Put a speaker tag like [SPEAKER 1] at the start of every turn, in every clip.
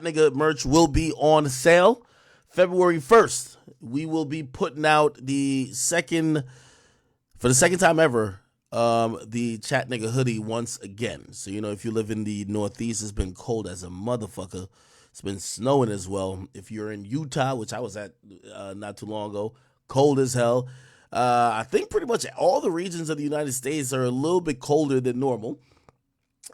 [SPEAKER 1] Nigga merch will be on sale February 1st. We will be putting out for the second time ever, the Chat Nigga hoodie once again. So, if you live in the Northeast, it's been cold as a motherfucker. It's been snowing as well. If you're in Utah, which I was at not too long ago, cold as hell. I think pretty much all the regions of the United States are a little bit colder than normal.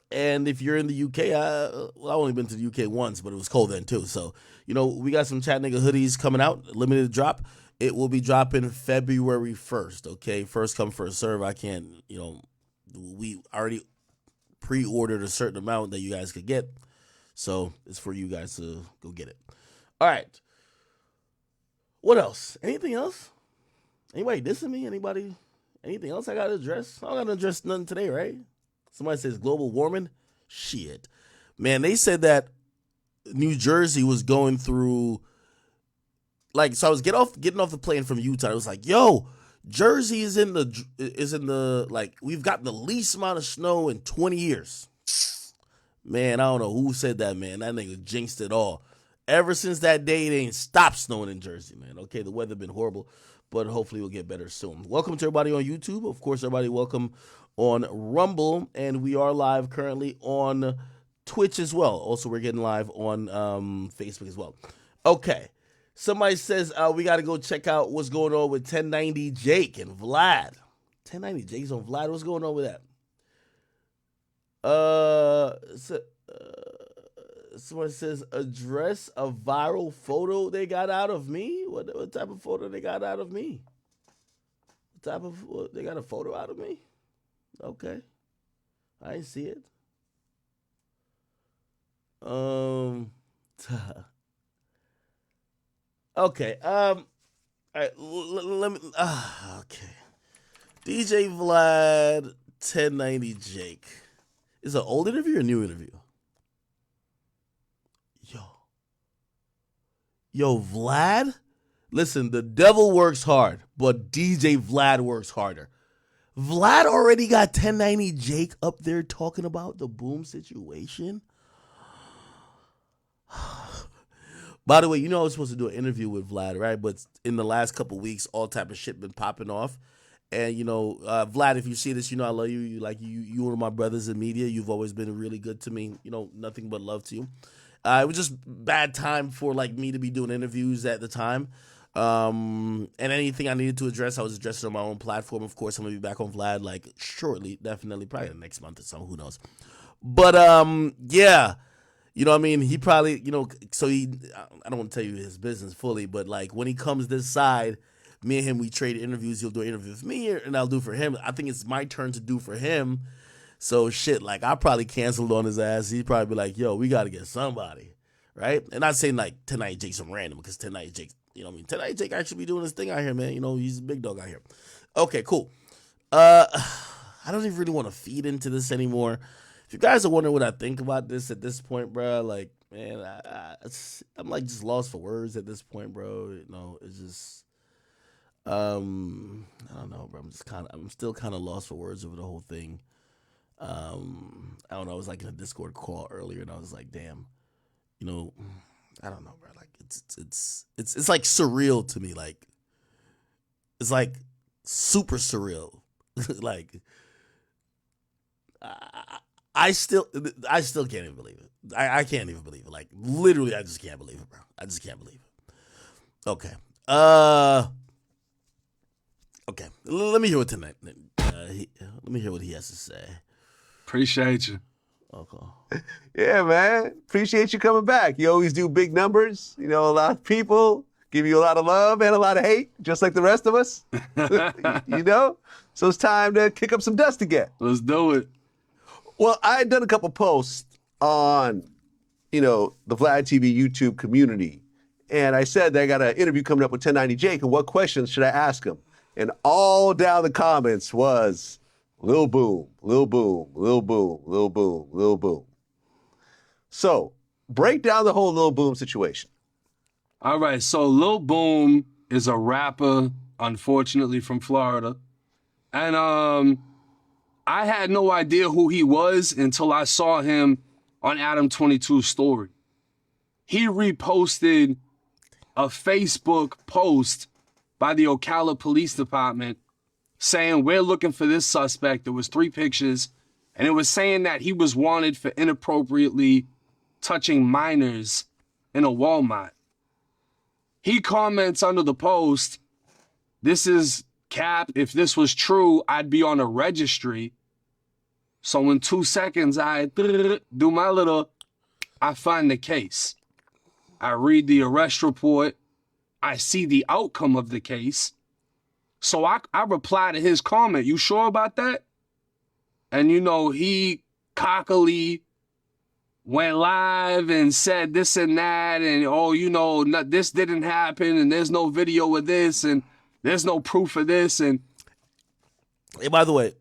[SPEAKER 1] And if you're in the UK, I've only been to the UK once, but it was cold then too. So, we got some Chat Nigga hoodies coming out, limited drop. It will be dropping February 1st, okay? First come, first serve. I can't, we already pre-ordered a certain amount that you guys could get. So, it's for you guys to go get it. All right. What else? Anything else? Anybody dissing me? Anything else I got to address? I don't got to address nothing today, right? Somebody says global warming. Shit. Man, they said that New Jersey was going through, so I was getting off the plane from Utah. I was like, yo, Jersey is in the we've got the least amount of snow in 20 years. Man, I don't know who said that, man. That nigga jinxed it all. Ever since that day, it ain't stopped snowing in Jersey, man. Okay, the weather been horrible, but hopefully it'll get better soon. Welcome to everybody on YouTube. Of course, everybody welcome on Rumble, and we are live currently on Twitch as well. Also, we're getting live on Facebook as well. Okay, somebody says we got to go check out what's going on with 1090 Jake and Vlad. 1090 Jake's on Vlad. What's going on with that? Somebody says address a viral photo they got out of me. What type of photo they got out of me? They got a photo out of me? Okay. I didn't see it. Okay. All right. Let me. Okay. DJ Vlad 1090 Jake. Is it an old interview or a new interview? Yo, Vlad? Listen, the devil works hard, but DJ Vlad works harder. Vlad already got 1090 Jake up there talking about the boom situation. By the way, I was supposed to do an interview with Vlad, right? But in the last couple weeks, all type of shit been popping off. And, Vlad, if you see this, I love you. You one of my brothers in media. You've always been really good to me. Nothing but love to you. It was just bad time for me to be doing interviews at the time. And anything I needed to address, I was addressing on my own platform. Of course, I'm gonna be back on Vlad shortly, definitely, probably next month or something. Who knows? But yeah, what I mean. He probably, so I don't want to tell you his business fully, but when he comes this side, me and him, we trade interviews. He'll do an interview with me, and I'll do for him. I think it's my turn to do for him. So shit, I probably canceled on his ass. He'd probably be like, yo, we got to get somebody, right? And not saying tonight Jake's some random, because tonight Jake, tonight Jake actually be doing his thing out here, man. He's a big dog out here. Okay, cool. I don't even really want to feed into this anymore. If you guys are wondering what I think about this at this point, bro, man, I'm just lost for words at this point, bro. It's just, I don't know, bro. I'm still kind of lost for words over the whole thing. I don't know. I was in a Discord call earlier, and I was like, "Damn, I don't know, bro. It's surreal to me. It's super surreal. I still can't even believe it. I can't even believe it. Literally, I just can't believe it, bro. I just can't believe it. Okay. Okay. Let me hear what tonight. Let me hear what he has to say.
[SPEAKER 2] Appreciate you.
[SPEAKER 1] Okay.
[SPEAKER 3] Yeah, man. Appreciate you coming back. You always do big numbers. A lot of people give you a lot of love and a lot of hate, just like the rest of us. So it's time to kick up some dust again.
[SPEAKER 2] Let's do it.
[SPEAKER 3] Well, I had done a couple posts on, the Vlad TV YouTube community. And I said that I got an interview coming up with 1090 Jake, and what questions should I ask him? And all down the comments was, Lil Boom, Lil Boom, Lil Boom, Lil Boom, Lil Boom. So, break down the whole Lil Boom situation.
[SPEAKER 2] All right, so Lil Boom is a rapper, unfortunately, from Florida. And I had no idea who he was until I saw him on Adam 22's story. he reposted a Facebook post by the Ocala Police Department saying, we're looking for this suspect. There was 3 pictures, and it was saying that he was wanted for inappropriately touching minors in a Walmart. He comments under the post, this is cap. If this was true, I'd be on a registry. So in 2 seconds, I do my little, I find the case. I read the arrest report. I see the outcome of the case. So I reply to his comment, you sure about that? And, you know, he cockily went live and said this and that, and, oh, you know, this didn't happen, and there's no video of this, and there's no proof of this. And
[SPEAKER 1] hey, by the way,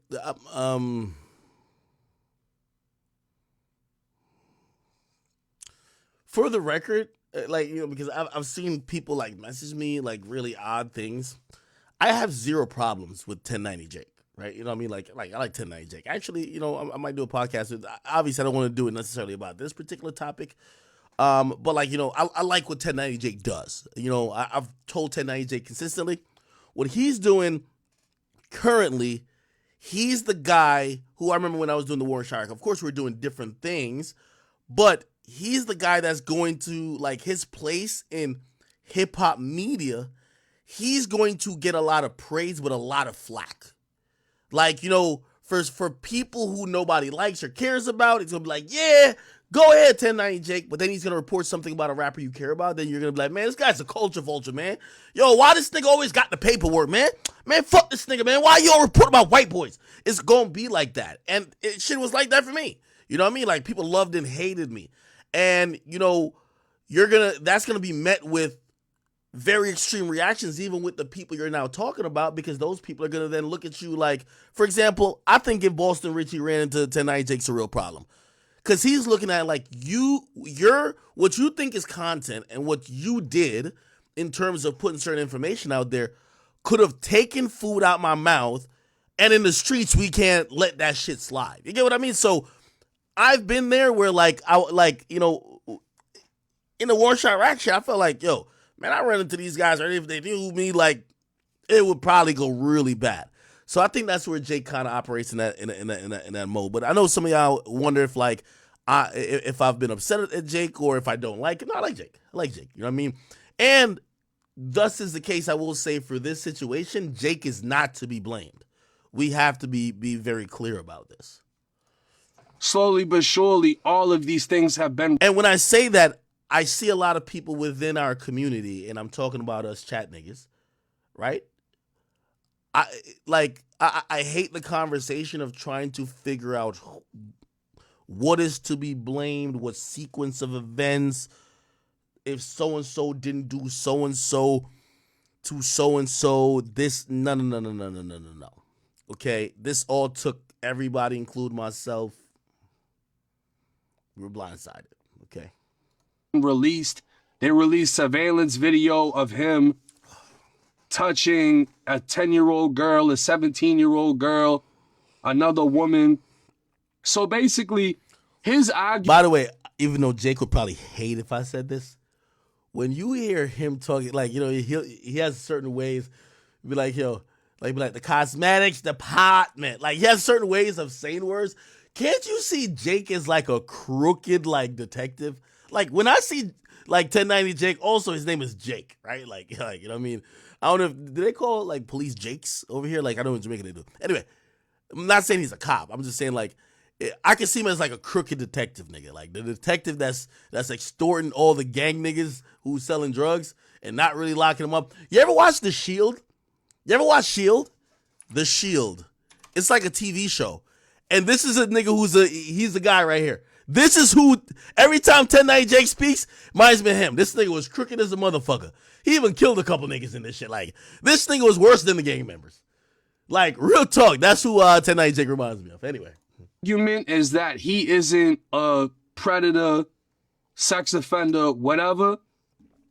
[SPEAKER 1] for the record, like, you know, because I've seen people like message me like really odd things. I have zero problems with 1090 Jake, right? You know what I mean? Like I like 1090 Jake. Actually, you know, I might do a podcast with. Obviously, I don't want to do it necessarily about this particular topic. But like, you know, I like what 1090 Jake does. You know, I've told 1090 Jake consistently what he's doing currently. He's the guy who I remember when I was doing the Warren Shark. Of course, we're doing different things, but he's the guy that's going to, like, his place in hip hop media. He's going to get a lot of praise but a lot of flack. Like, you know, for people who nobody likes or cares about, it's gonna be like, yeah, go ahead, 1090 Jake. But then he's gonna report something about a rapper you care about. Then you're gonna be like, man, this guy's a culture vulture, man. Yo, why this nigga always got the paperwork, man? Man, fuck this nigga, man. Why you all report about white boys? It's gonna be like that. And shit was like that for me. You know what I mean? Like, people loved and hated me. And, you know, that's gonna be met with very extreme reactions, even with the people you're now talking about, because those people are going to then look at you like, for example, I think if Boston Richie ran into 1090 Jake's a real problem, because he's looking at like what you think is content and what you did in terms of putting certain information out there could have taken food out my mouth, and in the streets we can't let that shit slide. You get what I mean? So I've been there where like you know, in the War Shot Rack shit, I felt like, yo, man, I run into these guys, or if they do me, like, it would probably go really bad. So I think that's where Jake kind of operates in that mode. But I know some of y'all wonder if like if I've been upset at Jake or if I don't like him. No, I like Jake. I like Jake. You know what I mean? And thus is the case. I will say for this situation, Jake is not to be blamed. We have to be very clear about this.
[SPEAKER 2] Slowly but surely, all of these things have been.
[SPEAKER 1] And when I say that, I see a lot of people within our community, and I'm talking about us chat niggas, right? I hate the conversation of trying to figure out what is to be blamed, what sequence of events, if so-and-so didn't do so-and-so to so-and-so, this, no. Okay, this all took everybody, including myself. We were blindsided, okay?
[SPEAKER 2] Released. They released surveillance video of him touching a 10-year-old girl, a 17-year-old girl, another woman. So basically, his argument.
[SPEAKER 1] By the way, even though Jake would probably hate if I said this, when you hear him talking, like, you know, he has certain ways, be like, yo, like the cosmetics department. Like, he has certain ways of saying words. Can't you see Jake as like a crooked, like, detective? Like, when I see, like, 1090 Jake, also his name is Jake, right? Like, you know what I mean? I don't know if, do they call, like, police Jakes over here? Like, I know in Jamaica they do. Anyway, I'm not saying he's a cop. I'm just saying, like, I can see him as, like, a crooked detective nigga. Like, the detective that's extorting all the gang niggas who's selling drugs and not really locking them up. You ever watch The Shield? You ever watch Shield? The Shield. It's like a TV show. And this is a nigga he's the guy right here. This is who, every time 1090 Jake speaks, reminds me of him. This nigga was crooked as a motherfucker. He even killed a couple niggas in this shit. Like, this nigga was worse than the gang members. Like, real talk. That's who 1090 Jake reminds me of. Anyway.
[SPEAKER 2] Argument is that he isn't a predator, sex offender, whatever.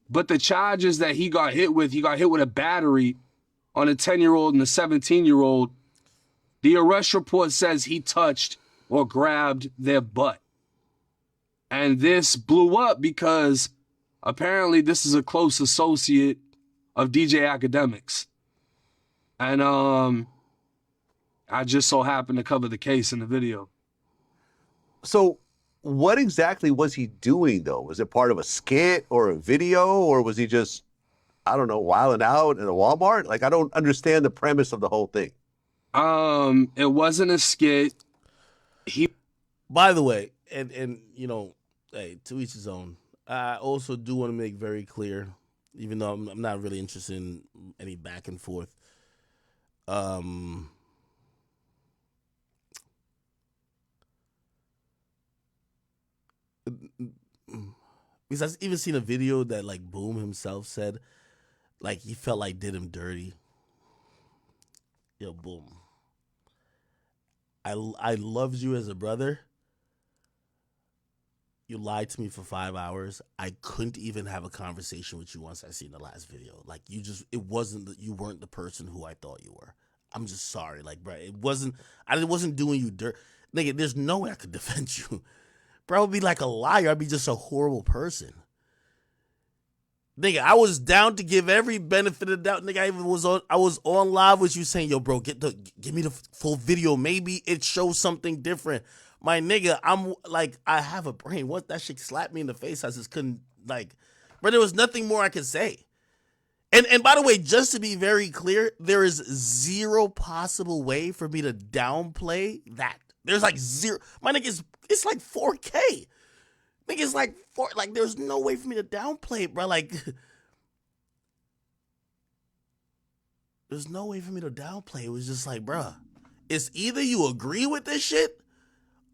[SPEAKER 2] But the charges that he got hit with a battery on a 10-year-old and a 17-year-old. The arrest report says he touched or grabbed their butt. And this blew up because Apparently, this is a close associate of DJ Akademiks. And I just so happened to cover the case in the video.
[SPEAKER 3] So what exactly was he doing though? Was it part of a skit or a video, or was he just, I don't know, wilding out in a Walmart? Like, I don't understand the premise of the whole thing.
[SPEAKER 2] It wasn't a skit.
[SPEAKER 1] By the way, and you know, hey, to each his own. I also do want to make very clear, even though I'm not really interested in any back and forth. Because I've even seen a video that like Boom himself said, like he felt like did him dirty. Yo, Boom. I loved you as a brother. You lied to me for 5 hours. I couldn't even have a conversation with you once I seen the last video. Like it wasn't that you weren't the person who I thought you were. I'm just sorry. Like, bro, I wasn't doing you dirt. Nigga, there's no way I could defend you. Bro, I would be like a liar. I'd be just a horrible person. Nigga, I was down to give every benefit of the doubt. Nigga, I was on live with you saying, yo, bro, give me the full video. Maybe it shows something different. My nigga, I'm like, I have a brain. Once that shit slapped me in the face, I just couldn't, like, bro, there was nothing more I could say. And by the way, just to be very clear, there is zero possible way for me to downplay that. There's like zero. My nigga, it's like 4K. Nigga, it's like there's no way for me to downplay it, bro. Like, there's no way for me to downplay it. It was just like, bro, it's either you agree with this shit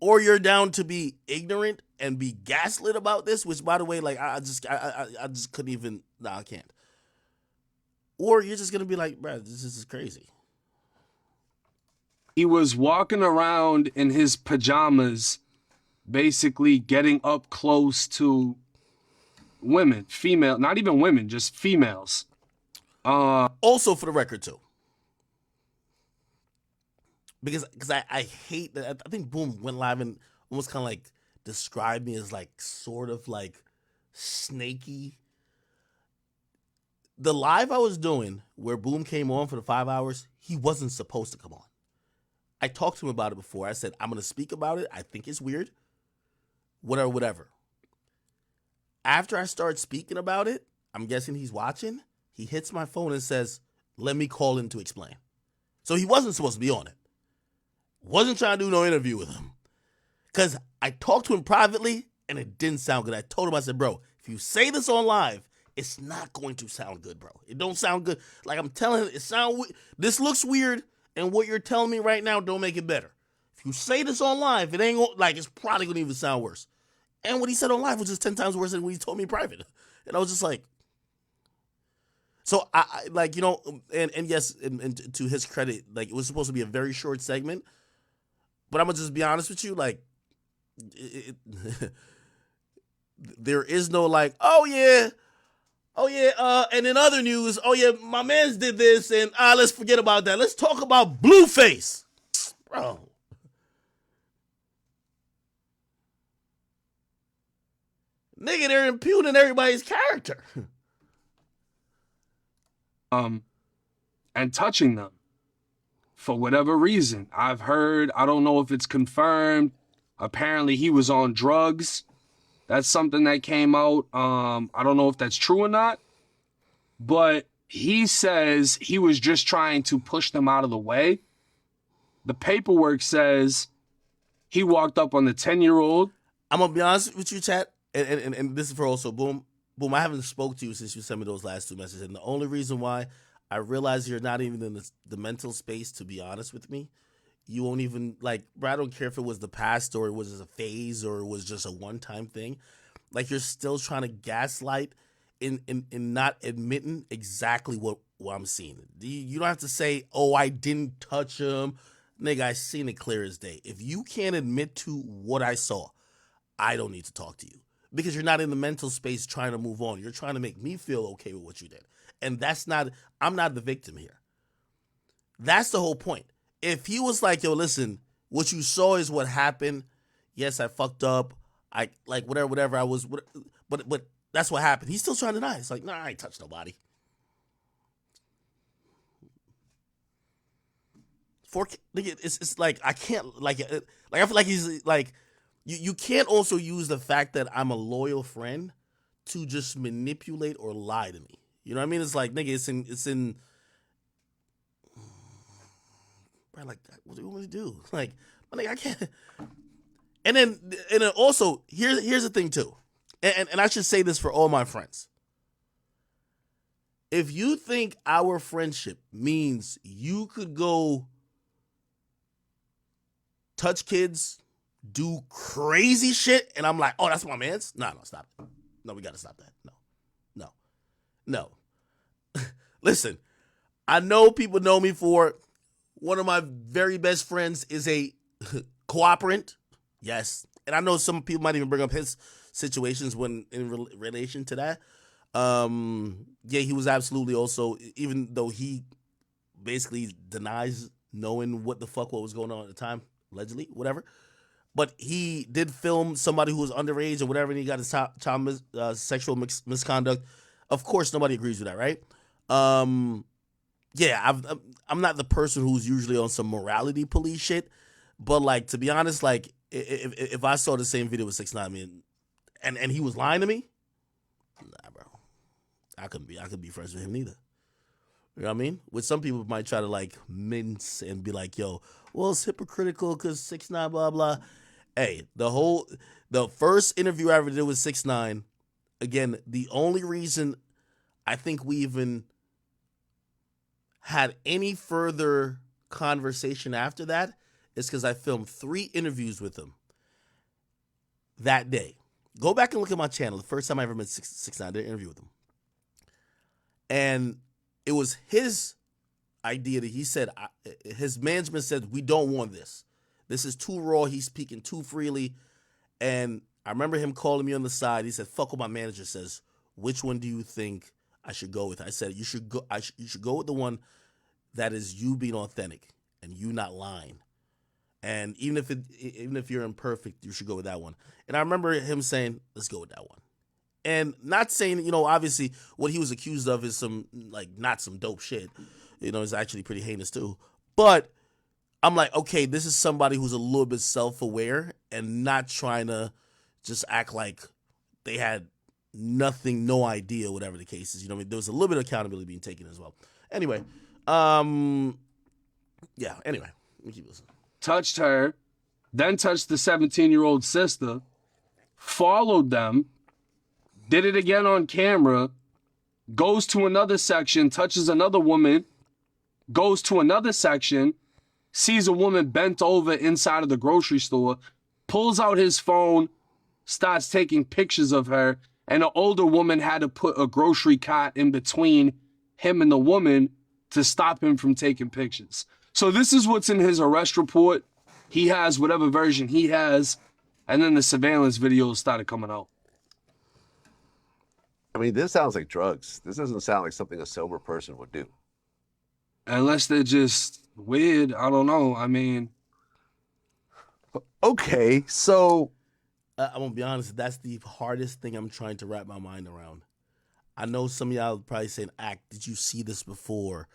[SPEAKER 1] or you're down to be ignorant and be gaslit about this, which, by the way, like, I just couldn't even, I can't. Or you're just going to be like, bro, this is crazy.
[SPEAKER 2] He was walking around in his pajamas, basically getting up close to women, female, not even women, just females.
[SPEAKER 1] Also, for the record, too. Because I hate that. I think Boom went live and almost kind of like described me as like sort of like snaky. The live I was doing where Boom came on for the 5 hours, he wasn't supposed to come on. I talked to him about it before. I said, I'm going to speak about it. I think it's weird. Whatever. After I start speaking about it, I'm guessing he's watching. He hits my phone and says, let me call in to explain. So he wasn't supposed to be on it. Wasn't trying to do no interview with him. Because I talked to him privately and it didn't sound good. I told him, I said, bro, if you say this on live, it's not going to sound good, bro. It don't sound good. Like I'm telling you, this looks weird, and what you're telling me right now don't make it better. If you say this on live, it ain't like it's probably gonna even sound worse. And what he said on live was just 10 times worse than what he told me in private. And I was just like, so I like, you know, and yes, and to his credit, like it was supposed to be a very short segment, but I'm gonna just be honest with you, like, there is no like, oh yeah, and in other news, oh yeah, my mans did this, and let's forget about that. Let's talk about Blueface, bro. Nigga, they're impugning everybody's character.
[SPEAKER 2] And touching them for whatever reason. I've heard, I don't know if it's confirmed. Apparently he was on drugs. That's something that came out. I don't know if that's true or not, but he says he was just trying to push them out of the way. The paperwork says he walked up on the 10-year-old.
[SPEAKER 1] I'm gonna be honest with you, chat, and this is for also Boom. I haven't spoke to you since you sent me those last 2 messages, and the only reason why I realize you're not even in the mental space to be honest with me. You won't even, like, bro, I don't care if it was the past or it was a phase or it was just a one-time thing. Like, you're still trying to gaslight in not admitting exactly what I'm seeing. You don't have to say, oh, I didn't touch him. Nigga, I seen it clear as day. If you can't admit to what I saw, I don't need to talk to you. Because you're not in the mental space trying to move on. You're trying to make me feel okay with what you did. And I'm not the victim here. That's the whole point. If he was like, yo, listen, what you saw is what happened. Yes, I fucked up. I like whatever I was, but that's what happened. He's still trying to deny. It's like, nah, I ain't touched nobody. It's like I can't like I feel like he's like you can't also use the fact that I'm a loyal friend to just manipulate or lie to me. You know what I mean? It's like, nigga, it's in bro, like, what do you want me to do? Like, my nigga, I can't. And then also here's the thing too, and I should say this for all my friends. If you think our friendship means you could go touch kids, do crazy shit, and I'm like, oh, that's my man's? No, stop it. No, we gotta stop that. No. Listen, I know people know me for one of my very best friends is a cooperant. Yes. And I know some people might even bring up his situations when in relation to that. Yeah, he was absolutely also, even though he basically denies knowing what was going on at the time, allegedly, whatever. But he did film somebody who was underage or whatever, and he got his child sexual misconduct. Of course, nobody agrees with that, right? Yeah, I'm not the person who's usually on some morality police shit, but like, to be honest, like if I saw the same video with 6ix9ine, and he was lying to me, nah, bro, I couldn't be friends with him neither. You know what I mean? With some people might try to like mince and be like, yo, well, it's hypocritical because 6ix9ine, blah blah. Hey, the first interview I ever did with 6ix9ine, again, the only reason I think we even had any further conversation after that is because I filmed 3 interviews with him that day. Go back and look at my channel. The first time I ever met 6ix9ine, I did an interview with him. And it was his idea that he said, his management said, we don't want this. This is too raw. He's speaking too freely. And I remember him calling me on the side. He said, fuck what my manager says. Which one do you think I should go with? I said, you should go with the one that is you being authentic and you not lying. And even if you're imperfect, you should go with that one. And I remember him saying, let's go with that one. And not saying, obviously what he was accused of is not some dope shit. It's actually pretty heinous too. But I'm like, okay, this is somebody who's a little bit self-aware and not trying to just act like they had nothing, no idea, whatever the case is. There was a little bit of accountability being taken as well. Anyway, yeah, anyway, let me keep listening.
[SPEAKER 2] Touched her, then touched the 17-year-old sister, followed them, did it again on camera, goes to another section, touches another woman, goes to another section, sees a woman bent over inside of the grocery store, pulls out his phone, starts taking pictures of her, and an older woman had to put a grocery cart in between him and the woman to stop him from taking pictures. So this is what's in his arrest report. He has whatever version he has, and then the surveillance videos started coming out.
[SPEAKER 3] I mean, this sounds like drugs. This doesn't sound like something a sober person would do.
[SPEAKER 2] Unless they're just weird. I don't know. I mean,
[SPEAKER 3] okay, so
[SPEAKER 1] I'm gonna be honest. That's the hardest thing I'm trying to wrap my mind around. I know some of y'all probably saying, "Act, did you see this before?"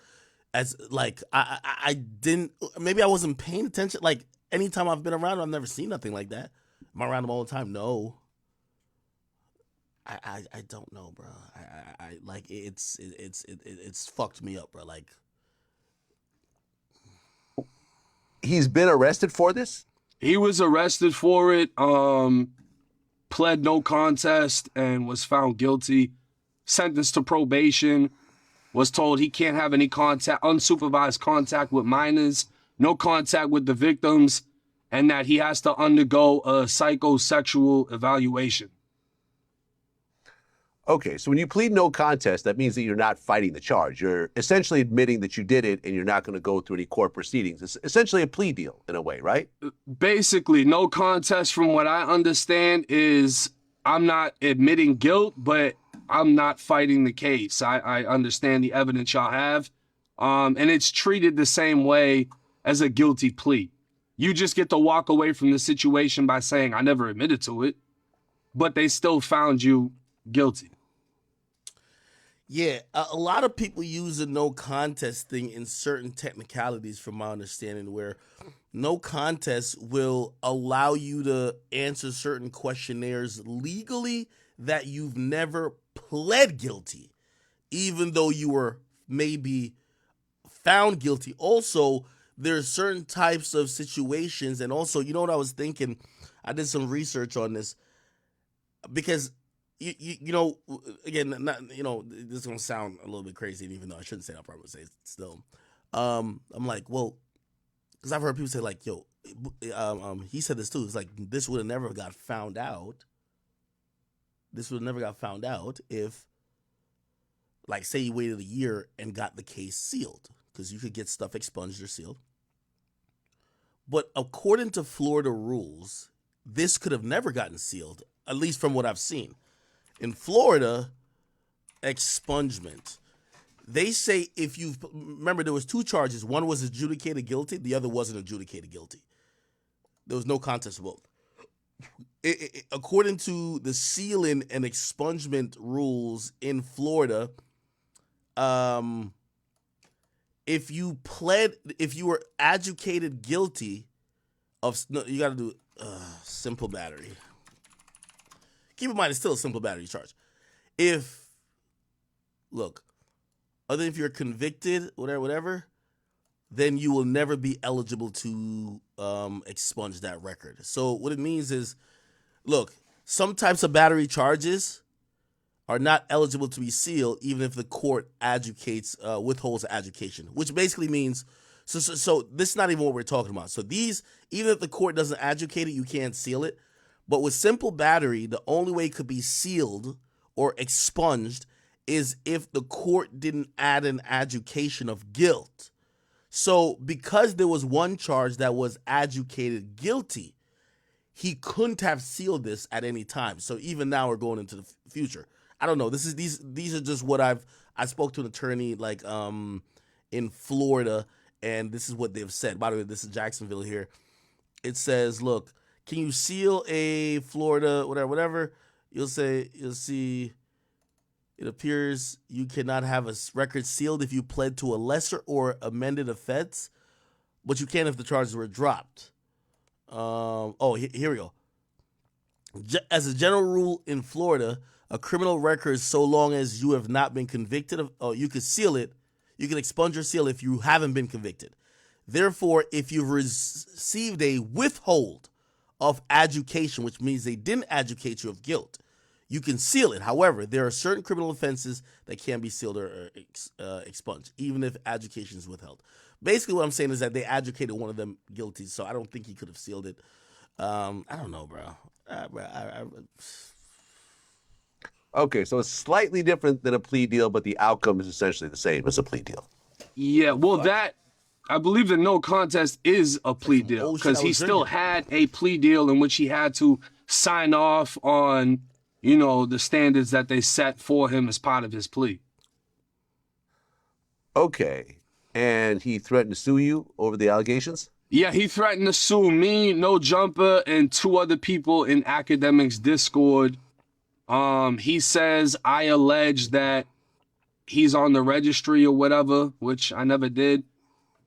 [SPEAKER 1] As like, I didn't. Maybe I wasn't paying attention. Like, anytime I've been around him, I've never seen nothing like that. Am I around him all the time? No. I don't know, bro. I like it's fucked me up, bro. Like,
[SPEAKER 3] he's been arrested for this?
[SPEAKER 2] he was arrested for it, pled no contest and was found guilty, sentenced to probation, was told he can't have any unsupervised contact with minors, no contact with the victims, and that he has to undergo a psychosexual evaluation.
[SPEAKER 3] Okay, so when you plead no contest, that means that you're not fighting the charge. You're essentially admitting that you did it and you're not going to go through any court proceedings. It's essentially a plea deal in a way, right?
[SPEAKER 2] Basically, no contest, from what I understand, is I'm not admitting guilt, but I'm not fighting the case. I understand the evidence y'all have, and it's treated the same way as a guilty plea. You just get to walk away from the situation by saying, I never admitted to it, but they still found you guilty.
[SPEAKER 1] Yeah, a lot of people use a no contest thing in certain technicalities, from my understanding, where no contest will allow you to answer certain questionnaires legally that you've never pled guilty, even though you were maybe found guilty. Also, there's certain types of situations, and also, you know what I was thinking? I did some research on this because you know, again, not, you know, this is gonna sound a little bit crazy, even though I shouldn't say it, I'll probably say it still. I'm like, well, because I've heard people say like, yo, he said this too. It's like this would have never got found out. This would have never got found out if, like, say you waited a year and got the case sealed, because you could get stuff expunged or sealed. But according to Florida rules, this could have never gotten sealed, at least from what I've seen. In Florida, expungement. They say if you remember, there was two charges. One was adjudicated guilty. The other wasn't adjudicated guilty. There was no contest of both. According to the sealing and expungement rules in Florida, if you were adjudicated guilty of, no, you got to do simple battery. Keep in mind, it's still a simple battery charge. Other than if you're convicted, whatever, then you will never be eligible to expunge that record. So what it means is, look, some types of battery charges are not eligible to be sealed, even if the court withholds adjudication, which basically means, so this is not even what we're talking about. So these, even if the court doesn't adjudicate it, you can't seal it. But with simple battery, the only way it could be sealed or expunged is if the court didn't add an adjudication of guilt. So because there was one charge that was adjudicated guilty, he couldn't have sealed this at any time. So even now we're going into the future. I don't know. These are just what I spoke to an attorney like in Florida, and this is what they've said. By the way, this is Jacksonville here. It says, look, can you seal a Florida whatever? You'll see. It appears you cannot have a record sealed if you pled to a lesser or amended offense, but you can if the charges were dropped. Here we go. As a general rule in Florida, a criminal record, so long as you have not been convicted of, you can seal it. You can expunge or seal if you haven't been convicted. Therefore, if you've received a withhold of adjudication, which means they didn't adjudicate you of guilt, you can seal it. However, there are certain criminal offenses that can be sealed or expunged, even if adjudication is withheld. Basically, what I'm saying is that they adjudicated one of them guilty, so I don't think he could have sealed it. I don't know, bro.
[SPEAKER 3] Okay, so it's slightly different than a plea deal, but the outcome is essentially the same as a plea deal.
[SPEAKER 2] Yeah, well, I believe the no contest is a plea deal, because he still had a plea deal in which he had to sign off on, you know, the standards that they set for him as part of his plea.
[SPEAKER 3] Okay, and he threatened to sue you over the allegations?
[SPEAKER 2] Yeah, he threatened to sue me, No Jumper, and two other people in Akademiks Discord. He says I allege that he's on the registry or whatever, which I never did.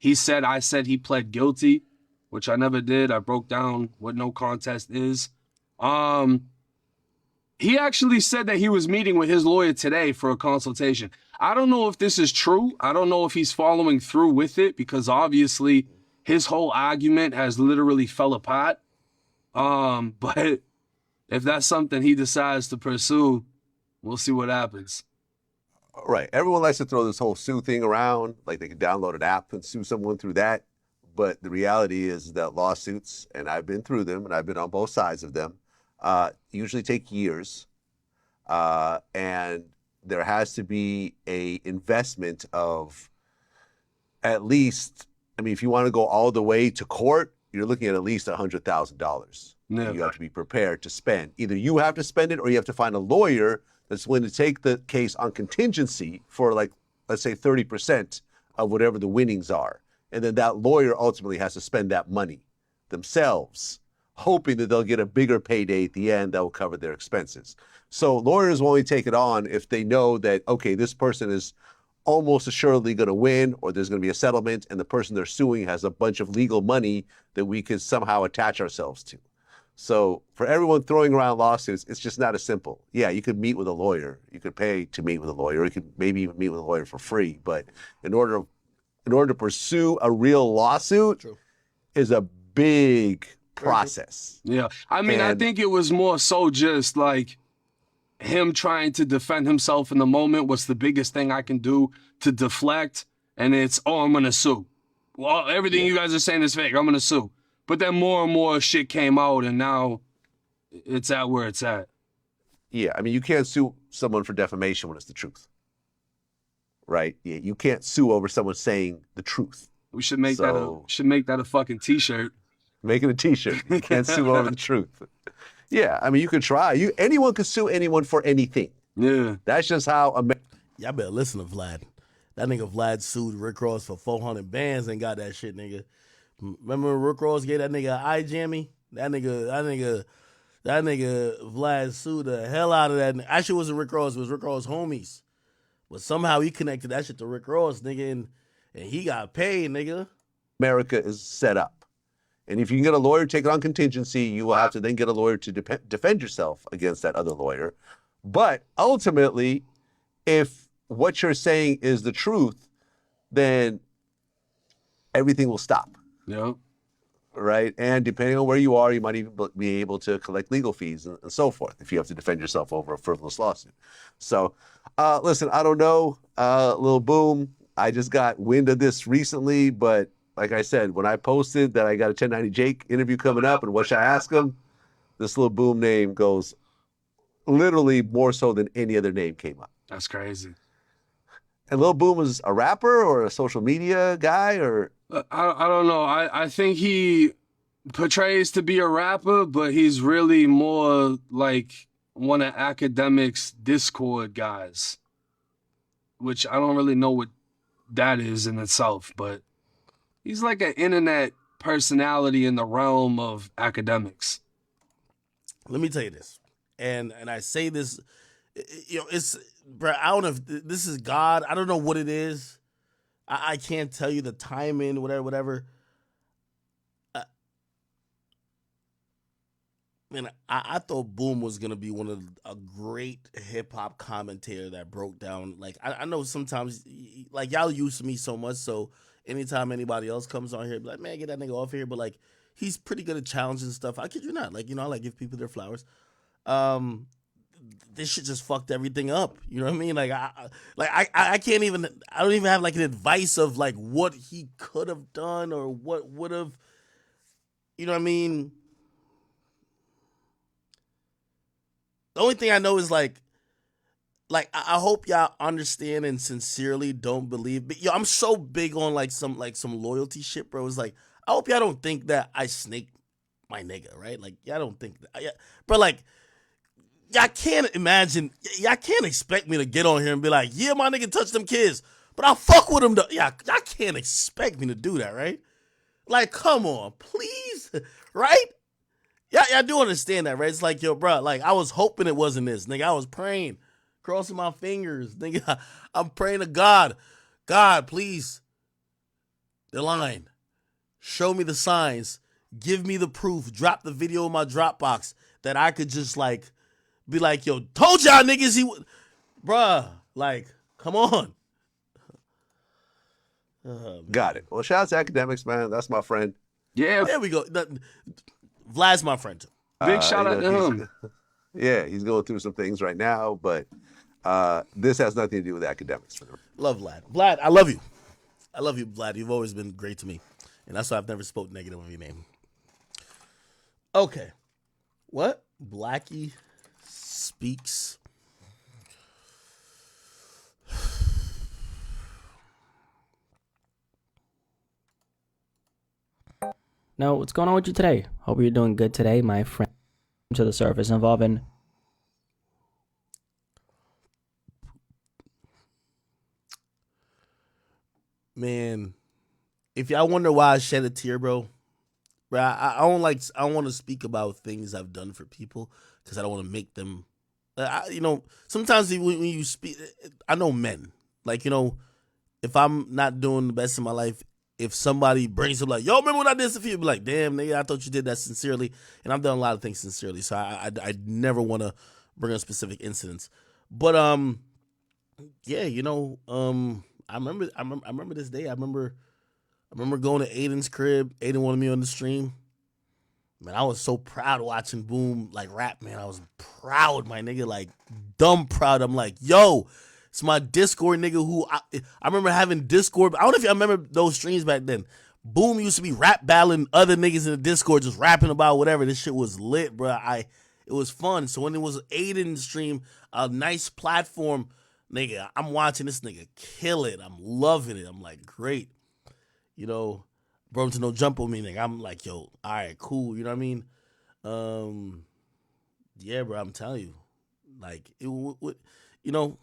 [SPEAKER 2] I said he pled guilty, which I never did. I broke down what no contest is. He actually said that he was meeting with his lawyer today for a consultation. I don't know if this is true. I don't know if he's following through with it, because obviously his whole argument has literally fell apart. But if that's something he decides to pursue, we'll see what happens.
[SPEAKER 3] Right. Everyone likes to throw this whole sue thing around, like they can download an app and sue someone through that. But the reality is that lawsuits, and I've been through them, and I've been on both sides of them, usually take years. And there has to be a investment of at least, I mean, if you want to go all the way to court, you're looking at least $100,000.
[SPEAKER 2] Yeah.
[SPEAKER 3] You have to be prepared to spend. Either you have to spend it, or you have to find a lawyer that's willing to take the case on contingency for, like, let's say 30% of whatever the winnings are. And then that lawyer ultimately has to spend that money themselves hoping that they'll get a bigger payday at the end that will cover their expenses. So lawyers will only take it on if they know that, okay, this person is almost assuredly going to win, or there's going to be a settlement, and the person they're suing has a bunch of legal money that we could somehow attach ourselves to. So for everyone throwing around lawsuits, it's just not as simple. Yeah, you could meet with a lawyer. You could pay to meet with a lawyer. You could maybe even meet with a lawyer for free. But in order to pursue a real lawsuit
[SPEAKER 1] True.
[SPEAKER 3] is a big process.
[SPEAKER 2] Yeah. I mean, I
[SPEAKER 3] And-
[SPEAKER 2] think it was more so just like him trying to defend himself in the moment. What's the biggest thing I can do to deflect? And it's, oh, I'm going to sue. Well, everything you guys are saying is fake. I'm going to sue. But then more and more shit came out, and now it's at where it's at.
[SPEAKER 3] Yeah, I mean, you can't sue someone for defamation when it's the truth, right? Yeah, you can't sue over someone saying the truth.
[SPEAKER 2] We should make
[SPEAKER 3] So-
[SPEAKER 2] that a fucking t-shirt.
[SPEAKER 3] Make it a T-shirt. You can't sue over the truth. Yeah, I mean, you could try. Anyone could sue anyone for anything.
[SPEAKER 2] Yeah.
[SPEAKER 3] That's just how
[SPEAKER 1] Y'all better listen to Vlad. That nigga Vlad sued Rick Ross for 400 bands and got that shit, nigga. Remember when Rick Ross gave that nigga an eye jammy? That nigga Vlad sued the hell out of that. Actually, it wasn't Rick Ross. It was Rick Ross' homies. But somehow he connected that shit to Rick Ross, nigga, and he got paid, nigga.
[SPEAKER 3] America is set up. And if you can get a lawyer, take it on contingency, you will have to then get a lawyer to defend yourself against that other lawyer. But ultimately, if what you're saying is the truth, then everything will stop,
[SPEAKER 2] Yeah.
[SPEAKER 3] right? And depending on where you are, you might even be able to collect legal fees and so forth if you have to defend yourself over a frivolous lawsuit. So, listen, I don't know, Lil Boom, I just got wind of this recently, but like I said, when I posted that I got a 1090 Jake interview coming up and what should I ask him, this Lil Boom name goes literally more so than any other name came up.
[SPEAKER 2] That's crazy.
[SPEAKER 3] And Lil Boom is a rapper or a social media guy or?
[SPEAKER 2] I don't know. I think he portrays to be a rapper, but he's really more like one of Akademiks' Discord guys, which I don't really know what that is in itself, but he's like an internet personality in the realm of Akademiks.
[SPEAKER 1] Let me tell you this, and I say this, you know, it's, bro, I don't know if this is God. I don't know what it is. I can't tell you the timing, whatever. Man, I thought Boom was gonna be one of a great hip hop commentator that broke down. Like I know sometimes, like y'all used to me so much, so anytime anybody else comes on here, be like, man, get that nigga off here. But like, he's pretty good at challenging stuff. I kid you not. Like, you know, I like give people their flowers. This shit just fucked everything up. You know what I mean? Like I can't even. I don't even have like an advice of like what he could have done or what would have. You know what I mean? The only thing I know is like I hope y'all understand and sincerely don't believe. But yo, I'm so big on like some loyalty shit, bro. It's like I hope y'all don't think that I snaked my nigga, right? Like y'all don't think that, bro. Like y'all can't imagine, y'all can't expect me to get on here and be like, yeah, my nigga touched them kids, but I fuck with him though. Y'all can't expect me to do that, right? Like, come on, please, right? Y'all do understand that, right? It's like, yo, bro, like, I was hoping it wasn't this, nigga. I was praying, crossing my fingers, nigga. I'm praying to God. God, please, the line. Show me the signs. Give me the proof. Drop the video in my Dropbox that I could just, like, be like, yo, told y'all niggas he would. Bruh, like, come on.
[SPEAKER 3] Got it. Well, shout out to Akademiks, man. That's my friend.
[SPEAKER 2] Yeah.
[SPEAKER 1] There we go. Vlad's my friend, too.
[SPEAKER 2] Big shout out to him.
[SPEAKER 3] Yeah, he's going through some things right now, but this has nothing to do with Akademiks.
[SPEAKER 1] Love Vlad. Vlad, I love you. I love you, Vlad. You've always been great to me. And that's why I've never spoke negative of your name. Okay. What? Blackie speaks.
[SPEAKER 4] Now, what's going on with you today? Hope you're doing good today, my friend. To the surface involving
[SPEAKER 1] Man, if y'all wonder why I shed a tear, bro, Bro, I don't like. I don't want to speak about things I've done for people because I don't want to make them. Sometimes when you speak, I know men. Like, if I'm not doing the best in my life, if somebody brings up like, yo, remember when I did this for you? Be like, damn, nigga, I thought you did that sincerely. And I've done a lot of things sincerely. So I never want to bring up specific incidents. But yeah, I remember this day. I remember going to Aiden's crib. Aiden wanted me on the stream. Man, I was so proud watching Boom like rap, man. I was proud, my nigga, like dumb proud. I'm like, yo, it's my Discord nigga who I remember having Discord. I don't know if y'all remember those streams back then. Boom used to be rap battling other niggas in the Discord, just rapping about whatever. This shit was lit, bro. It was fun. So when it was Aiden stream, a nice platform, nigga, I'm watching this nigga kill it. I'm loving it. I'm like, great. Bro, to no jump on me, nigga. I'm like, yo, all right, cool. You know what I mean? Yeah, bro, I'm telling you. Like, it's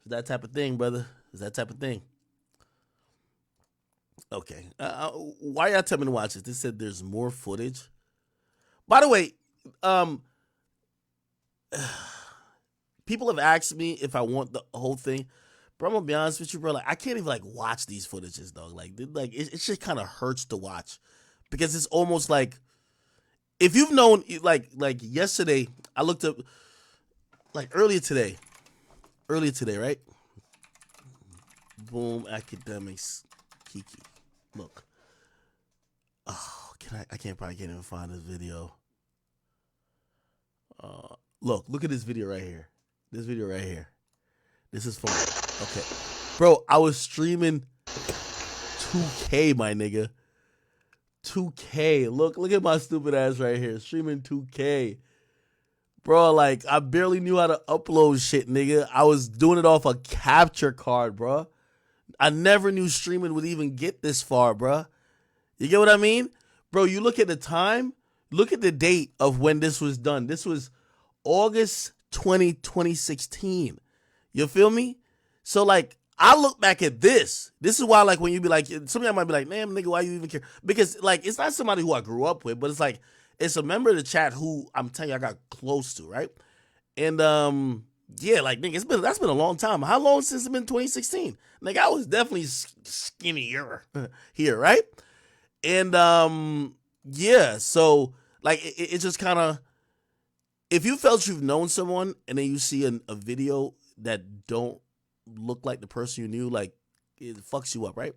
[SPEAKER 1] that type of thing, brother. It's that type of thing. Okay. Why y'all tell me to watch this? They said there's more footage. By the way, people have asked me if I want the whole thing. Bro, I'm gonna be honest with you, bro. Like, I can't even like watch these footages, dog. Like it just kind of hurts to watch because it's almost like if you've known, like yesterday, I looked up like earlier today, right? Boom, Akademiks, Kiki. Look, I probably can't even find this video. Look at this video right here. This video right here. This is fun. Okay. Bro, I was streaming 2K, my nigga. 2K. Look at my stupid ass right here. Streaming 2K. Bro, like, I barely knew how to upload shit, nigga. I was doing it off a capture card, bro. I never knew streaming would even get this far, bro. You get what I mean? Bro, you look at the time. Look at the date of when this was done. This was August 2016. You feel me? So, like, I look back at this. This is why, like, when you be like, some of y'all might be like, man, nigga, why you even care? Because, like, it's not somebody who I grew up with, but it's like, it's a member of the chat who I'm telling you I got close to, right? And, yeah, like, nigga, that's been a long time. How long since it's been 2016? Nigga, I was definitely skinnier here, right? And, yeah, so, like, it just kind of, if you felt you've known someone and then you see a video that don't look like the person you knew, like, it fucks you up, right?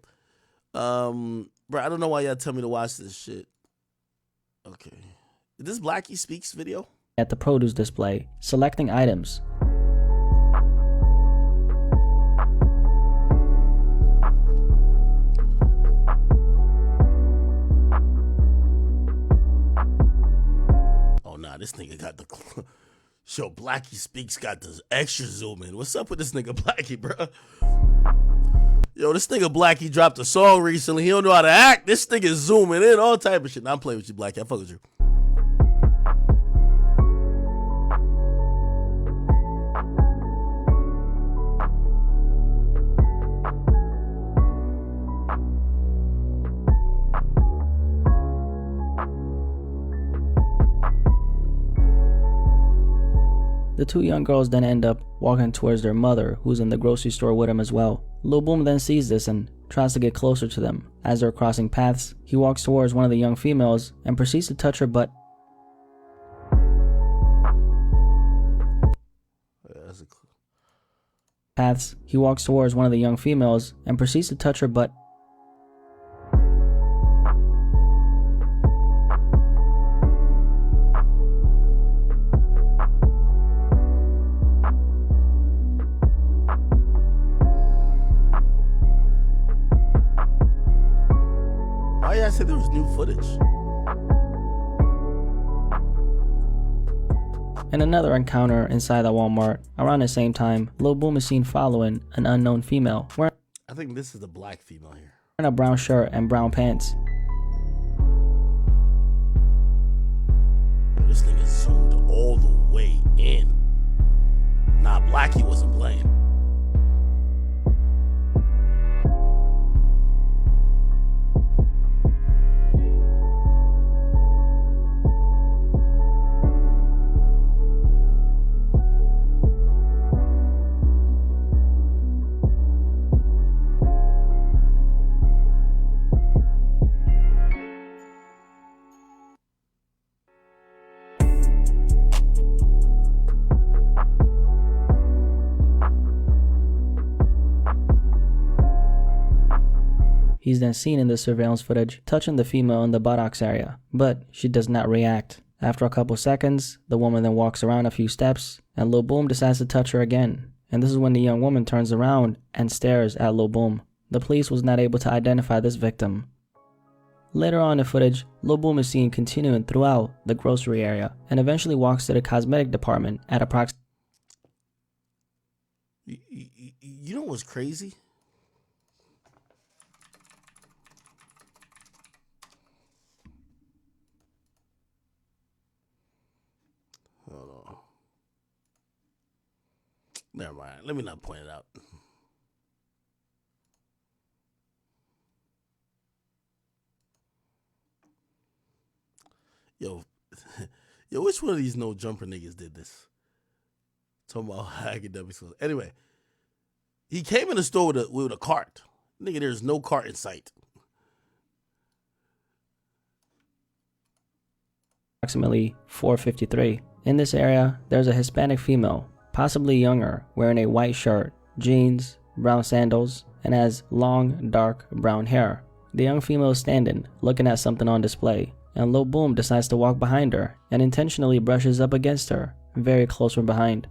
[SPEAKER 1] Bro, I don't know why y'all tell me to watch this shit. Okay. Is this Blackie Speaks video?
[SPEAKER 4] At the produce display, selecting items.
[SPEAKER 1] Oh, nah, this nigga got the... Yo, Blackie Speaks got the extra zoom in. What's up with this nigga Blackie, bro? Yo, this nigga Blackie dropped a song recently. He don't know how to act. This nigga zooming in, all type of shit. Nah, I'm playing with you, Blackie. I fuck with you.
[SPEAKER 4] The two young girls then end up walking towards their mother, who's in the grocery store with them as well. Lil Boom then sees this and tries to get closer to them. As they're crossing paths, he walks towards one of the young females and proceeds to touch her butt. He walks towards one of the young females and proceeds to touch her butt.
[SPEAKER 1] I said there was new footage.
[SPEAKER 4] In another encounter inside the Walmart, around the same time, Lil Boom is seen following an unknown female wearing
[SPEAKER 1] I think this is the black female here.
[SPEAKER 4] a brown shirt and brown pants.
[SPEAKER 1] This nigga zoomed all the way in. Nah, Blackie wasn't playing.
[SPEAKER 4] He's then seen in the surveillance footage touching the female in the buttocks area, but she does not react. After a couple seconds, the woman then walks around a few steps, and Lil Boom decides to touch her again. And this is when the young woman turns around and stares at Lil Boom. The police was not able to identify this victim. Later on in the footage, Lil Boom is seen continuing throughout the grocery area and eventually walks to the cosmetic department at approximately.
[SPEAKER 1] You know what's crazy? Hold on. Never mind. Let me not point it out. Yo, which one of these no jumper niggas did this? Talking about Akademiks. Anyway, he came in the store with a cart. Nigga, there's no cart in sight.
[SPEAKER 4] Approximately 4:53. In this area, there's a Hispanic female, possibly younger, wearing a white shirt, jeans, brown sandals, and has long, dark brown hair. The young female is standing, looking at something on display, and Lil Boom decides to walk behind her and intentionally brushes up against her, very close from behind.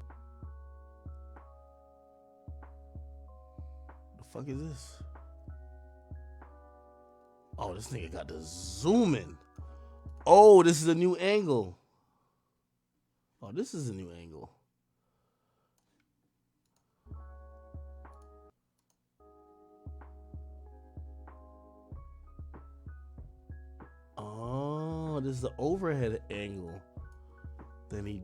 [SPEAKER 1] The fuck is this? Oh, this nigga got to zoom in. Oh, this is a new angle. Oh, this is a new angle. Oh, this is the overhead angle. Then he...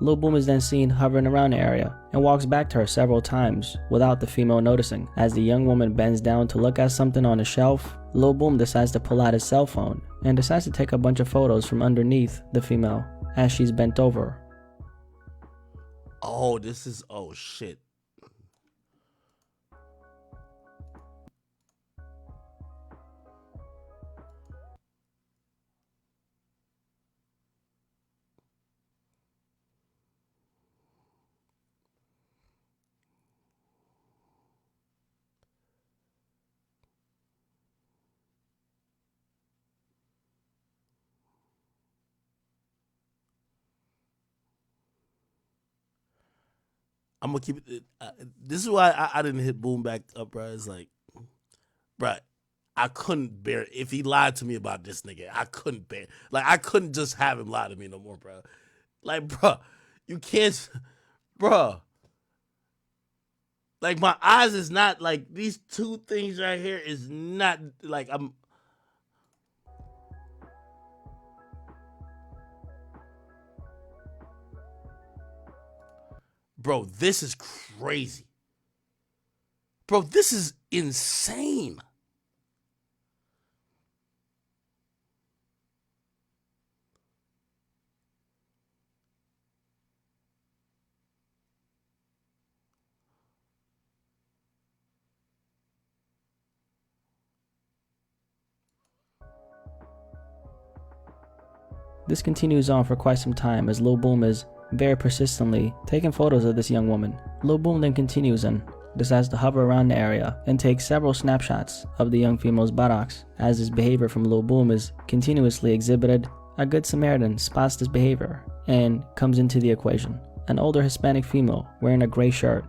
[SPEAKER 4] Lil Boom is then seen hovering around the area and walks back to her several times without the female noticing. As the young woman bends down to look at something on a shelf, Lil Boom decides to pull out his cell phone and decides to take a bunch of photos from underneath the female as she's bent over.
[SPEAKER 1] Oh, this is... Oh, shit. I'm gonna keep it. This is why I didn't hit Boom back up, bro. It's like, bro, I couldn't bear it. If he lied to me about this nigga, I couldn't bear it. Like, I couldn't just have him lie to me no more, bro. Like, bro, you can't, bro. Like, my eyes is not like these two things right here is not like I'm. Bro, this is crazy. Bro, this is insane.
[SPEAKER 4] This continues on for quite some time as Lil Boom is very persistently taking photos of this young woman. Lil Boom then continues and decides to hover around the area and take several snapshots of the young female's buttocks. As this behavior from Lil Boom is continuously exhibited, a good Samaritan spots this behavior and comes into the equation. An older Hispanic female wearing a gray shirt,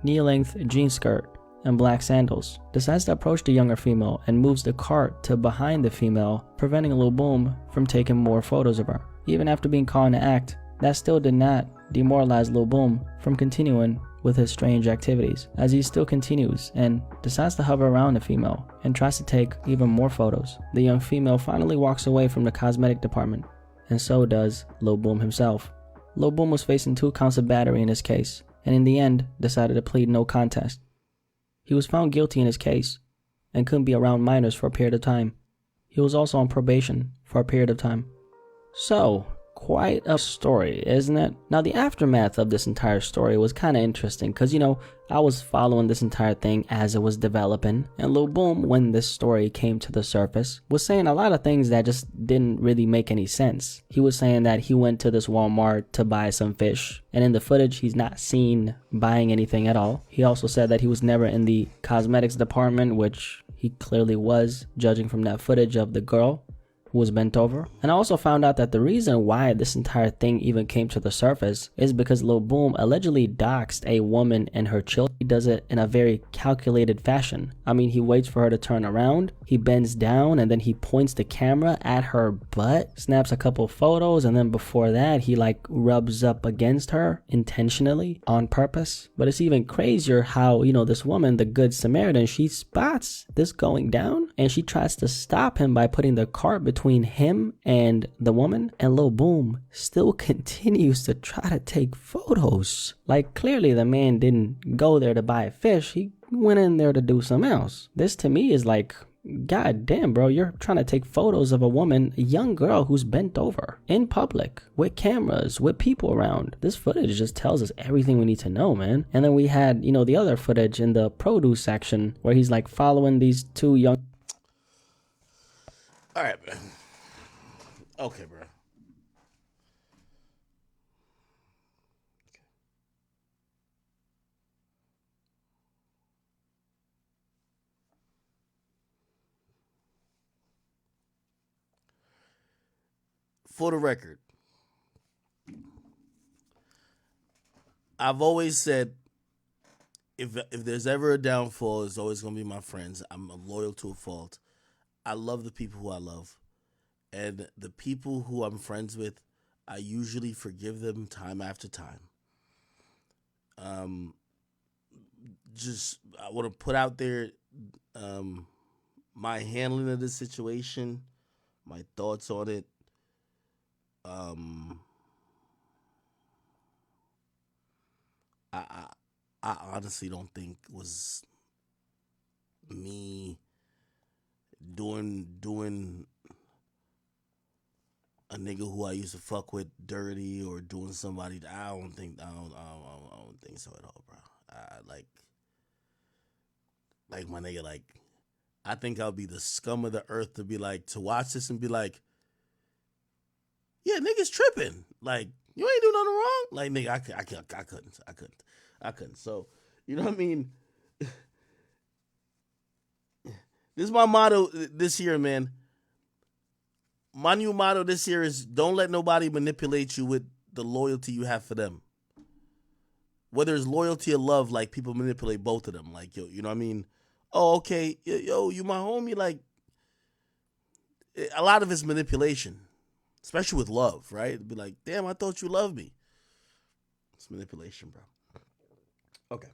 [SPEAKER 4] knee-length jean skirt, and black sandals decides to approach the younger female and moves the cart to behind the female, preventing Lil Boom from taking more photos of her. Even after being caught in the act, that still did not demoralize Lil Boom from continuing with his strange activities, as he still continues and decides to hover around the female and tries to take even more photos. The young female finally walks away from the cosmetic department, and so does Lil Boom himself. Lil Boom was facing 2 counts of battery in his case, and in the end decided to plead no contest. He was found guilty in his case and couldn't be around minors for a period of time. He was also on probation for a period of time. So, quite a story, isn't it? Now, the aftermath of this entire story was kind of interesting because, I was following this entire thing as it was developing, and Lil Boom, when this story came to the surface, was saying a lot of things that just didn't really make any sense. He was saying that he went to this Walmart to buy some fish, and in the footage, he's not seen buying anything at all. He also said that he was never in the cosmetics department, which he clearly was, judging from that footage of the girl who was bent over. And I also found out that the reason why this entire thing even came to the surface is because Lil Boom allegedly doxed a woman and her children. He does it in a very calculated fashion. I mean, he waits for her to turn around, he bends down, and then he points the camera at her butt, snaps a couple photos, and then before that, he rubs up against her intentionally on purpose. But it's even crazier how, this woman, the Good Samaritan, she spots this going down, and she tries to stop him by putting the cart between him and the woman, and Lil Boom still continues to try to take photos. Clearly the man didn't go there to buy fish, he went in there to do something else. This to me is God damn, bro, you're trying to take photos of a woman, a young girl who's bent over in public with cameras, with people around. This footage just tells us everything we need to know, man. And then we had, the other footage in the produce section where he's following these two young.
[SPEAKER 1] All right, man. Okay, bro. For the record, I've always said if there's ever a downfall, it's always gonna be my friends. I'm loyal to a fault. I love the people who I love. And the people who I'm friends with, I usually forgive them time after time. I want to put out there my handling of this situation, my thoughts on it. I I honestly don't think was me doing a nigga who I used to fuck with dirty or doing somebody. I don't think so at all, bro. I like my nigga. I think I'll be the scum of the earth to be to watch this and be yeah, niggas tripping. You ain't do nothing wrong. Nigga, I couldn't. So, you know what I mean? This is my motto this year, man. My new motto this year is don't let nobody manipulate you with the loyalty you have for them. Whether it's loyalty or love, people manipulate both of them. Yo, you know what I mean? Oh, okay, yo, you my homie. A lot of it's manipulation, especially with love, right? It'd be damn, I thought you loved me. It's manipulation, bro. Okay.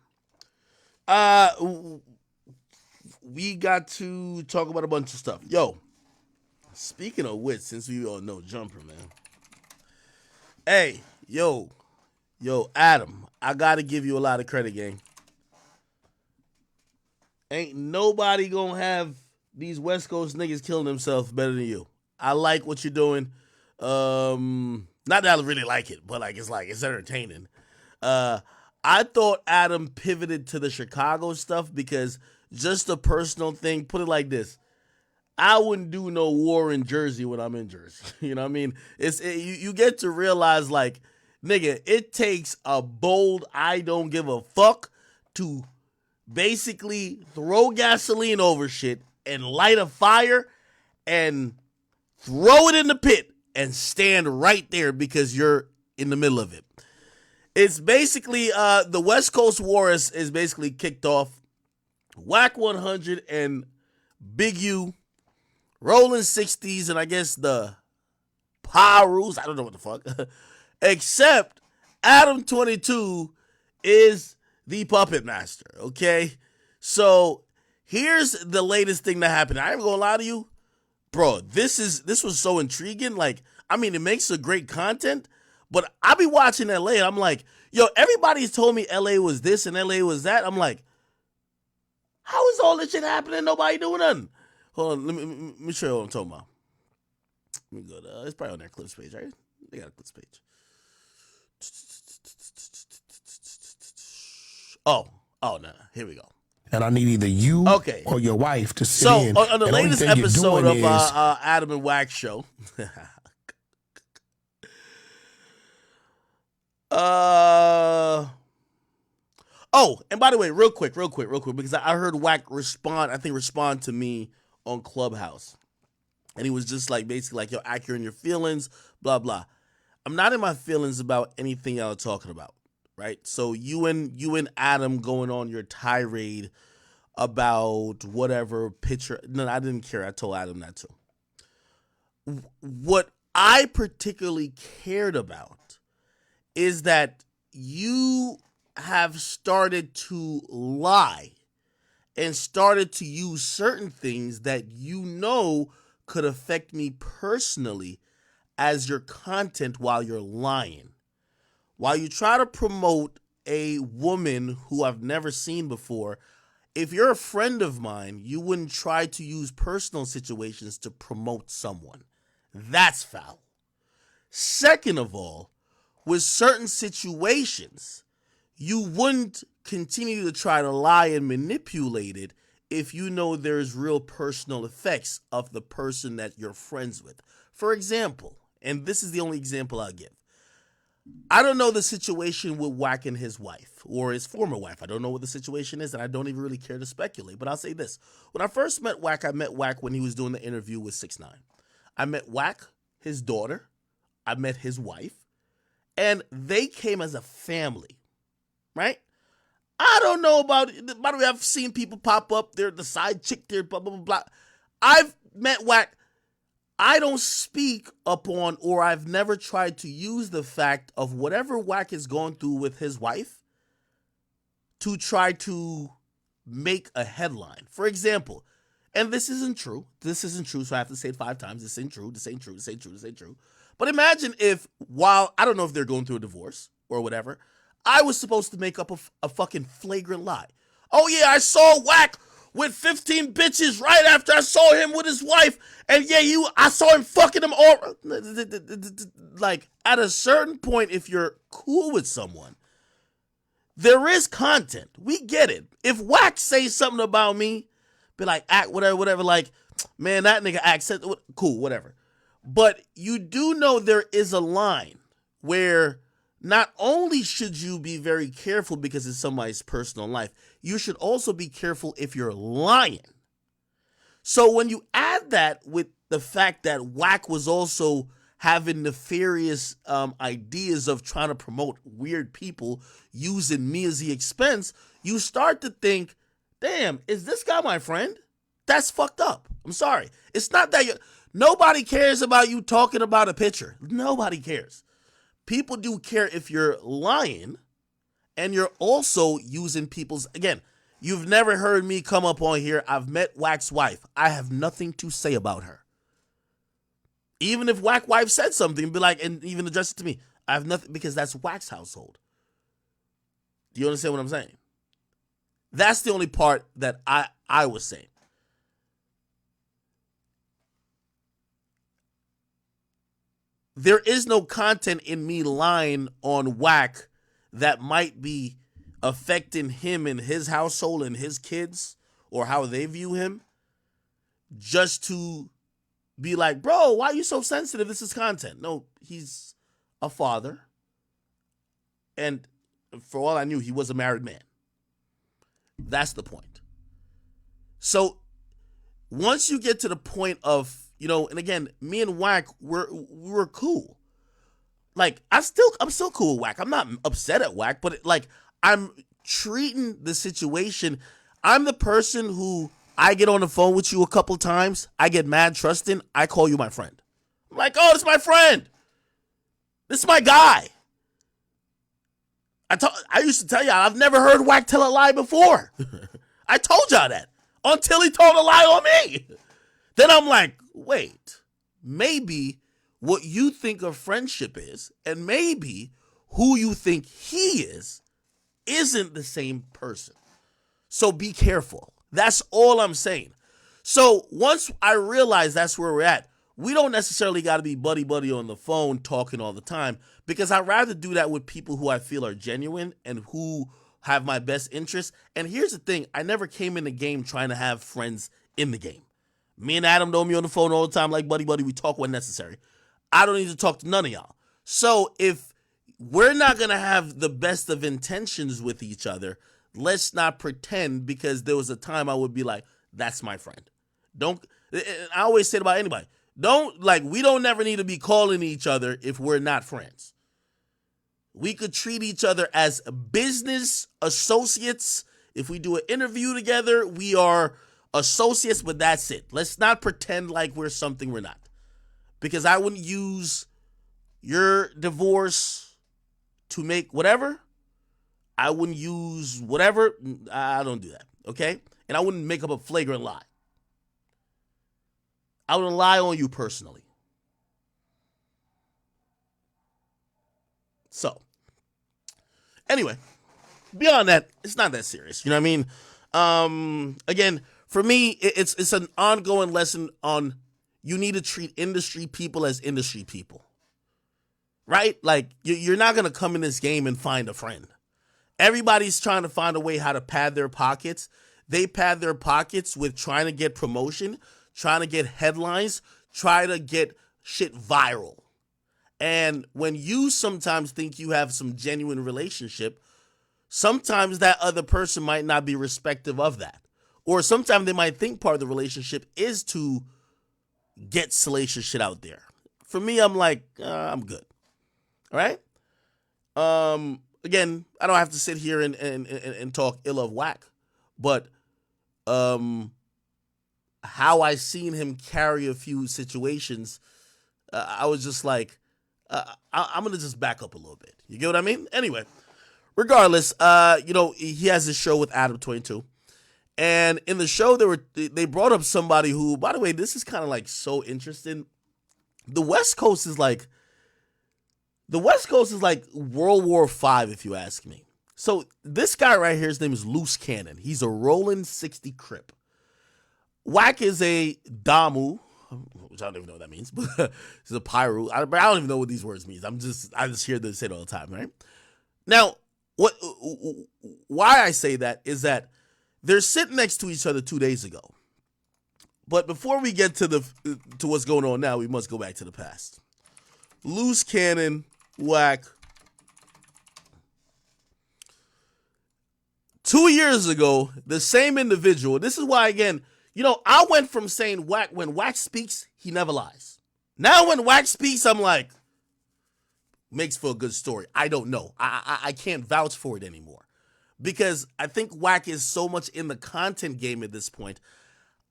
[SPEAKER 1] We got to talk about a bunch of stuff. Yo, speaking of which, since we all know Jumper, man. Hey, yo, Adam, I gotta give you a lot of credit, gang. Ain't nobody gonna have these West Coast niggas killing themselves better than you. I like what you're doing. Not that I really like it, but it's entertaining. I thought Adam pivoted to the Chicago stuff because just a personal thing. Put it like this. I wouldn't do no war in Jersey when I'm in Jersey. You know what I mean? You get to realize nigga, it takes a bold I don't give a fuck to basically throw gasoline over shit and light a fire and throw it in the pit and stand right there because you're in the middle of it. It's basically the West Coast War is basically kicked off. Whack 100 and Big U, Rolling 60s, and I guess the Pirus, I don't know what the fuck. Except Adam 22 is the puppet master, okay? So here's the latest thing that happened. I ain't gonna lie to you, bro. This was so intriguing. It makes a great content, but I be watching LA and I'm yo, everybody's told me LA was this and LA was that. I'm how is all this shit happening? Nobody doing nothing. Hold on, let me show you what I'm talking about. Let me go to, it's probably on their clips page, right? They got this page. Oh, no. Here we go.
[SPEAKER 5] And I need either you
[SPEAKER 1] Okay.
[SPEAKER 5] or your wife to sit
[SPEAKER 1] So
[SPEAKER 5] in.
[SPEAKER 1] on the
[SPEAKER 5] and only
[SPEAKER 1] latest
[SPEAKER 5] thing you're
[SPEAKER 1] episode
[SPEAKER 5] doing
[SPEAKER 1] of
[SPEAKER 5] is
[SPEAKER 1] Adam and Wax show, oh, and by the way, real quick, because I heard Wack respond to me on Clubhouse, and he was just like basically like, "Yo, Ack, you're in your feelings, blah blah." I'm not in my feelings about anything y'all are talking about, right? So you and Adam going on your tirade about whatever picture. No, I didn't care. I told Adam that too. What I particularly cared about is that you have started to lie and started to use certain things that you know could affect me personally as your content while you're lying. While you try to promote a woman who I've never seen before, if you're a friend of mine, you wouldn't try to use personal situations to promote someone. That's foul. Second of all, with certain situations, you wouldn't continue to try to lie and manipulate it if you know there's real personal effects of the person that you're friends with. For example, and this is the only example I'll give. I don't know the situation with Wack and his wife, or his former wife. I don't know what the situation is, and I don't even really care to speculate. But I'll say this. When I first met Wack, I met Wack when he was doing the interview with 6ix9ine. I met Wack, his daughter. I met his wife. And they came as a family, right? I don't know about, by the way, I've seen people pop up. They're the side chick there, blah, blah, blah, blah. I've met Wack. I don't speak upon, or I've never tried to use the fact of whatever Wack is going through with his wife to try to make a headline. For example, and this isn't true, so I have to say it 5 times. This ain't true. But imagine if, while, I don't know if they're going through a divorce or whatever, I was supposed to make up a fucking flagrant lie. Oh yeah, I saw Wack with 15 bitches right after I saw him with his wife. And yeah, I saw him fucking them all. Like, at a certain point, if you're cool with someone, there is content. We get it. If Wack says something about me, be like, act, whatever, like, man, that nigga Ack said, cool, whatever. But you do know there is a line where not only should you be very careful because it's somebody's personal life, you should also be careful if you're lying. So when you add that with the fact that Wack was also having nefarious ideas of trying to promote weird people using me as the expense, you start to think, damn, is this guy my friend? That's fucked up. I'm sorry. It's not that nobody cares about you talking about a picture. Nobody cares. People do care if you're lying and you're also using people's, again, you've never heard me come up on here. I've met Wack's wife. I have nothing to say about her. Even if Wack wife said something, be like, and even address it to me, I have nothing, because that's Wack's household. Do you understand what I'm saying? That's the only part that I was saying. There is no content in me lying on Wack that might be affecting him and his household and his kids or how they view him, just to be like, bro, why are you so sensitive? This is content. No, he's a father. And for all I knew, he was a married man. That's the point. So once you get to the point of, you know, and again, me and Wack, we were cool. Like, I'm still cool with Wack. I'm not upset at Wack, but I'm treating the situation. I'm the person who, I get on the phone with you a couple times, I get mad trusting, I call you my friend. I'm like, oh, this is my friend. This is my guy. I used to tell y'all, I've never heard Wack tell a lie before. I told y'all that until he told a lie on me. Then I'm like, wait, maybe what you think of friendship is, and maybe who you think he is, isn't the same person. So be careful. That's all I'm saying. So once I realized that's where we're at, we don't necessarily got to be buddy on the phone talking all the time, because I'd rather do that with people who I feel are genuine and who have my best interests. And here's the thing, I never came in the game trying to have friends in the game. Me and Adam know me on the phone all the time like buddy, we talk when necessary. I don't need to talk to none of y'all. So if we're not going to have the best of intentions with each other, let's not pretend, because there was a time I would be like, that's my friend. Don't, I always say it about anybody, we don't never need to be calling each other if we're not friends. We could treat each other as business associates. If we do an interview together, we are associates, but that's it. Let's not pretend like we're something we're not. Because I wouldn't use your divorce to make whatever. I wouldn't use whatever. I don't do that, okay? And I wouldn't make up a flagrant lie. I wouldn't lie on you personally. So, anyway, beyond that, it's not that serious. You know what I mean? Again, for me, it's an ongoing lesson on you need to treat industry people as industry people. Right? Like, you're not going to come in this game and find a friend. Everybody's trying to find a way how to pad their pockets. They pad their pockets with trying to get promotion, trying to get headlines, try to get shit viral. And when you sometimes think you have some genuine relationship, sometimes that other person might not be respective of that. Or sometimes they might think part of the relationship is to get salacious shit out there. For me, I'm like, I'm good. All right? Again, I don't have to sit here and talk ill of Wack, but how I seen him carry a few situations, I was just like, I'm going to just back up a little bit. You get what I mean? Anyway, regardless, he has this show with Adam 22. And in the show, they brought up somebody who, by the way, this is kind of like so interesting. The West Coast is like World War V, if you ask me. So this guy right here, his name is Loose Cannon. He's a rolling 60 Crip. Wack is a Damu, which I don't even know what that means, but he's a Pyru. I don't even know what these words mean. I just hear them say it all the time, right? Now, why I say that is that they're sitting next to each other 2 days ago. But before we get to what's going on now, we must go back to the past. Loose Cannon, Wack. 2 years ago, the same individual. This is why, again, I went from saying Wack, when Wack speaks, he never lies. Now when Wack speaks, I'm like, makes for a good story. I don't know. I can't vouch for it anymore. Because I think Wack is so much in the content game at this point.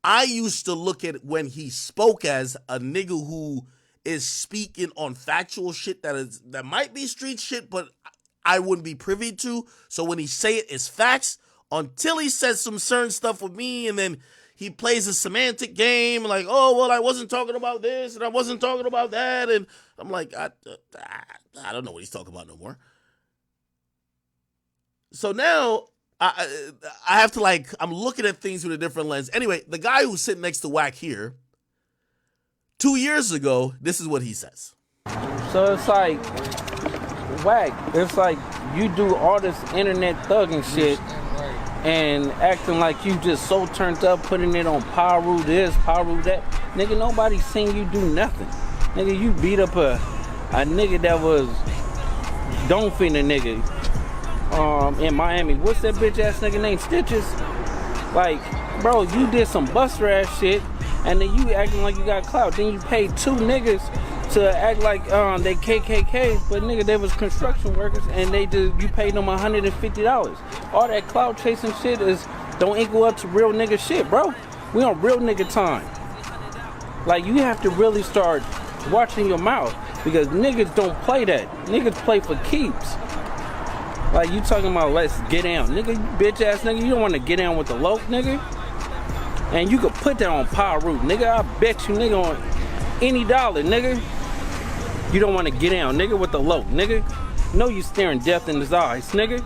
[SPEAKER 1] I used to look at when he spoke as a nigga who is speaking on factual shit that might be street shit, but I wouldn't be privy to. So when he say it, it's facts, until he says some certain stuff with me, and then he plays a semantic game, like, oh, well, I wasn't talking about this, and I wasn't talking about that, and I'm like, I don't know what he's talking about no more. So now I have to, I'm looking at things with a different lens. Anyway, the guy who's sitting next to Wack here, 2 years ago, this is what he says.
[SPEAKER 6] So it's like, Wack, it's like you do all this internet thugging shit and acting like you just so turned up, putting it on Paru this, Paru that. Nigga, nobody seen you do nothing. Nigga, you beat up a nigga that was don't fin a nigga in Miami. What's that bitch ass nigga named Stitches? Like, bro, you did some buster ass shit, and then you acting like you got clout. Then you paid two niggas to act like they KKK, but nigga, they was construction workers, and you paid them $150. All that clout chasing shit don't equal up to real nigga shit, bro. We on real nigga time. Like, you have to really start watching your mouth, because niggas don't play that. Niggas play for keeps. Like, you talking about let's get down. Nigga, you bitch ass nigga, you don't want to get down with the loc, nigga. And you could put that on Pyru, nigga. I bet you, nigga, on any dollar, nigga. You don't want to get down, nigga, with the loc, nigga. Know you staring death in his eyes, nigga.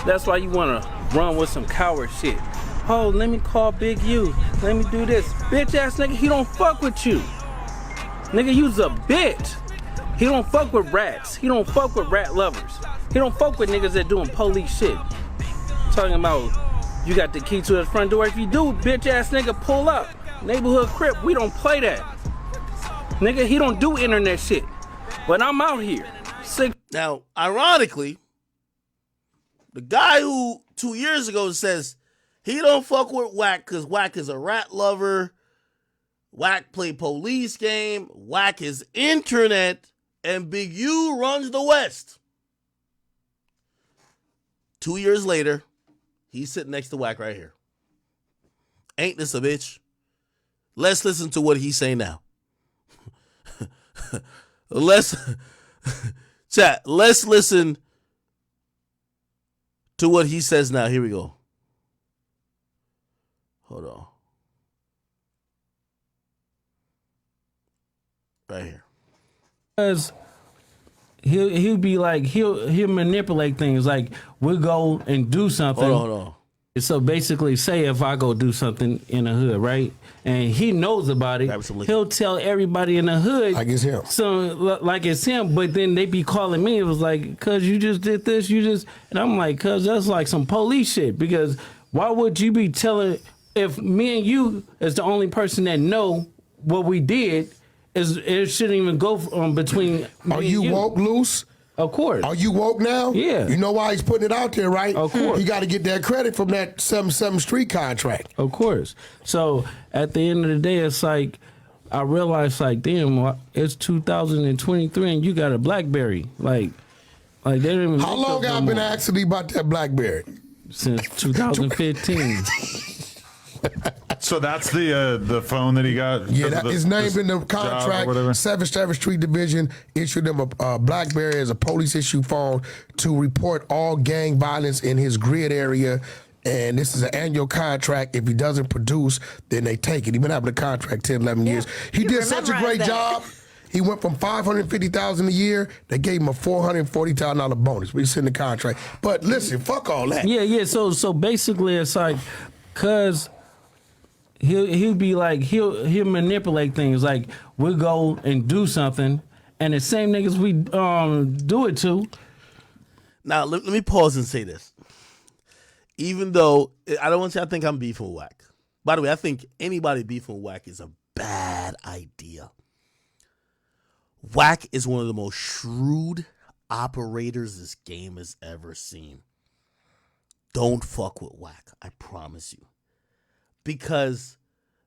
[SPEAKER 6] That's why you want to run with some coward shit. Oh, let me call Big U. Let me do this. Bitch ass nigga, he don't fuck with you. Nigga, you's a bitch. He don't fuck with rats. He don't fuck with rat lovers. He don't fuck with niggas that doing police shit. Talking about you got the key to his front door. If you do, bitch ass nigga, pull up. Neighborhood crip, we don't play that. Nigga, he don't do internet shit. But I'm out here. Sick.
[SPEAKER 1] Now, ironically, the guy who 2 years ago says he don't fuck with Wack because Wack is a rat lover, Wack play police game, Wack is internet, and Big U runs the West. 2 years later, he's sitting next to Wack right here. Ain't this a bitch? Let's listen to what he's saying now. Let's listen to what he says now. Here we go. Hold on. Right here.
[SPEAKER 6] Because he'll be like, he'll manipulate things. Like, we'll go and do something.
[SPEAKER 1] Hold on.
[SPEAKER 6] So basically, say if I go do something in the hood, right? And he knows about it,
[SPEAKER 1] Absolutely.
[SPEAKER 6] he'll tell everybody in the hood.
[SPEAKER 5] Like it's him.
[SPEAKER 6] So, like it's him, but then they be calling me. It was like, cuz you just did this, and I'm like, cuz that's like some police shit. Because why would you be telling, if me and you is the only person that know what we did, it shouldn't even go between me
[SPEAKER 5] Are
[SPEAKER 6] and
[SPEAKER 5] you woke loose?
[SPEAKER 6] Of course.
[SPEAKER 5] Are you woke now?
[SPEAKER 6] Yeah.
[SPEAKER 5] You know why he's putting it out there, right?
[SPEAKER 6] Of course.
[SPEAKER 5] He got to get that credit from that 7 Street contract.
[SPEAKER 6] Of course. So at the end of the day, it's like, I realized, like, damn, it's 2023 and you got a BlackBerry. Like they didn't even.
[SPEAKER 5] How
[SPEAKER 6] make
[SPEAKER 5] long
[SPEAKER 6] those no
[SPEAKER 5] I've been
[SPEAKER 6] more.
[SPEAKER 5] asking you about that BlackBerry?
[SPEAKER 6] Since 2015.
[SPEAKER 7] So that's the phone that he got.
[SPEAKER 5] Yeah,
[SPEAKER 7] because of
[SPEAKER 5] his name's in the
[SPEAKER 7] job or
[SPEAKER 5] contract.
[SPEAKER 7] whatever?
[SPEAKER 5] 7th Street Division issued him a BlackBerry as a police issue phone to report all gang violence in his grid area. And this is an annual contract. If he doesn't produce, then they take it. He's been having a contract 10, 11 years. He did such a great job. He went from $550,000 a year. They gave him a $440,000 bonus. We send the contract. But listen, fuck all that.
[SPEAKER 6] Yeah. So basically, it's like, cause he'll be like, he'll manipulate things. Like, we'll go and do something, and the same niggas we do it to.
[SPEAKER 1] Now, let me pause and say this. Even though, I don't want you to think I'm beefing with Wack. By the way, I think anybody beefing with Wack is a bad idea. Wack is one of the most shrewd operators this game has ever seen. Don't fuck with Wack, I promise you. Because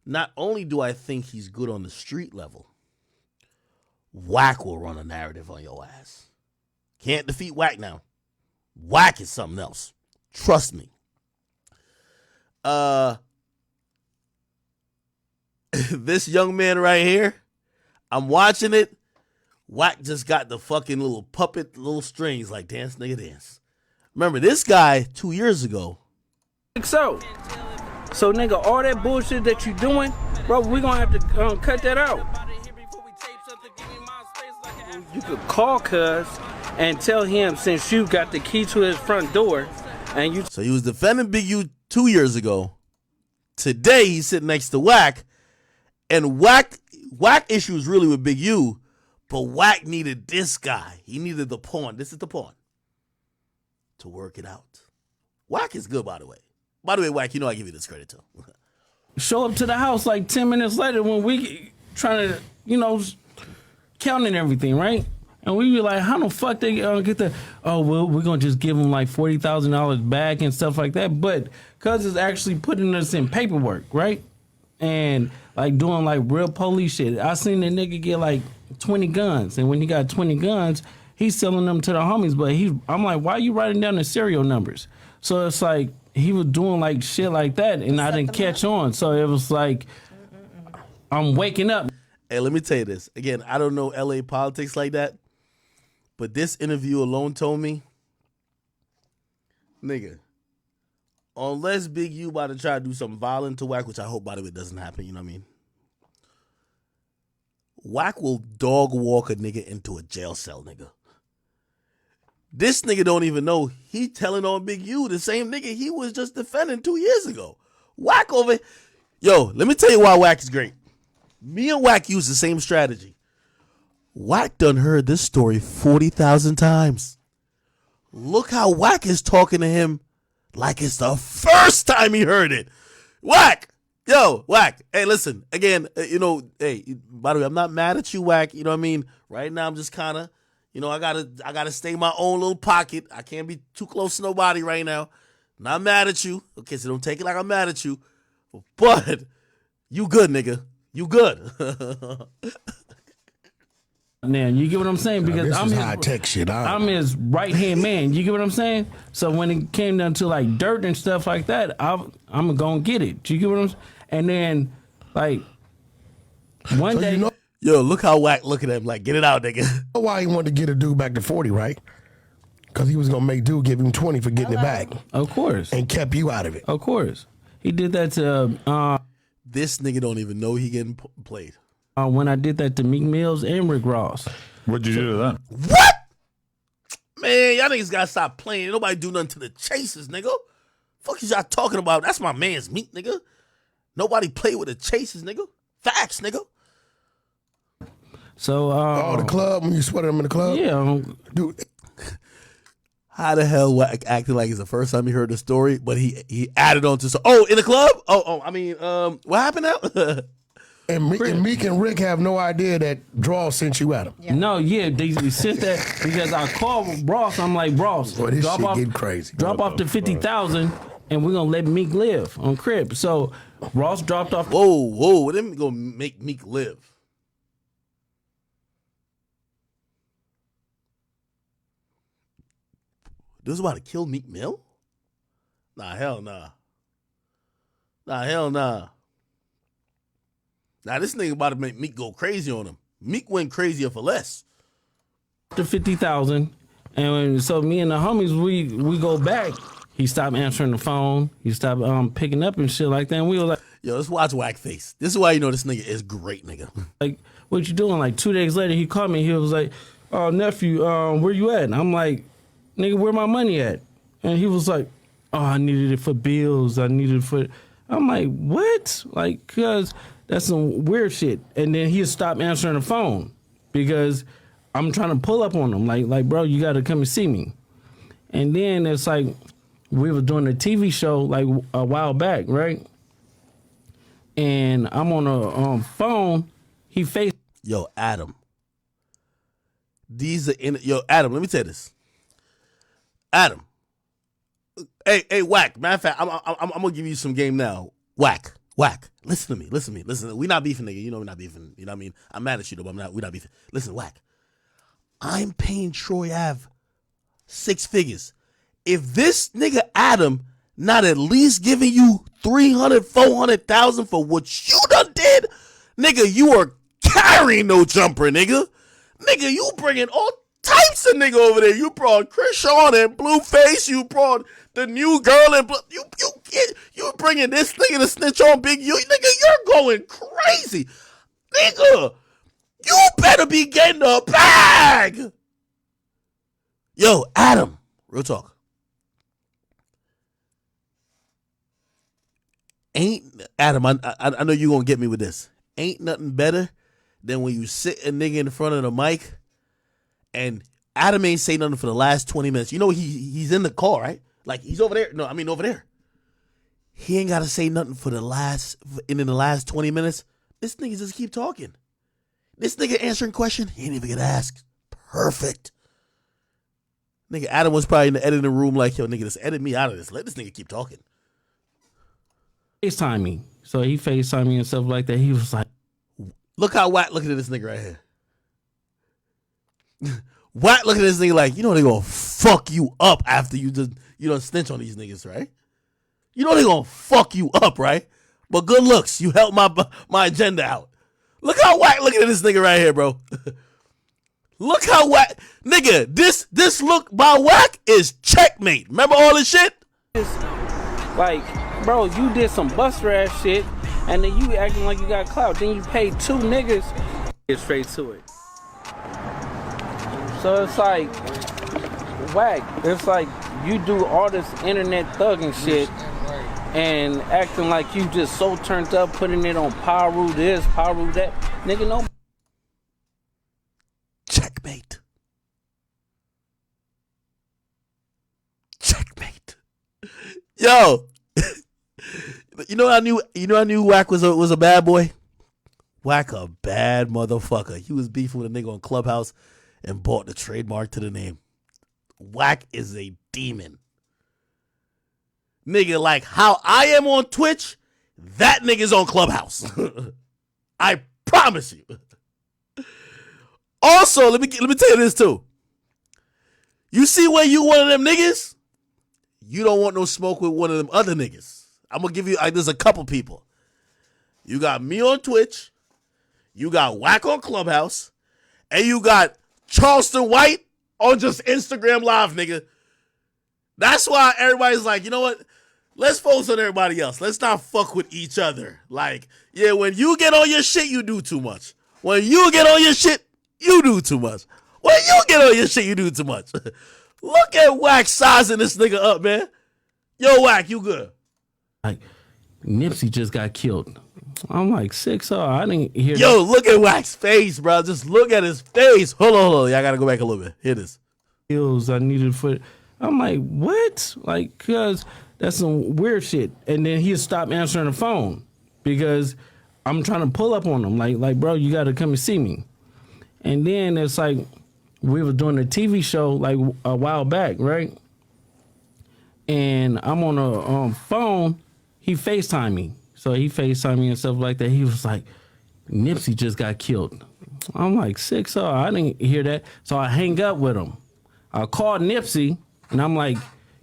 [SPEAKER 1] not only do I think he's good on the street level, Wack will run a narrative on your ass. Can't defeat Wack now. Wack is something else. Trust me. This young man right here, I'm watching it. Wack just got the fucking little puppet, little strings like dance, nigga, dance. Remember, this guy 2 years ago.
[SPEAKER 6] So nigga, all that bullshit that you doing, bro, we gonna have to cut that out. You could call cuz and tell him, since you got the key to his front door, and you.
[SPEAKER 1] So he was defending Big U 2 years ago. Today he's sitting next to Wack, and Wack issues really with Big U, but Wack needed this guy. He needed the pawn. This is the pawn to work it out. Wack is good, by the way. By the way, Wack, you know I give you this credit too.
[SPEAKER 6] Show up to the house like 10 minutes later when we trying to, counting everything, right? And we be like, how the fuck they get the, oh, well, we're going to just give them like $40,000 back and stuff like that. But cuz it's actually putting us in paperwork, right? And like doing like real police shit. I seen the nigga get like 20 guns. And when he got 20 guns, he's selling them to the homies. But I'm like, why are you writing down the serial numbers? So it's like, he was doing like shit like that, and I didn't catch on. So it was like, I'm waking up.
[SPEAKER 1] Hey, let me tell you this. Again, I don't know LA politics like that, but this interview alone told me, nigga, unless Big U about to try to do something violent to Wack, which I hope, by the way, doesn't happen, you know what I mean? Wack will dog walk a nigga into a jail cell, nigga. This nigga don't even know he telling on Big U, the same nigga he was just defending 2 years ago. Wack over. Yo, let me tell you why Wack is great. Me and Wack use the same strategy. Wack done heard this story 40,000 times. Look how Wack is talking to him like it's the first time he heard it. Wack! Yo, Wack. Hey, listen, again, hey, by the way, I'm not mad at you, Wack. You know what I mean? Right now, I'm just kind of, I gotta stay in my own little pocket. I can't be too close to nobody right now. Not mad at you. Okay, so don't take it like I'm mad at you. But you good, nigga. You good.
[SPEAKER 6] Now, you get what I'm saying? Because
[SPEAKER 5] this
[SPEAKER 6] I'm
[SPEAKER 5] is
[SPEAKER 6] his,
[SPEAKER 5] high tech shit.
[SPEAKER 6] I'm his right hand man. You get what I'm saying? So when it came down to like dirt and stuff like that, I'm gonna get it. You get what I'm saying? And then like one day,
[SPEAKER 1] Yo, look how Wack looking at him like, get it out, nigga.
[SPEAKER 5] why he wanted to get a dude back to 40, right? Because he was gonna make dude give him 20 for getting it back,
[SPEAKER 6] of course,
[SPEAKER 5] and kept you out of it.
[SPEAKER 6] of course, he did that to
[SPEAKER 1] This nigga don't even know he getting played.
[SPEAKER 6] when I did that to Meek Mills and Rick Ross.
[SPEAKER 7] What'd you do to them?
[SPEAKER 1] What? Man, y'all niggas gotta stop playing. Nobody do nothing to the chasers, nigga. Fuck is y'all talking about? That's my man's Meek, nigga. Nobody play with the chasers, nigga. Facts, nigga.
[SPEAKER 6] So
[SPEAKER 5] The club, when you sweated him in the club?
[SPEAKER 6] yeah,
[SPEAKER 5] Dude,
[SPEAKER 1] How the hell Wack acting like it's the first time he heard the story, but he added on to in the club? I mean, what happened now?
[SPEAKER 5] and Meek and Rick have no idea that Draw sent you at him.
[SPEAKER 6] no, yeah, they sent that because I called Ross. I'm like, Ross,
[SPEAKER 5] Boy, this
[SPEAKER 6] drop
[SPEAKER 5] shit
[SPEAKER 6] off,
[SPEAKER 5] getting crazy.
[SPEAKER 6] drop off the 50,000, and we're gonna let Meek live on Crib. So Ross dropped off.
[SPEAKER 1] Whoa, them gonna make Meek live. This is about to kill Meek Mill? Nah, hell nah. Nah, this nigga about to make Meek go crazy on him. Meek went crazier for less.
[SPEAKER 6] The 50,000, and so me and the homies we go back. He stopped answering the phone. He stopped picking up and shit like that. And we were
[SPEAKER 1] Yo, let's watch Wack face. This is why you know this nigga is great, nigga.
[SPEAKER 6] like, "What you doing?" Like 2 days later, he called me. He was like, "Oh, nephew, where you at?" And I'm like, "Nigga, where my money at?" And he was like, "Oh, I needed it for bills. I needed it for." I'm like, "What?" Like, cause that's some weird shit. And then he stopped answering the phone because I'm trying to pull up on him. Like, bro, you got to come and see me. And then it's like we were doing a TV show like a while back, right? And I'm on a phone. He faced.
[SPEAKER 1] Yo, Adam. Adam, let me tell you this. Adam. Hey, Wack. Matter of fact, I'm gonna give you some game now. Wack. Listen to me. Listen. We not beefing, nigga. You know we not beefing. You know what I mean? I'm mad at you though, but we not beefing. Listen, Wack. I'm paying Troy Ave 6 figures. If this nigga Adam not at least giving you 300, 400,000 for what you done did, nigga, you are carrying no jumper, nigga. Nigga, you bringing all types of nigga over there. You brought Chris Sean and Blueface. You brought the new girl and you bringing this nigga to snitch on Big U. Nigga, you're going crazy. Nigga, you better be getting a bag. Yo, Adam, real talk. Adam, I know you gonna get me with this. Ain't nothing better than when you sit a nigga in front of the mic and Adam ain't say nothing for the last 20 minutes. You know he's in the car, right? Like he's over there. No, I mean over there. He ain't gotta say nothing for the last 20 minutes. This nigga just keep talking. This nigga answering question, he ain't even gonna ask. Perfect. Nigga, Adam was probably in the editing room like, yo, nigga, just edit me out of this. Let this nigga keep talking.
[SPEAKER 6] FaceTime me. So he FaceTime me and stuff like that. He was like,
[SPEAKER 1] look how Watt looking at this nigga right here. Watt looking at this nigga like, you know they gonna fuck you up after you don't snitch on these niggas, right? You know they gonna fuck you up, right? But good looks, you helped my agenda out. Look how Watt looking at this nigga right here, bro. Look how Wack, nigga, this look by Wack is checkmate. Remember all this shit?
[SPEAKER 6] like, bro, you did some buster ass shit, and then you acting like you got clout. Then you paid 2 niggas. Get straight to it. So it's like, Wack. It's like you do all this internet thugging shit and acting like you just so turned up, putting it on Paru this, Paru that. Nigga, no.
[SPEAKER 1] Yo, I knew Wack was a bad boy. Wack a bad motherfucker. He was beefing with a nigga on Clubhouse and bought the trademark to the name. Wack is a demon. Nigga, like how I am on Twitch, that nigga's on Clubhouse. I promise you. Also, let me tell you this too. You see when you one of them niggas, you don't want no smoke with one of them other niggas. I'm gonna give you there's a couple people. You got me on Twitch, you got Wack on Clubhouse, and you got Charleston White on just Instagram Live, nigga. That's why everybody's like, you know what? Let's focus on everybody else. Let's not fuck with each other. Like, yeah, when you get on your shit, you do too much. When you get on your shit, you do too much. When you get on your shit, you do too much. Look at Wack sizing this nigga up, man. Yo, Wack, you good?
[SPEAKER 6] Like, Nipsey just got killed. I'm like 6'0". I didn't hear.
[SPEAKER 1] Yo, look at Wack's face, bro. Just look at his face. Hold on. Yeah, I gotta go back a little bit. Hear this.
[SPEAKER 6] Pills I needed for. I'm like, what? Like, cause that's some weird shit. And then he stopped answering the phone because I'm trying to pull up on him. Like, bro, you got to come and see me. And then it's like we were doing a TV show like a while back, right? And I'm on a phone. He FaceTimed me. So he FaceTimed me and stuff like that. He was like, Nipsey just got killed. I'm like 6'0". I didn't hear that. So I hang up with him. I called Nipsey and I'm like,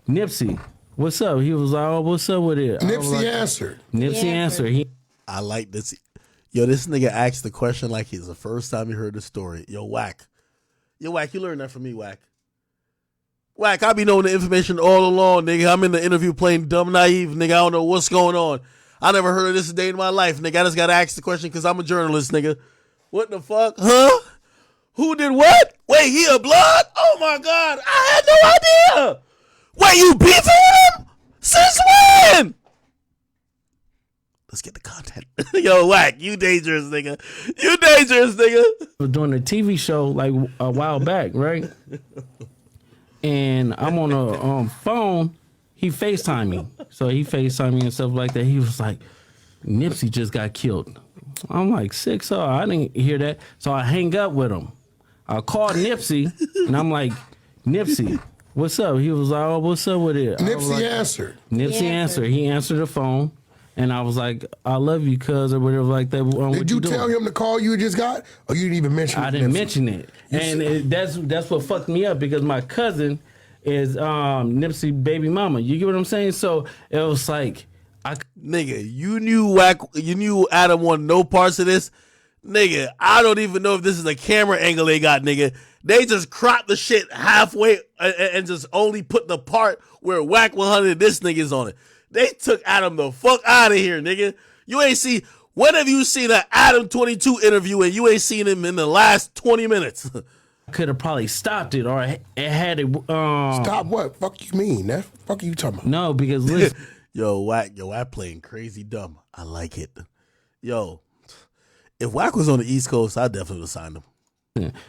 [SPEAKER 6] Nipsey, what's up? He was like, oh, what's up with it?
[SPEAKER 5] Nipsey answered.
[SPEAKER 6] Nipsey answered.
[SPEAKER 1] I like this. Yo, this nigga asked the question like it's the first time he heard the story. Yo, Wack, you learned that from me, Wack. Wack, I be knowing the information all along, nigga. I'm in the interview playing dumb naive, nigga. I don't know what's going on. I never heard of this a day in my life, nigga. I just got to ask the question because I'm a journalist, nigga. What the fuck? Huh? Who did what? Wait, he a blood? Oh, my God. I had no idea. Wait, you beefing with him? Since when? Let's get the content. Yo, Wack, you dangerous, nigga. You dangerous, nigga.
[SPEAKER 6] We're doing a TV show like a while back, right? And I'm on a phone. He FaceTimed me. So he FaceTimed me and stuff like that. He was like, Nipsey just got killed. I'm like 6'0". I didn't hear that. So I hang up with him. I called Nipsey and I'm like, Nipsey, what's up? He was like, oh, what's up with it?
[SPEAKER 5] Nipsey answered.
[SPEAKER 6] Nipsey answered. He answered the phone. And I was like, I love you, cuz, or whatever like that.
[SPEAKER 5] Did you tell him the call you just got? Or you didn't even mention it?
[SPEAKER 6] I didn't mention it. And that's what fucked me up because my cousin is Nipsey baby mama. You get what I'm saying? So it was like,
[SPEAKER 1] nigga, you knew Adam wanted no parts of this. Nigga, I don't even know if this is a camera angle they got, nigga. They just cropped the shit halfway and just only put the part where Wack 100 this nigga's on it. They took Adam the fuck out of here, nigga. You ain't see, when have you seen an Adam 22 interview and you ain't seen him in the last 20 minutes?
[SPEAKER 6] I could have probably stopped it or it had it.
[SPEAKER 5] Stop what? Fuck you mean? That fuck you talking about?
[SPEAKER 6] No, because listen.
[SPEAKER 1] Yo, Wack playing crazy dumb. I like it. Yo, if Wack was on the East Coast, I definitely would have signed him.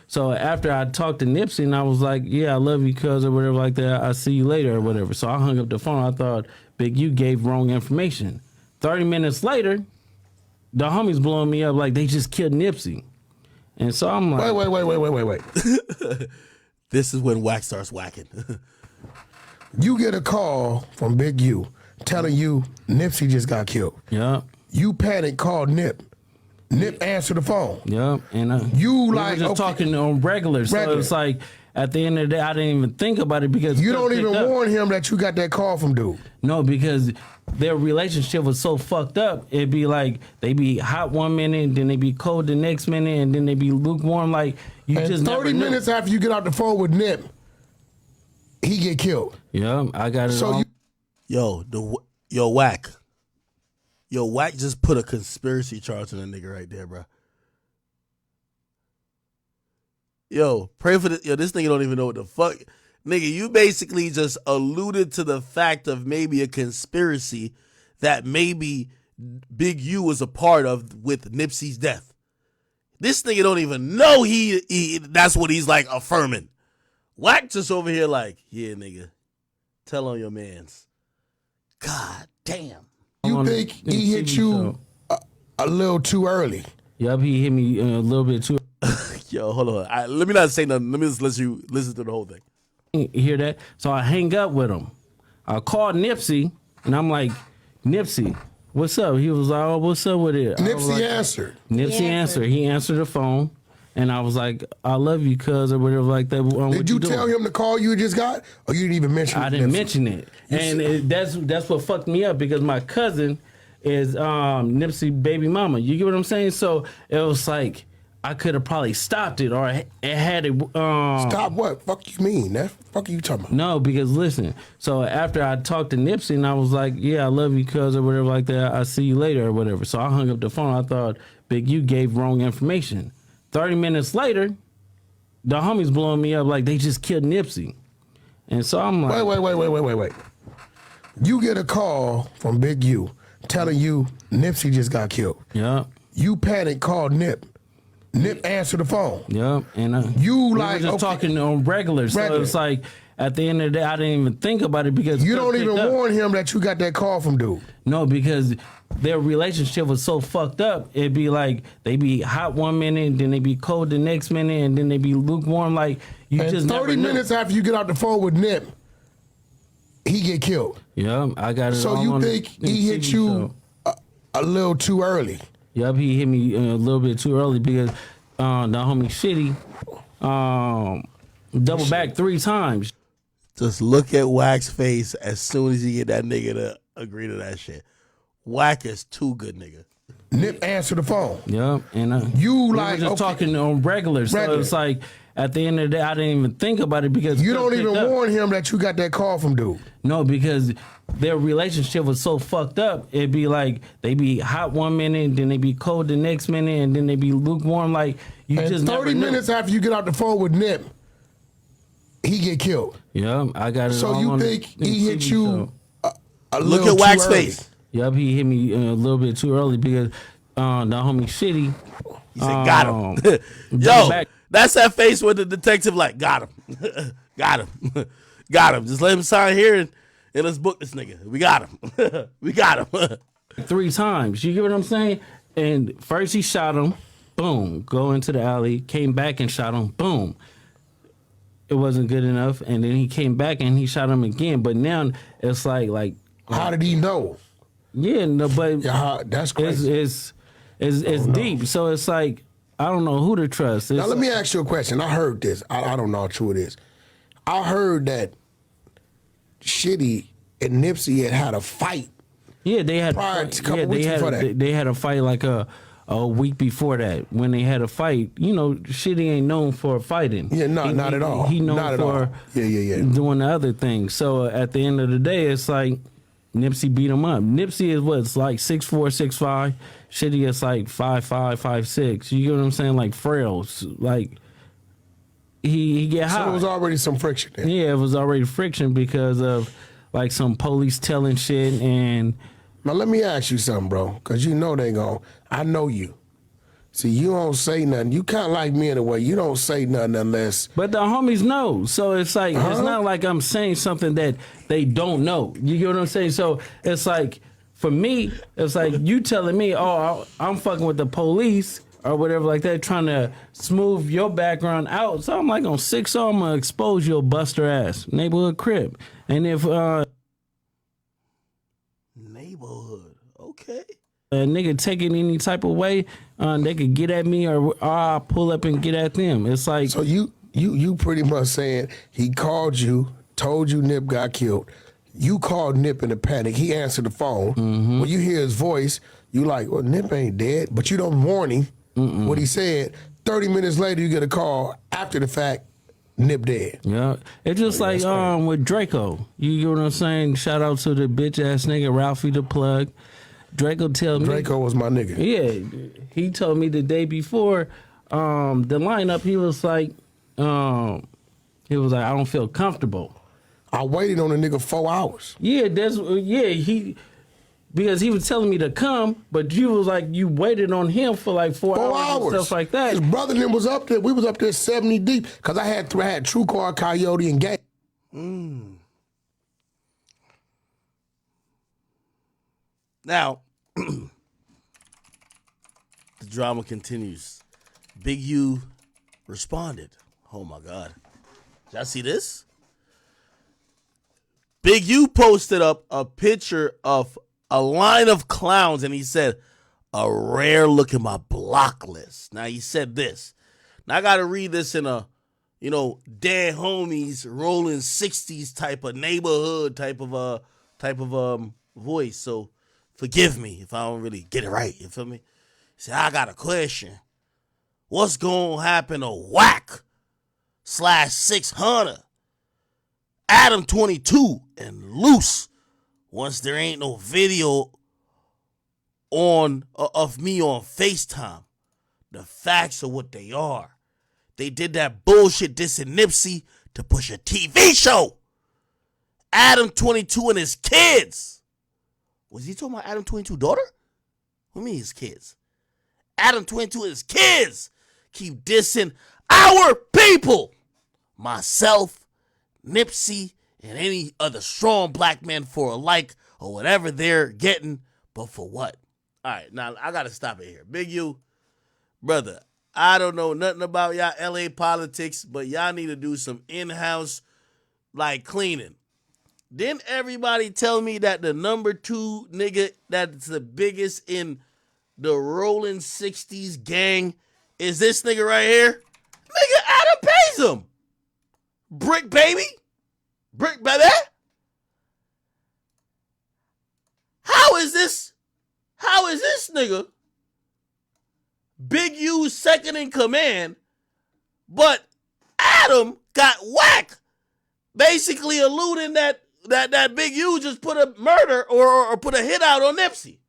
[SPEAKER 6] So after I talked to Nipsey and I was like, yeah, I love you, cuz, or whatever like that. I'll see you later or whatever. So I hung up the phone. I thought Big U gave wrong information. 30 minutes later, the homies blowing me up like they just killed Nipsey. And so I'm like,
[SPEAKER 5] Wait.
[SPEAKER 1] This is when Wack starts whacking.
[SPEAKER 5] You get a call from Big U telling you Nipsey just got killed.
[SPEAKER 6] yeah.
[SPEAKER 5] You panic, call Nip. Nip answer the phone.
[SPEAKER 6] Yeah, and
[SPEAKER 5] You
[SPEAKER 6] we
[SPEAKER 5] like,
[SPEAKER 6] were just
[SPEAKER 5] okay.
[SPEAKER 6] talking on regular, so
[SPEAKER 5] Regular.
[SPEAKER 6] it's like at the end of the day, I didn't even think about it because
[SPEAKER 5] You don't even
[SPEAKER 6] picked up.
[SPEAKER 5] warn him that you got that call from dude.
[SPEAKER 6] No, because their relationship was so fucked up. It'd be like they be hot one minute, then they be cold the next minute, and then they be lukewarm. Like you
[SPEAKER 5] And
[SPEAKER 6] just
[SPEAKER 5] 30
[SPEAKER 6] never knew.
[SPEAKER 5] minutes after you get out the phone with Nip, he get killed.
[SPEAKER 6] Yeah, I got it.
[SPEAKER 5] So
[SPEAKER 6] all.
[SPEAKER 1] Yo, Wack. Yo, Wack just put a conspiracy charge on a nigga right there, bro. Yo, pray for this. Yo, this nigga don't even know what the fuck. Nigga, you basically just alluded to the fact of maybe a conspiracy that maybe Big U was a part of with Nipsey's death. This nigga don't even know he that's what he's like affirming. Wack just over here like, yeah, nigga, tell on your mans. God damn.
[SPEAKER 5] You think he hit you a little too early?
[SPEAKER 6] Yup, he hit me a little bit too.
[SPEAKER 1] Yo, hold on. Let me not say nothing. Let me just let you listen to the whole thing.
[SPEAKER 6] You hear that? So I hang up with him. I called Nipsey, and I'm like, Nipsey, what's up? He was like, oh, what's up with it?
[SPEAKER 5] Nipsey answered.
[SPEAKER 6] Nipsey answered. He answered the phone, and I was like, I love you, cuz, or whatever like that.
[SPEAKER 5] Did you tell him to call you just got, or you didn't even mention it?
[SPEAKER 6] I didn't mention it. And that's what fucked me up, because my cousin is Nipsey baby mama. You get what I'm saying? So it was like, I could have probably stopped it, or it had it.
[SPEAKER 5] Stop what? Fuck you mean? That fuck you talking about?
[SPEAKER 6] No, because listen. So after I talked to Nipsey, and I was like, "Yeah, I love you, cuz," or whatever like that. I'll see you later, or whatever. So I hung up the phone. I thought Big U gave wrong information. 30 minutes later, the homies blowing me up like they just killed Nipsey, and so I'm like,
[SPEAKER 5] Wait. You get a call from Big U telling you Nipsey just got killed.
[SPEAKER 6] Yeah.
[SPEAKER 5] You panic, call Nip. Nip answered the phone.
[SPEAKER 6] Yeah, and
[SPEAKER 5] you
[SPEAKER 6] we
[SPEAKER 5] like
[SPEAKER 6] were just talking on regular, so it's like at the end of the day, I didn't even think about it because
[SPEAKER 5] you don't even warn him that you got that call from dude.
[SPEAKER 6] No, because their relationship was so fucked up. It'd be like they be hot one minute, then they be cold the next minute, and then they be lukewarm. Like you
[SPEAKER 5] and
[SPEAKER 6] just
[SPEAKER 5] 30
[SPEAKER 6] never
[SPEAKER 5] minutes after you get off the phone with Nip, he get killed.
[SPEAKER 6] Yeah, I got it.
[SPEAKER 5] So
[SPEAKER 6] all
[SPEAKER 5] you
[SPEAKER 6] on
[SPEAKER 5] think he hit you a little too early?
[SPEAKER 6] Yep, he hit me a little bit too early because the homie Shitty double back 3 times.
[SPEAKER 1] Just look at Wack's face as soon as you get that nigga to agree to that shit. Wack is too good, nigga.
[SPEAKER 5] Nip answered the phone.
[SPEAKER 6] Yep, and
[SPEAKER 5] you
[SPEAKER 6] we
[SPEAKER 5] like
[SPEAKER 6] were just talking on regular, so it's like at the end of the day, I didn't even think about it because
[SPEAKER 5] you don't even warn him that you got that call from dude.
[SPEAKER 6] No, because their relationship was so fucked up. It'd be like they be hot one minute, then they be cold the next minute, and then they be lukewarm. Like you
[SPEAKER 5] and
[SPEAKER 6] just
[SPEAKER 5] 30
[SPEAKER 6] never
[SPEAKER 5] minutes after you get off the phone with Nip, he get killed.
[SPEAKER 6] Yeah, I got it.
[SPEAKER 5] So
[SPEAKER 6] all
[SPEAKER 5] you
[SPEAKER 6] on
[SPEAKER 5] think he hit you a
[SPEAKER 1] Look
[SPEAKER 5] little
[SPEAKER 1] at Wack's
[SPEAKER 5] too early.
[SPEAKER 1] face.
[SPEAKER 6] Yep, he hit me a little bit too early because the homie Shitty.
[SPEAKER 1] He said, "Got him." Yo, that's that face with the detective like, "Got him, got him, got him." Just let him sign here and let's book this nigga. We got him. We got him.
[SPEAKER 6] 3 times. You get what I'm saying? And first he shot him. Boom. Go into the alley. Came back and shot him. Boom. It wasn't good enough. And then he came back and he shot him again. But now it's like
[SPEAKER 5] how did he know?
[SPEAKER 6] Yeah, no, but
[SPEAKER 5] that's crazy.
[SPEAKER 6] It's deep. So it's like I don't know who to trust.
[SPEAKER 5] Now let me ask you a question. I heard this. I don't know how true it is. I heard that Shitty and Nipsey had a fight.
[SPEAKER 6] Yeah, they had
[SPEAKER 5] prior to a couple weeks before that.
[SPEAKER 6] They had a fight like a week before that. When they had a fight, you know, Shitty ain't known for fighting.
[SPEAKER 5] Yeah, not at all.
[SPEAKER 6] He known
[SPEAKER 5] not
[SPEAKER 6] for doing the other things. So at the end of the day, it's like Nipsey beat him up. Nipsey is what's like 6'4", 6'5". Shitty is like 5'5", 5'6". You get what I'm saying? Like frails. Like he get high.
[SPEAKER 5] So there was already some friction there.
[SPEAKER 6] Yeah, it was already friction because of like some police telling shit and.
[SPEAKER 5] Now let me ask you something, bro, because you know they gon'. I know you. See, you don't say nothing. You kind of like me in a way. You don't say nothing unless.
[SPEAKER 6] But the homies know. So it's like, it's not like I'm saying something that they don't know. You get what I'm saying? So it's like, for me, it's like you telling me, oh, I'm fucking with the police or whatever like that, trying to smooth your background out. So I'm like, on 6 I'm going to expose your buster ass neighborhood crib. And if...
[SPEAKER 1] neighborhood, okay.
[SPEAKER 6] A nigga take it any type of way, they could get at me or I'll pull up and get at them. It's like...
[SPEAKER 5] So you pretty much saying he called you, told you Nip got killed. You called Nip in a panic. He answered the phone.
[SPEAKER 6] Mm-hmm.
[SPEAKER 5] When you hear his voice, you like, well, Nip ain't dead. But you don't warn him what he said. 30 minutes later, you get a call after the fact, Nip dead.
[SPEAKER 6] Yeah. It's just like with Draco. You get what I'm saying? Shout out to the bitch ass nigga, Ralphie the Plug. Draco
[SPEAKER 5] was my nigga.
[SPEAKER 6] Yeah. He told me the day before the lineup, he was like, I don't feel comfortable.
[SPEAKER 5] I waited on the nigga 4 hours.
[SPEAKER 6] Yeah, because he was telling me to come, but you was like, you waited on him for like 4 hours and stuff like that.
[SPEAKER 5] His brother then was up there. We was up there 70 deep because I had True Car, Coyote, and Gang.
[SPEAKER 1] Now, the drama continues. Big U responded. Oh my God. Did y'all see this? Big U posted up a picture of a line of clowns and he said, a rare look in my block list. Now he said this. Now I got to read this in a, dead homies rolling 60s type of neighborhood type of voice. So forgive me if I don't really get it right. You feel me? He said, I got a question. What's going to happen to Whack/600, Adam 22, and Loose once there ain't no video of me on FaceTime? The facts are what they are. They did that bullshit dissing Nipsey to push a TV show. Adam 22 and his kids. Was he talking about Adam 22 daughter? What do you mean his kids? Adam 22 and his kids keep dissing our people. Myself, Nipsey, and any other strong black man for a like or whatever they're getting. But for what? All right, now I got to stop it here. Big U, brother, I don't know nothing about y'all LA politics, but y'all need to do some in-house, cleaning. Didn't everybody tell me that the number 2 nigga that's the biggest in the rolling 60s gang is this nigga right here? Nigga, Adam pays him. Brick baby? Brick baby? How is this nigga Big U's second in command, but Adam got Whack, basically alluding that Big U just put a murder or put a hit out on Nipsey?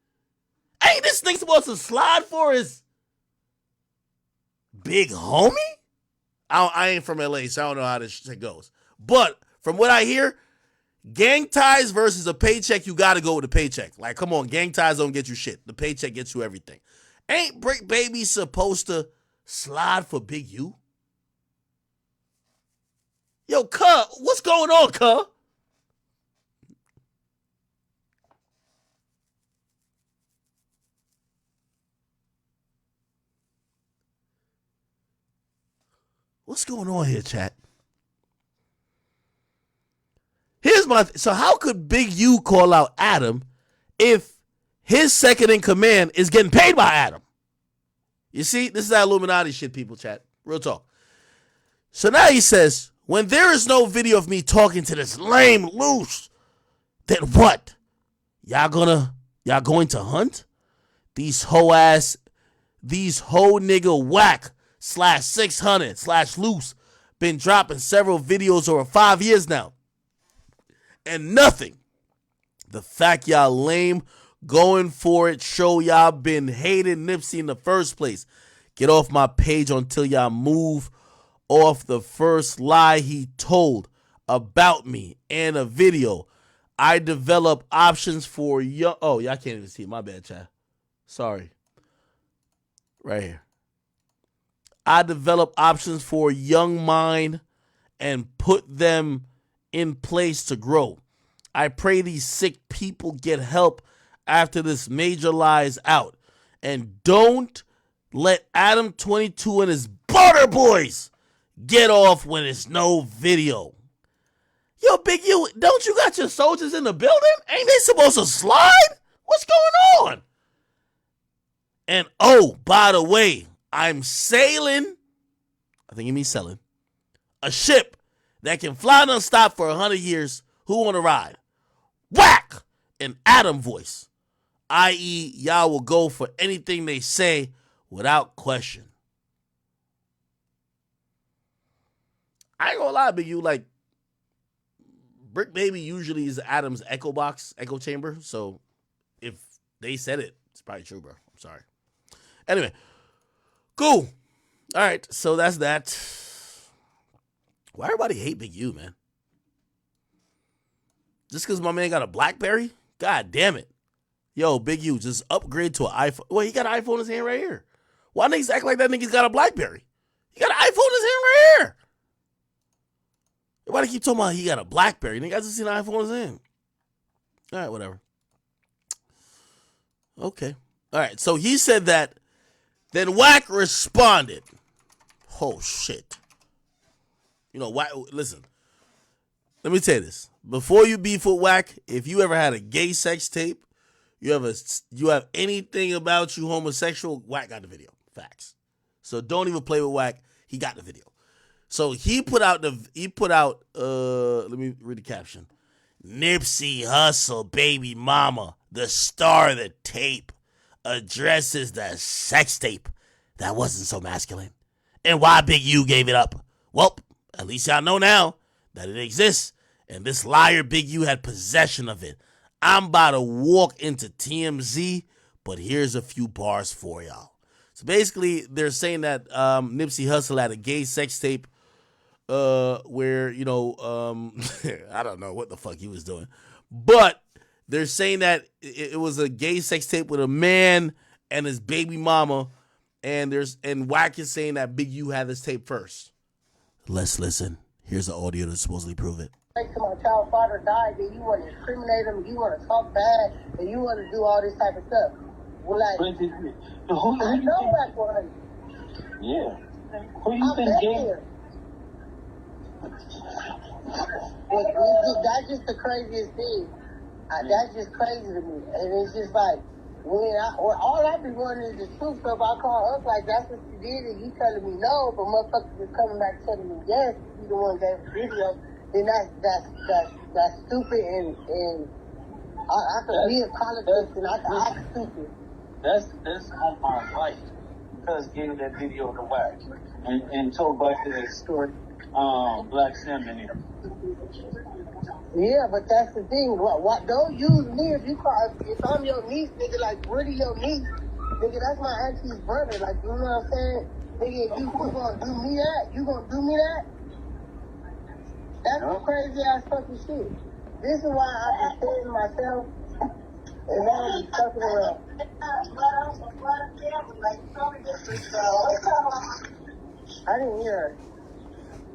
[SPEAKER 1] Ain't this thing supposed to slide for his big homie? I ain't from LA, so I don't know how this shit goes. But from what I hear, gang ties versus a paycheck, you got to go with the paycheck. Come on, gang ties don't get you shit. The paycheck gets you everything. Ain't Brick Baby supposed to slide for Big U? Yo, cuh, what's going on, cuh? What's going on here, chat? Here's so how could Big U call out Adam if his second in command is getting paid by Adam? You see, this is that Illuminati shit, people, chat. Real talk. So now he says, when there is no video of me talking to this lame Loose, then what? Y'all going to hunt? These hoe nigga Whack/600/Loose been dropping several videos over 5 years now. And nothing. The fact y'all lame going for it show y'all been hating Nipsey in the first place. Get off my page until y'all move off the first lie he told about me and a video. I develop options for young. Oh, y'all can't even see it. My bad, chat. Sorry. Right here. I develop options for young mind and put them in place to grow. I pray these sick people get help after this major lie is out. And don't let Adam 22 and his butter boys get off when there's no video. Yo, Big U, don't you got your soldiers in the building? Ain't they supposed to slide? What's going on? And oh, by the way, I'm sailing, I think you mean selling, a ship that can fly nonstop for 100 years. Who want to ride? Whack! An Adam voice. I.e., y'all will go for anything they say without question. I ain't gonna lie, Big U, Brick Baby usually is Adam's echo chamber. So if they said it, it's probably true, bro. I'm sorry. Anyway, cool. All right, so that's that. Why everybody hate Big U, man? Just because my man got a BlackBerry? God damn it. Yo, Big U, just upgrade to an iPhone. Well, he got an iPhone in his hand right here. Why niggas act like that nigga's got a BlackBerry? He got an iPhone in his hand right here. Everybody keep talking about he got a BlackBerry. Nigga, I just seen an iPhone in his hand. All right, whatever. Okay. All right. So he said that. Then Wack responded. Oh, shit. You know, Wack, listen. Let me tell you this. Before you beef with Wack, if you ever had a gay sex tape, you have anything about you homosexual, Wack got the video. Facts. So don't even play with Wack. He got the video. So he put out let me read the caption. Nipsey Hussle, baby mama, the star of the tape, addresses the sex tape that wasn't so masculine. And why Big U gave it up. Well, at least y'all know now that it exists. And this liar Big U had possession of it. I'm about to walk into TMZ, but here's a few bars for y'all. So basically, they're saying that Nipsey Hussle had a gay sex tape where, I don't know what the fuck he was doing. But they're saying that it was a gay sex tape with a man and his baby mama. And Wack is saying that Big U had this tape first. Let's listen. Here's the audio to supposedly prove it.
[SPEAKER 8] My child's father died, and you want to incriminate him, you want to talk bad, and you want to do all this type of stuff. Well, like, I know Wack 100.
[SPEAKER 9] Yeah. Who you think gay?
[SPEAKER 8] That's just the craziest thing. That's just crazy to me. And it's just like, all I be wanting is the truth. So if I call up like that's what you did and you telling me no, but motherfuckers is coming back telling me yes, you the one gave the video, then that's stupid and I could be a politics and I could act stupid.
[SPEAKER 9] That's on my life because gave that video to Wack and told back to that story. Black Sam in here.
[SPEAKER 8] Yeah, but that's the thing. What? Don't use me if I'm your niece, nigga. Like, really your niece, nigga. That's my auntie's brother. Like, you know what I'm saying? Nigga, if you gonna do me that? You gonna do me that? That's some crazy ass fucking shit. This is why I be saying to myself, and I don't be fucking around. I didn't hear her.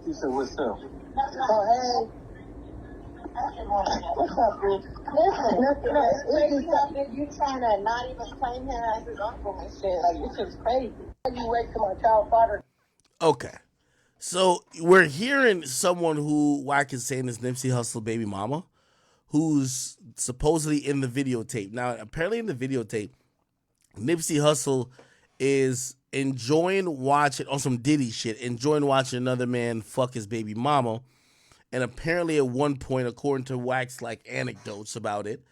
[SPEAKER 9] She said, "What's up?"
[SPEAKER 8] Oh, hey. What's up, bitch? Listen, it's crazy that you trying to not even claim him as his uncle and shit. Like, this is crazy. You wait till my child's father.
[SPEAKER 1] Okay. So we're hearing someone who Wack is saying is Nipsey Hussle baby mama, who's supposedly in the videotape. Now, apparently in the videotape, Nipsey Hussle is enjoying watching, on some Diddy shit, enjoying watching another man fuck his baby mama. And apparently at one point, according to Wack's like anecdotes about it,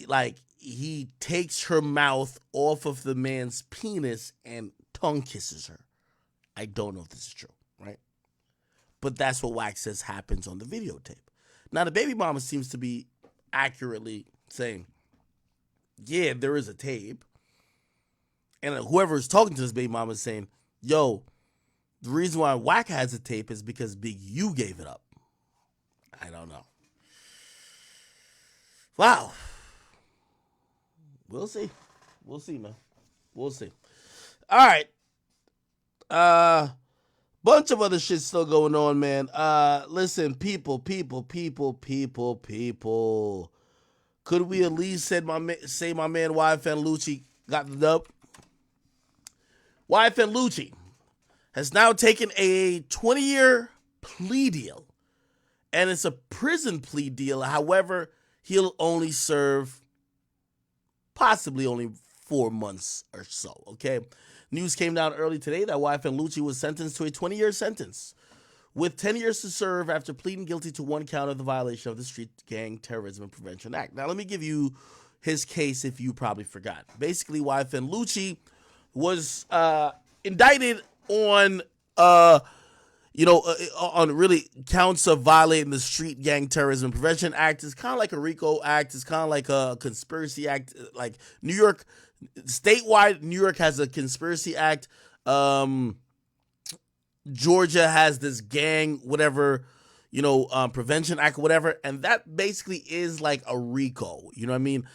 [SPEAKER 1] like he takes her mouth off of the man's penis and tongue kisses her. I don't know if this is true, right? But that's what Wack says happens on the videotape. Now the baby mama seems to be accurately saying, yeah, there is a tape. And whoever is talking to this baby mama is saying, yo, the reason why Wack has a tape is because Big U gave it up. I don't know. Wow. We'll see. We'll see, man. We'll see. All right. Bunch of other shit still going on, man. Listen, people. Could we at least say my man YFN Lucci got the dub? YFN Lucci has now taken a 20-year plea deal. And it's a prison plea deal. However, he'll only serve possibly only 4 months or so, okay? News came down early today that YFN Lucci was sentenced to a 20-year sentence with 10 years to serve after pleading guilty to one count of the violation of the Street Gang Terrorism and Prevention Act. Now, let me give you his case if you probably forgot. Basically, YFN Lucci was indicted on on really counts of violating the Street Gang Terrorism Prevention Act. It's kind of like a RICO Act. It's kind of like a conspiracy act. Like New York, statewide, New York has a conspiracy act. Georgia has this gang, whatever, prevention act, whatever. And that basically is like a RICO. You know what I mean?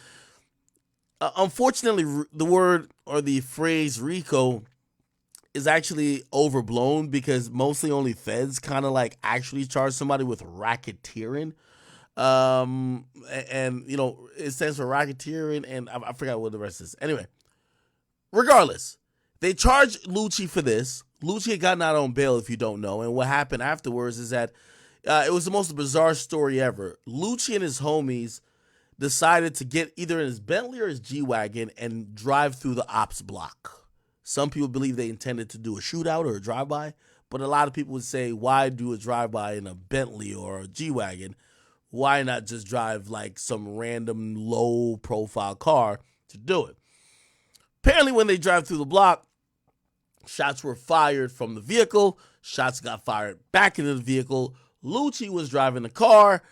[SPEAKER 1] Unfortunately, the word or the phrase RICO is actually overblown because mostly only feds kind of like actually charge somebody with racketeering. And you know, it stands for racketeering, and I forgot what the rest is. Anyway, regardless, they charged Lucci for this. Lucci had gotten out on bail, if you don't know, and what happened afterwards is that it was the most bizarre story ever. Lucci and his homies decided to get either in his Bentley or his G-Wagon and drive through the ops block. Some people believe they intended to do a shootout or a drive-by, but a lot of people would say, why do a drive-by in a Bentley or a G-Wagon? Why not just drive like some random low-profile car to do it? Apparently, when they drive through the block, shots were fired from the vehicle. Shots got fired back into the vehicle. Lucci was driving the car,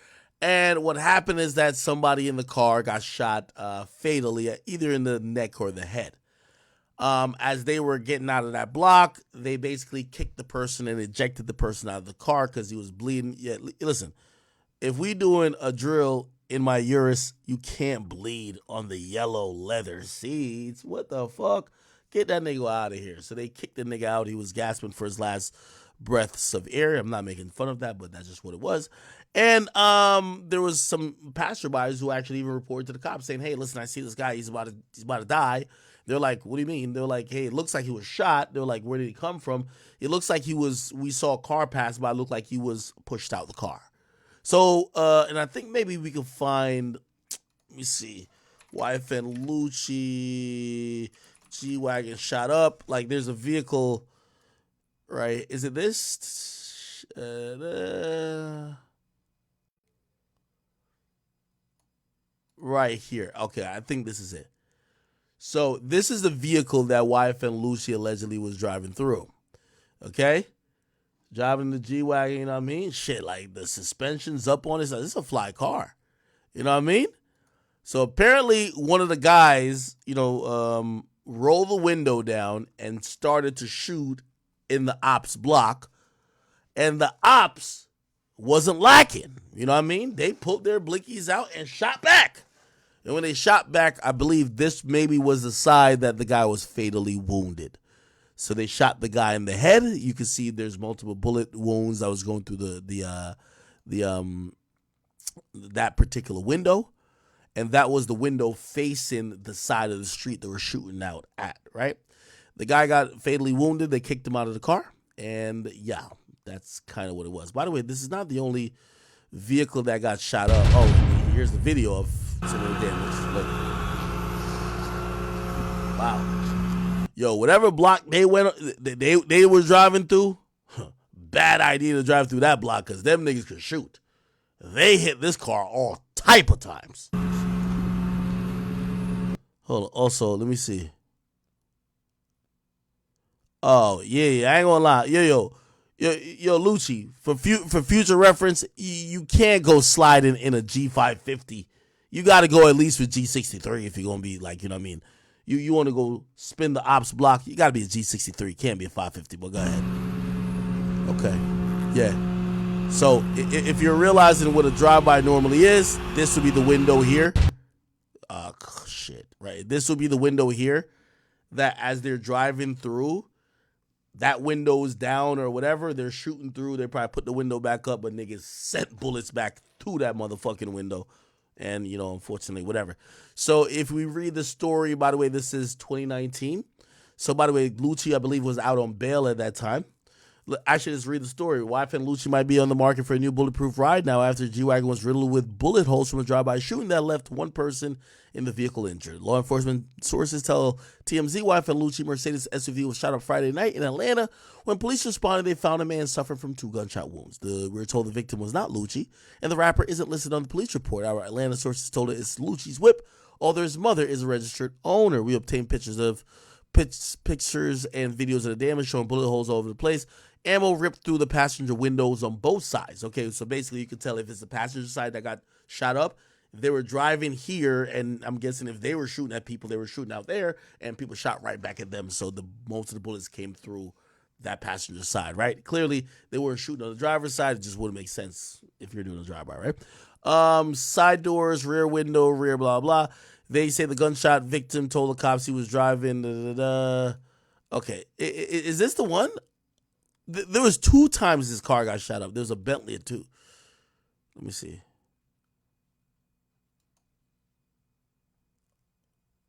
[SPEAKER 1] and what happened is that somebody in the car got shot fatally, either in the neck or the head. As they were getting out of that block, they basically kicked the person and ejected the person out of the car because he was bleeding. Yeah, listen, if we doing a drill in my Urus, you can't bleed on the yellow leather seats. What the fuck? Get that nigga out of here. So they kicked the nigga out. He was gasping for his last breaths of air. I'm not making fun of that, but that's just what it was. And there was some passerbys who actually even reported to the cops saying, hey, listen, I see this guy. He's about to die. They're like, what do you mean? They're like, hey, it looks like he was shot. They're like, where did he come from? It looks like we saw a car pass by. It looked like he was pushed out the car. So, and I think maybe we can find, let me see, wife and Lucci, G-Wagon shot up. Like, there's a vehicle, right? Is it this? Right here. Okay, I think this is it. So, this is the vehicle that wife and Lucci allegedly was driving through. Okay? Driving the G-Wagon, you know what I mean? Shit, like the suspension's up on it. This is a fly car. You know what I mean? So apparently one of the guys, rolled the window down and started to shoot in the ops block. And the ops wasn't lacking. You know what I mean? They pulled their blinkies out and shot back. And when they shot back, I believe this maybe was the side that the guy was fatally wounded. So they shot the guy in the head. You can see there's multiple bullet wounds that was going through that particular window, and that was the window facing the side of the street they were shooting out at. Right, the guy got fatally wounded. They kicked him out of the car, and yeah, that's kind of what it was. By the way, this is not the only vehicle that got shot up. Oh, here's the video of some of the damage. Look. Wow. Yo, whatever block they were driving through, bad idea to drive through that block because them niggas could shoot. They hit this car all type of times. Hold on. Also, let me see. Oh, yeah, I ain't gonna lie. Yo, Lucci, for future reference, you can't go sliding in a G550. You got to go at least with G63 if you're going to be like, you know what I mean? You want to go spin the ops block, you got to be a G63. Can't be a 550, but go ahead. Okay. Yeah. So if you're realizing what a drive-by normally is, this would be the window here. Shit. Right. This will be the window here that as they're driving through, that window is down or whatever. They're shooting through. They probably put the window back up, but niggas sent bullets back through that motherfucking window. And, unfortunately, whatever. So if we read the story, by the way, this is 2019. So, by the way, Lucci, I believe, was out on bail at that time. Actually, let's read the story. Wife and Lucci might be on the market for a new bulletproof ride now after G-Wagon was riddled with bullet holes from a drive-by shooting that left one person in the vehicle injured. Law enforcement sources tell TMZ wife and Lucci Mercedes SUV was shot up Friday night in Atlanta. When police responded, they found a man suffering from 2 gunshot wounds. We were told the victim was not Lucci, and the rapper isn't listed on the police report. Our Atlanta sources told us it's Lucci's whip, although his mother is a registered owner. We obtained pictures and videos of the damage showing bullet holes all over the place. Ammo ripped through the passenger windows on both sides. Okay, so basically you can tell if it's the passenger side that got shot up. If they were driving here, and I'm guessing if they were shooting at people, they were shooting out there, and people shot right back at them. So most of the bullets came through that passenger side, right? Clearly, they weren't shooting on the driver's side. It just wouldn't make sense if you're doing a drive-by, right? Side doors, rear window, rear blah, blah. They say the gunshot victim told the cops he was driving. Okay, is this the one? There was 2 times his car got shot up. There was a Bentley too. Let me see.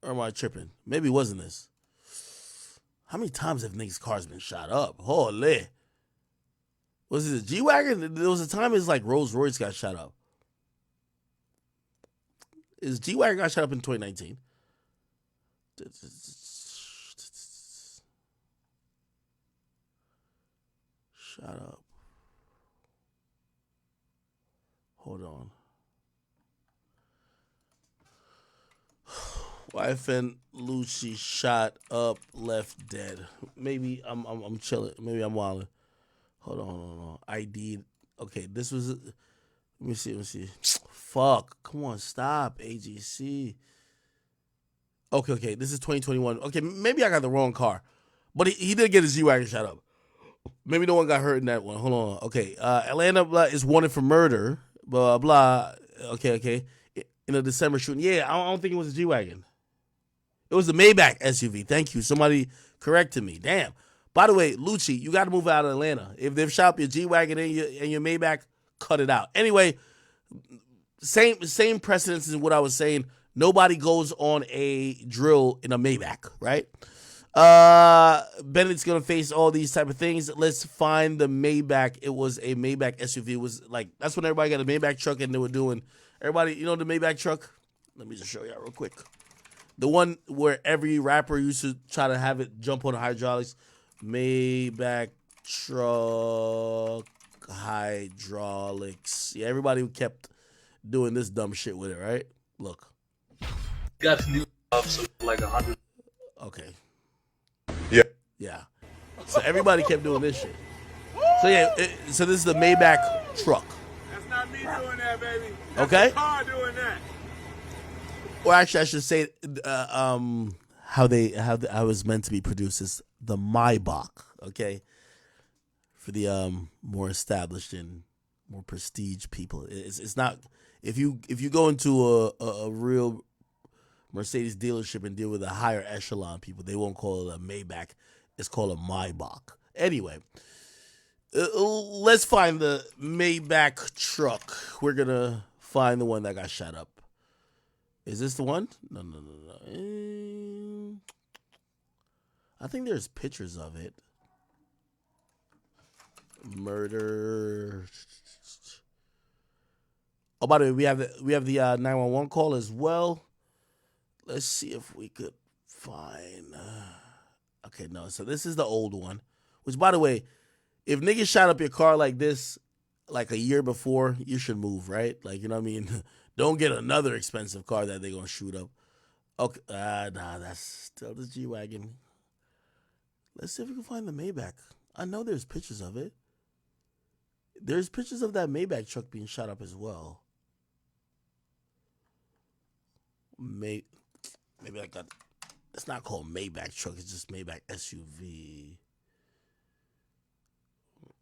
[SPEAKER 1] Or am I tripping? Maybe it wasn't this. How many times have niggas' cars been shot up? Holy. Was it a G-Wagon? There was a time it's like Rolls Royce got shot up. Is G-Wagon got shot up in 2019? Shut up. Hold on. Wife and Lucci shot up, left dead. Maybe I'm chilling. Maybe I'm wilding. Hold on. ID. Okay, this was. Let me see. Fuck. Come on, stop. AGC. Okay. This is 2021. Okay, maybe I got the wrong car, but he did get his G-Wagon shot up. Maybe no one got hurt in that one. Hold on. Okay. Atlanta is wanted for murder. Blah, blah. Okay. In a December shooting. Yeah, I don't think it was a G-Wagon. It was the Maybach SUV. Thank you. Somebody corrected me. Damn. By the way, Lucci, you got to move out of Atlanta. If they've shot up your G-Wagon and your Maybach, cut it out. Anyway, same precedence as what I was saying. Nobody goes on a drill in a Maybach, right? Bennett's gonna face all these type of things. Let's find the Maybach. It was a Maybach SUV. It was like, that's when everybody got a Maybach truck and they were doing, everybody, you know the Maybach truck? Let me just show y'all real quick. The one where every rapper used to try to have it jump on the hydraulics. Maybach truck hydraulics. Yeah, everybody kept doing this dumb shit with it, right? Look.
[SPEAKER 10] Got to do like 100.
[SPEAKER 1] Okay.
[SPEAKER 3] Yeah.
[SPEAKER 1] So everybody kept doing this shit. So yeah, so this is the Maybach truck.
[SPEAKER 11] That's not me doing that, baby. That's
[SPEAKER 1] Okay.
[SPEAKER 11] the car doing that.
[SPEAKER 1] Or actually, I should say, how it was meant to be produced is the Maybach. Okay. For the more established and more prestige people, it's not. If you go into a real Mercedes dealership and deal with the higher echelon people, they won't call it a Maybach. It's called a Maybach. Anyway, let's find the Maybach truck. We're going to find the one that got shot up. Is this the one? No. I think there's pictures of it. Murder. Oh, by the way, we have the 911 call as well. Let's see if we could find. Okay, no. So this is the old one. Which, by the way, if niggas shot up your car like this, like a year before, you should move, right? Like, you know what I mean? Don't get another expensive car that they're gonna shoot up. Okay, nah, that's still the G-Wagon. Let's see if we can find the Maybach. I know there's pictures of it. There's pictures of that Maybach truck being shot up as well. Maybe I got. It's not called Maybach truck. It's just Maybach SUV.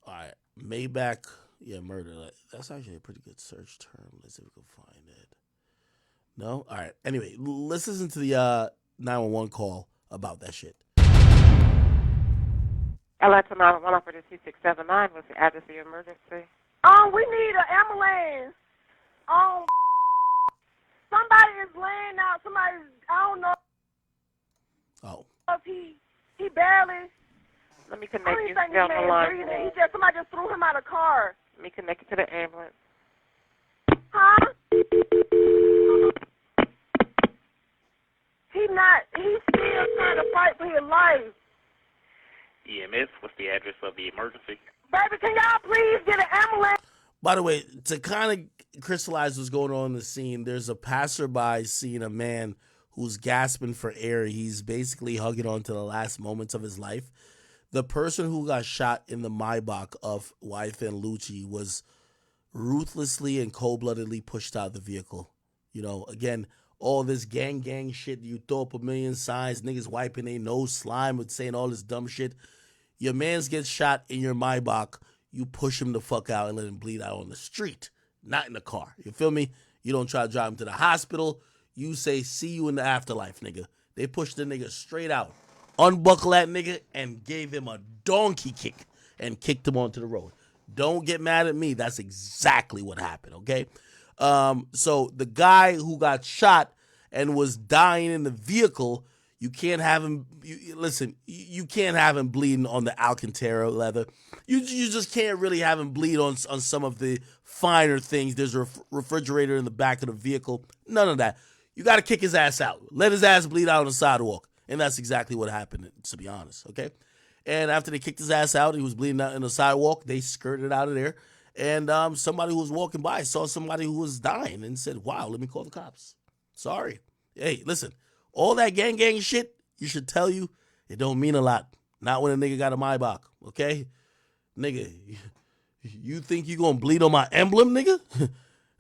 [SPEAKER 1] All right, Maybach. Yeah, murder. That's actually a pretty good search term. Let's see if we can find it. No? All right. Anyway, let's listen to the 911 call about that shit.
[SPEAKER 12] Atlanta 911 for the 2679. What's the address of your emergency?
[SPEAKER 8] We need an ambulance. Somebody is laying out. Somebody, I don't know.
[SPEAKER 1] Oh.
[SPEAKER 8] If he barely.
[SPEAKER 12] Let me connect you. Stay on the line.
[SPEAKER 8] Somebody just threw him out of the car.
[SPEAKER 12] Let me connect you to the ambulance.
[SPEAKER 8] Huh? He's still trying to fight for his life.
[SPEAKER 13] EMS, what's the address of the emergency?
[SPEAKER 8] Baby, can y'all please get an ambulance?
[SPEAKER 1] By the way, to kind of crystallize what's going on in the scene, there's a passerby seeing a man who's gasping for air. He's basically hugging on to the last moments of his life. The person who got shot in the Maybach of Wife and Lucci was ruthlessly and cold-bloodedly pushed out of the vehicle. You know, again, all this gang shit, you throw up a million signs, niggas wiping their nose, slime with saying all this dumb shit. Your mans gets shot in your Maybach, you push him the fuck out and let him bleed out on the street, not in the car. You feel me? You don't try to drive him to the hospital. You say, see you in the afterlife, nigga. They pushed the nigga straight out, unbuckled that nigga, and gave him a donkey kick and kicked him onto the road. Don't get mad at me. That's exactly what happened, okay? So the guy who got shot and was dying in the vehicle, you can't have him. Listen, you can't have him bleeding on the Alcantara leather. You just can't really have him bleed on some of the finer things. There's a refrigerator in the back of the vehicle. None of that. You got to kick his ass out. Let his ass bleed out on the sidewalk. And that's exactly what happened, to be honest, okay? And after they kicked his ass out, he was bleeding out in the sidewalk. They skirted out of there. And somebody who was walking by saw somebody who was dying and said, wow, let me call the cops. Sorry. Hey, listen, all that gang shit, you should tell you, it don't mean a lot. Not when a nigga got a Maybach, okay? Nigga, you think you gonna bleed on my emblem, nigga?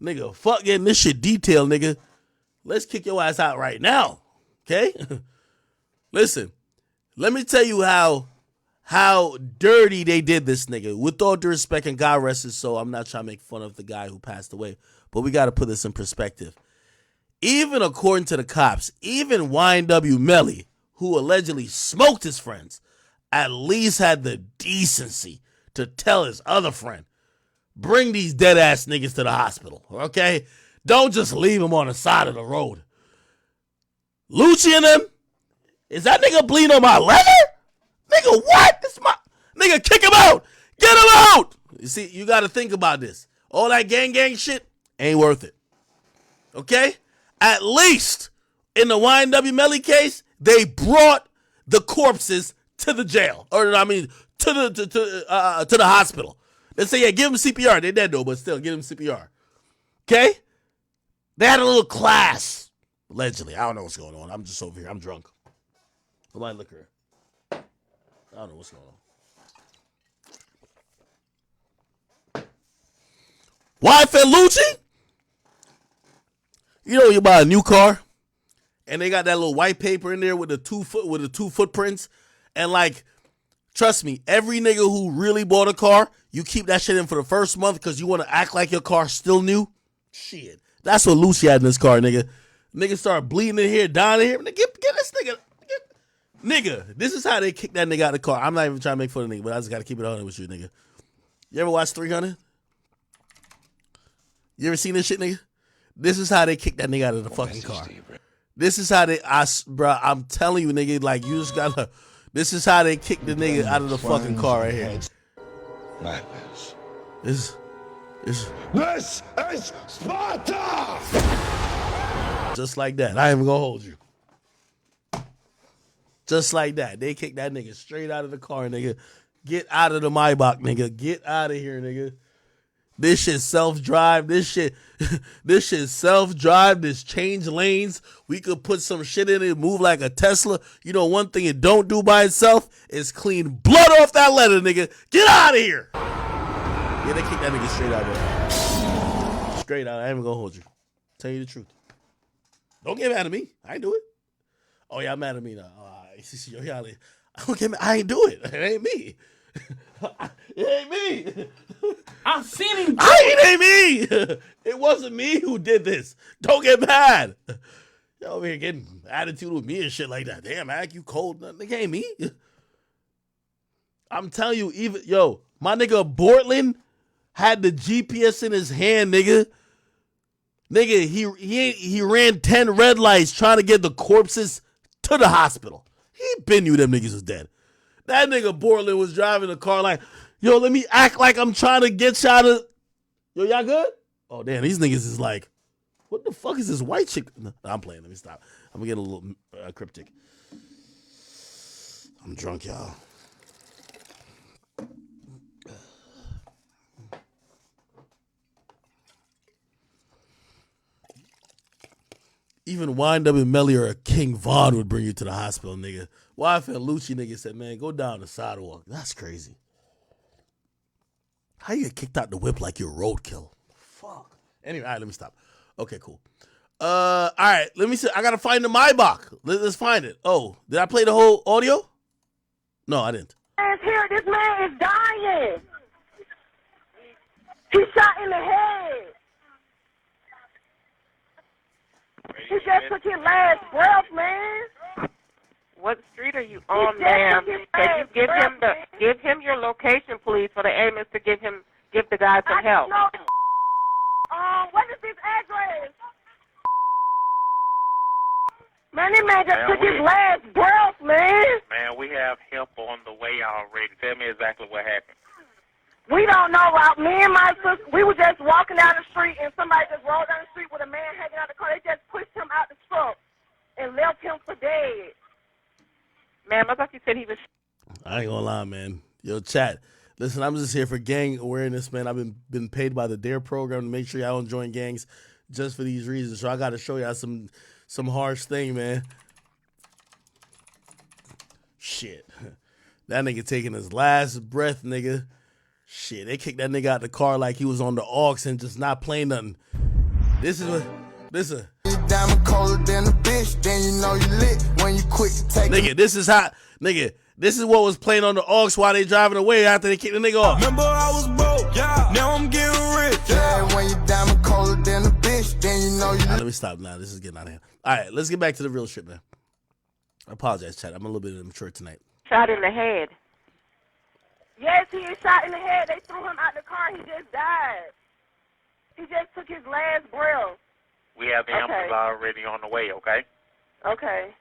[SPEAKER 1] Nigga, fuck getting this shit detailed, nigga. Let's kick your ass out right now, okay? Listen, let me tell you how dirty they did this nigga. With all due respect, and God rest his soul, I'm not trying to make fun of the guy who passed away, but we got to put this in perspective. Even according to the cops, even YNW Melly, who allegedly smoked his friends, at least had the decency to tell his other friend, bring these dead ass niggas to the hospital, okay? Don't just leave them on the side of the road. Lucci and them, is that nigga bleeding on my leather? Nigga, what? This my nigga, kick him out. Get him out. You see, you got to think about this. All that gang shit ain't worth it. Okay? At least in the YNW Melly case, they brought the corpses to the jail, or I mean, to the hospital. They say, yeah, give him CPR. They're dead though, but still, give him CPR. Okay? They had a little class, allegedly. I don't know what's going on. I'm just over here. I'm drunk. I might liquor. I don't know what's going on. Wife and Lucci? You know, you buy a new car and they got that little white paper in there with the two footprints. And like, trust me, every nigga who really bought a car, you keep that shit in for the first month because you want to act like your car's still new. Shit. That's what Lucci had in this car, nigga. Nigga started bleeding in here, dying in here. Get this nigga. Nigga, this is how they kick that nigga out of the car. I'm not even trying to make fun of the nigga, but I just got to keep it on with you, nigga. You ever watch 300? You ever seen this shit, nigga? This is how they kick that nigga out of the fucking car. This is how they, bro, I'm telling you, nigga, like, you just gotta, this is how they kick the nigga out of the fucking car right here.
[SPEAKER 14] Madness.
[SPEAKER 1] This is
[SPEAKER 14] Sparta!
[SPEAKER 1] Just like that. I ain't even gonna hold you. Just like that. They kick that nigga straight out of the car, nigga. Get out of the Maybach, nigga. Get out of here, nigga. This shit self-drive. This shit self-drive. This change lanes. We could put some shit in it, move like a Tesla. You know, one thing it don't do by itself is clean blood off that leather, nigga. Get out of here. Yeah, they kick that nigga straight out of there. Straight out. I ain't even gonna hold you. Tell you the truth. Don't get mad at me. I ain't do it. Oh, y'all mad at me now. Y'all, I don't get mad. I ain't do it. It ain't me. It ain't me.
[SPEAKER 6] I seen him.
[SPEAKER 1] It ain't me. It wasn't me who did this. Don't get mad. Y'all over here getting attitude with me and shit like that. Damn, Ak, you cold. Nigga ain't me. I'm telling you, even my nigga Bortland had the GPS in his hand, nigga. Nigga, he ran 10 red lights trying to get the corpses to the hospital. He been knew them niggas was dead. That nigga Bortland was driving the car like, yo, let me act like I'm trying to get y'all to... Yo, y'all good? Oh, damn, these niggas is like, what the fuck is this white chick? No, I'm playing. Let me stop. I'm gonna get a little cryptic. I'm drunk, y'all. Even YNW Melly or a King Von would bring you to the hospital, nigga. YF and Lucci nigga said, man, go down the sidewalk. That's crazy. How you get kicked out the whip like you're roadkill? Fuck. Anyway, all right, let me stop. Okay, cool. All right, let me see. I gotta find the Maybach. Let's find it. Oh, did I play the whole audio? No, I didn't.
[SPEAKER 15] Man's here. This man is dying. He's shot in the head. He just took his last breath, man.
[SPEAKER 12] What street are you on, ma'am? Can you give him your location, please, for the ambulance to give the guy some help?
[SPEAKER 15] No. What is this address? Man, this man just took his last breath, man.
[SPEAKER 13] Man, we have help on the way already. Tell me exactly what happened.
[SPEAKER 15] We don't know. Me and my sister, we were just walking down the street, and somebody just rolled down the street with a man hanging out the car. They just pushed him out the truck and left him for dead.
[SPEAKER 12] Ma'am, I thought you said he was.
[SPEAKER 1] I ain't gonna lie, man. Yo, chat. Listen, I'm just here for gang awareness, man. I've been paid by the DARE program to make sure y'all don't join gangs just for these reasons. So I got to show y'all some harsh thing, man. Shit. That nigga taking his last breath, nigga. Shit, they kicked that nigga out the car like he was on the aux and just not playing nothing. This is what. Listen.
[SPEAKER 16] Diamond colder than a bitch, then you know you lit when you quick to take.
[SPEAKER 1] Nigga, this is hot. Nigga, this is what was playing on the aux while they driving away after they kicked the nigga off.
[SPEAKER 16] Remember I was broke, yeah. Now I'm getting rich. Yeah, when you diamond colder than a bitch, then you know you lit.
[SPEAKER 1] Let me stop now. This is getting out of hand. All right, let's get back to the real shit, man. I apologize, chat. I'm a little bit immature tonight.
[SPEAKER 12] Shot in the head.
[SPEAKER 15] Yes, he is shot in the head. They threw him out the car. He just died. He just took his last breath.
[SPEAKER 13] We have the ambulance already on the way, okay?
[SPEAKER 15] Okay.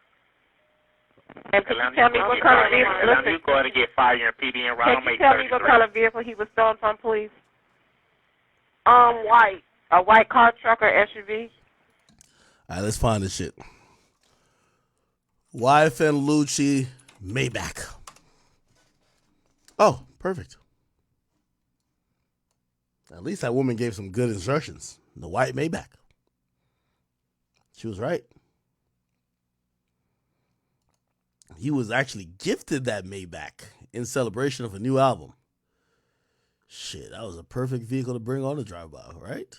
[SPEAKER 12] And can you tell me what kind of vehicle?
[SPEAKER 13] Listen, you go ahead and get fire and PD and round.
[SPEAKER 12] Can you tell me what kind of vehicle he was stolen from, please?
[SPEAKER 15] White.
[SPEAKER 12] A white car, truck, or SUV?
[SPEAKER 1] All right, let's find this shit. YFN Lucci Maybach. Oh, perfect. At least that woman gave some good instructions. The white Maybach. She was right. He was actually gifted that Maybach in celebration of a new album. Shit, that was a perfect vehicle to bring on the drive-by, right?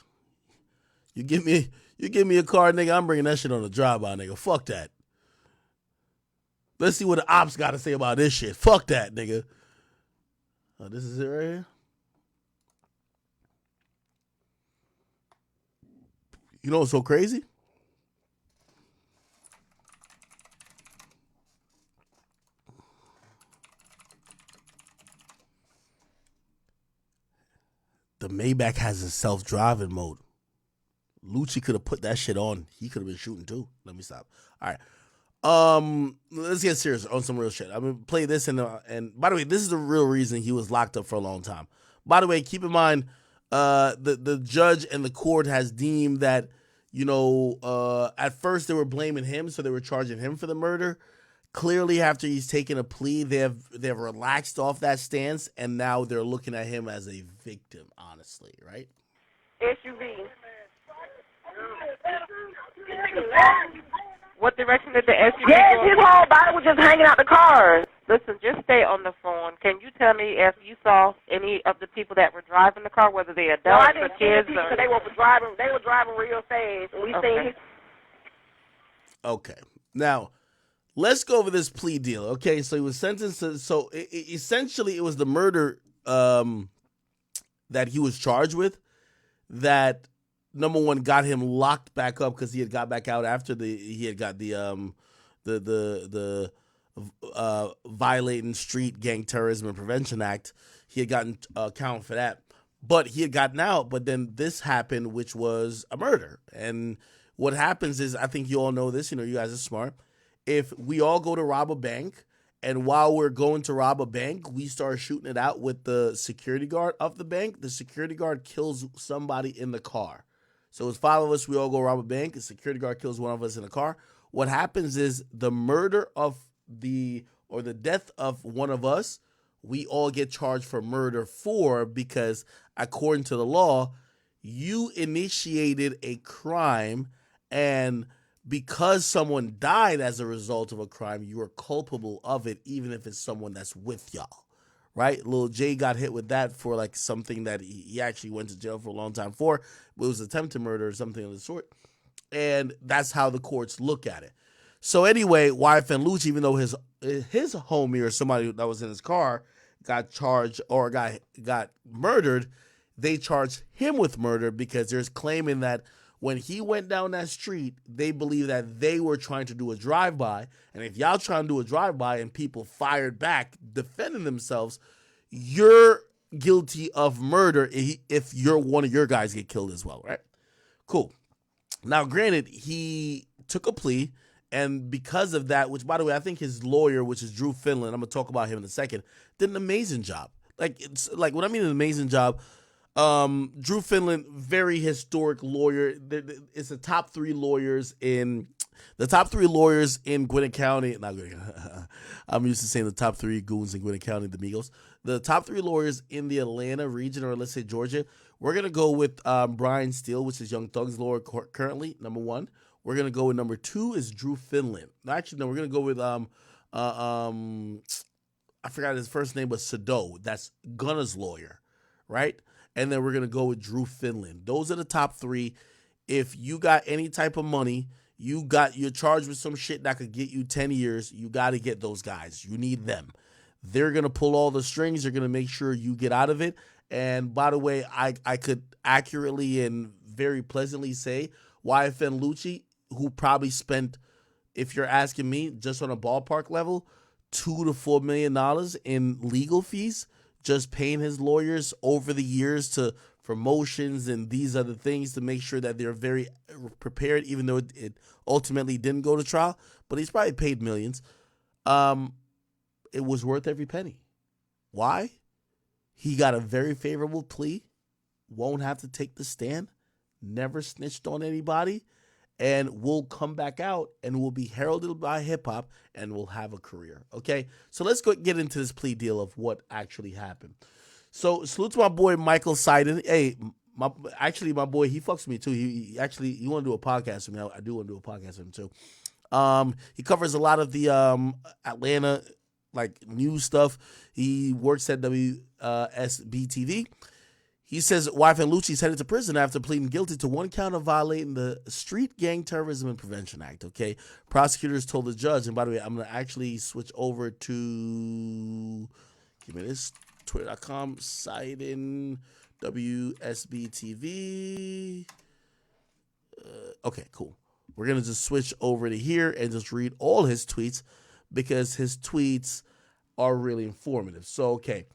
[SPEAKER 1] You give me a car, nigga, I'm bringing that shit on the drive-by, nigga. Fuck that. Let's see what the ops got to say about this shit. Fuck that, nigga. Oh, this is it right here? You know what's so crazy? The Maybach has a self-driving mode. Lucci could have put that shit on. He could have been shooting too. Let me stop. All right. Let's get serious on some real shit. I'm gonna play this and by the way, this is the real reason he was locked up for a long time. By the way, keep in mind, the judge and the court has deemed that, you know, at first they were blaming him, so they were charging him for the murder. Clearly, after he's taken a plea, they've relaxed off that stance, and now they're looking at him as a victim, honestly, right?
[SPEAKER 15] SUV.
[SPEAKER 12] What direction did the SUV
[SPEAKER 15] Yes,
[SPEAKER 12] go?
[SPEAKER 15] his whole body was just hanging out the car.
[SPEAKER 12] Listen, just stay on the phone. Can you tell me if you saw any of the people that were driving the car, whether they
[SPEAKER 15] No, I
[SPEAKER 12] adults or
[SPEAKER 15] didn't see the
[SPEAKER 12] kids?
[SPEAKER 15] people 'cause they were driving real fast. And we seen his.
[SPEAKER 1] Okay. Now, let's go over this plea deal. Okay, so he was sentenced to, so essentially it was the murder that he was charged with that, number one, got him locked back up because he had got back out after he had got the Violating Street Gang Terrorism and Prevention Act. He had gotten account for that, but he had gotten out. But then this happened, which was a murder. And what happens is, I think you all know this. You know, you guys are smart. If we all go to rob a bank, and while we're going to rob a bank, we start shooting it out with the security guard of the bank, the security guard kills somebody in the car. So it's 5 of us, we all go rob a bank, the security guard kills one of us in the car. What happens is the murder of the death of one of us, we all get charged for murder because according to the law, you initiated a crime, and because someone died as a result of a crime, you are culpable of it, even if it's someone that's with y'all, right? Lil J got hit with that for like something that he actually went to jail for a long time for. It was attempted murder or something of the sort. And that's how the courts look at it. So anyway, YFN Lucci, even though his homie or somebody that was in his car got charged or got murdered, they charged him with murder because there's claiming that when he went down that street, they believe that they were trying to do a drive-by. And if y'all trying to do a drive-by and people fired back defending themselves, you're guilty of murder if one of your guys get killed as well, right? Cool. Now, granted, he took a plea, And because of that, which, by the way, I think his lawyer, which is Drew Finland, I'm going to talk about him in a second, did an amazing job. Like, it's like, when I mean an amazing job, Drew Finland, very historic lawyer. It's the top three lawyers in Gwinnett County. Not Gwinnett. I'm used to saying the top three goons in Gwinnett County, the Migos. The top three lawyers in the Atlanta region, or let's say Georgia. We're gonna go with Brian Steele, which is Young Thug's lawyer currently, number one. We're gonna go with number two is Drew Finland. Actually, no, we're gonna go with I forgot his first name, but Sado. That's Gunna's lawyer, right? And then we're going to go with Drew Finland. Those are the top three. If you got any type of money, you're charged with some shit that could get you 10 years, you got to get those guys. You need them. They're going to pull all the strings. They're going to make sure you get out of it. And by the way, I could accurately and very pleasantly say YFN Lucci, who probably spent, if you're asking me, just on a ballpark level, $2 to $4 million in legal fees, just paying his lawyers over the years for motions and these other things to make sure that they're very prepared, even though it ultimately didn't go to trial. But he's probably paid millions. It was worth every penny. Why? He got a very favorable plea, won't have to take the stand, never snitched on anybody, and will come back out and will be heralded by hip-hop and will have a career, okay? So let's go get into this plea deal of what actually happened. So salute to my boy Michael Seiden. Hey, my boy, he fucks with me too. He want to do a podcast with me. I do want to do a podcast with him too. He covers a lot of the Atlanta like news stuff. He works at WSB-TV. He says YFN Lucci is headed to prison after pleading guilty to one count of violating the Street Gang Terrorism and Prevention Act, okay? Prosecutors told the judge, and by the way, I'm going to actually switch over to, give me this, twitter.com, Seiden, WSB-TV. Okay, cool. We're going to just switch over to here and just read all his tweets because his tweets are really informative. So, okay.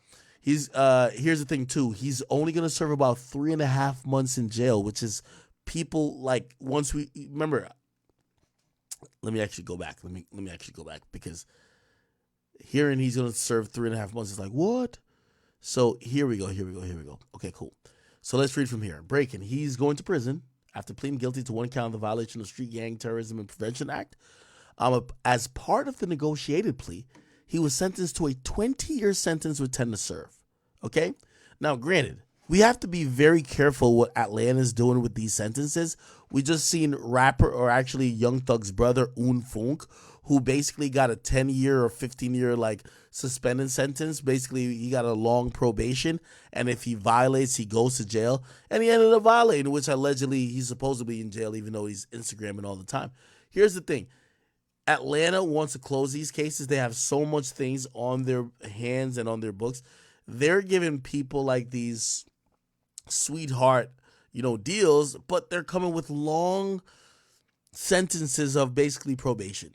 [SPEAKER 1] Here's the thing too. He's only gonna serve about 3.5 months in jail, which is people like once we remember. Let me actually go back. Let me actually go back because hearing he's gonna serve 3.5 months is like what? So here we go. Okay, cool. So let's read from here. Breaking. He's going to prison after pleading guilty to one count of the violation of the Street Gang Terrorism and Prevention Act. As part of the negotiated plea, he was sentenced to a 20-year sentence with 10 to serve. Okay? Now, granted, we have to be very careful what Atlanta's doing with these sentences. We just seen rapper, or actually Young Thug's brother, Un Funk, who basically got a 10-year or 15-year like suspended sentence. Basically, he got a long probation, and if he violates, he goes to jail. And he ended up violating, which allegedly he's supposed to be in jail, even though he's Instagramming all the time. Here's the thing. Atlanta wants to close these cases. They have so much things on their hands and on their books. They're giving people like these sweetheart, deals, but they're coming with long sentences of basically probation,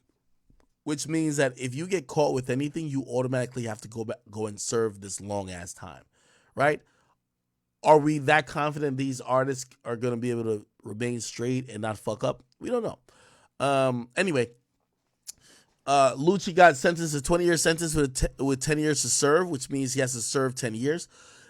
[SPEAKER 1] which means that if you get caught with anything, you automatically have to go and serve this long ass time, right? Are we that confident these artists are going to be able to remain straight and not fuck up? We don't know. Anyway. Lucci got sentenced a 20-year sentence with 10 years to serve, which means he has to serve 10 years.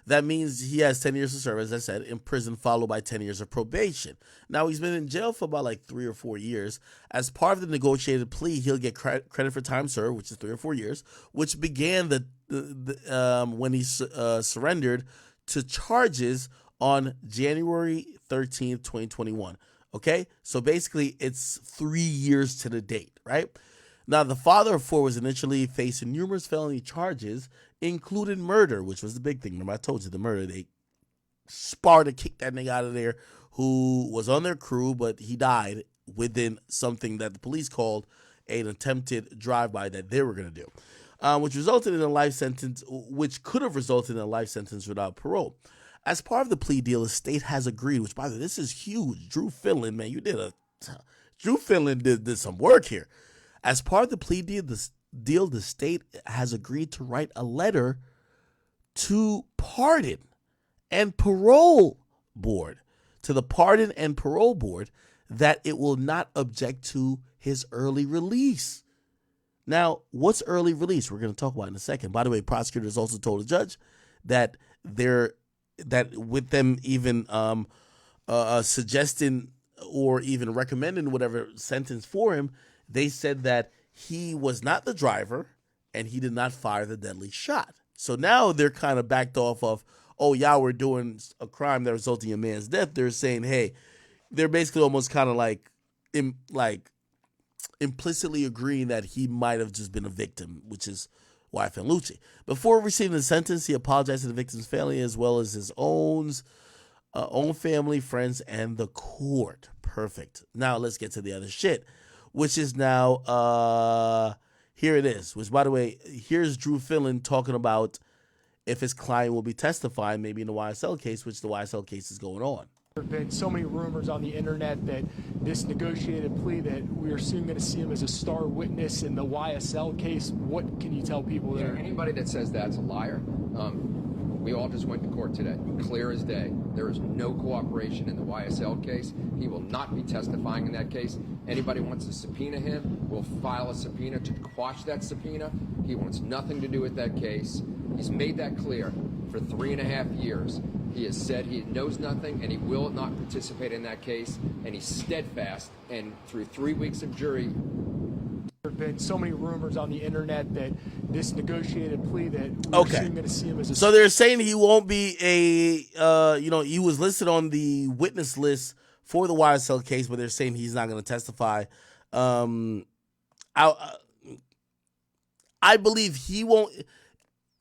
[SPEAKER 1] That means he has 10 years to serve, as I said, in prison, followed by 10 years of probation. Now, he's been in jail for about like 3 or 4 years. As part of the negotiated plea, he'll get credit for time served, which is 3 or 4 years, which began when he surrendered to charges on January 13th, 2021. Okay? So basically, it's 3 years to the date, right? Now, the father of 4 was initially facing numerous felony charges, including murder, which was the big thing. Remember, I told you the murder. They Sparta kicked that nigga out of there who was on their crew, but he died within something that the police called an attempted drive-by that they were going to do, which resulted in a life sentence, which could have resulted in a life sentence without parole. As part of the plea deal, the state has agreed, which, by the way, this is huge. Drew Finland, man, Drew Finland did some work here. As part of the plea deal, the state has agreed to write a letter to Pardon and Parole Board, that it will not object to his early release. Now, what's early release? We're going to talk about in a second. By the way, prosecutors also told the judge that with them even suggesting or even recommending whatever sentence for him, they said that he was not the driver and he did not fire the deadly shot. So now they're kind of backed off of, oh, yeah, we're doing a crime that resulted in a man's death. They're saying, hey, they're basically almost kind of like implicitly agreeing that he might have just been a victim, which is YFN Lucci. Before receiving the sentence, he apologized to the victim's family as well as his own family, friends, and the court. Perfect. Now let's get to the other shit, which is now, here it is, which, by the way, here's Drew Finland talking about if his client will be testifying maybe in the YSL case, which the YSL case is going on.
[SPEAKER 17] There have been so many rumors on the internet that this negotiated plea that we are soon going to see him as a star witness in the YSL case. What can you tell people there?
[SPEAKER 18] Anybody that says that's a liar. We all just went to court today, clear as day. There is no cooperation in the YSL case. He will not be testifying in that case. Anybody wants to subpoena him, we'll file a subpoena to quash that subpoena. He wants nothing to do with that case. He's made that clear for 3.5 years. He has said he knows nothing and he will not participate in that case, and he's steadfast. And through 3 weeks of jury,
[SPEAKER 17] there have been so many rumors on the internet that this negotiated plea that we're soon going to see him as a...
[SPEAKER 1] So they're saying he won't be he was listed on the witness list for the YSL case, but they're saying he's not going to testify. I believe he won't.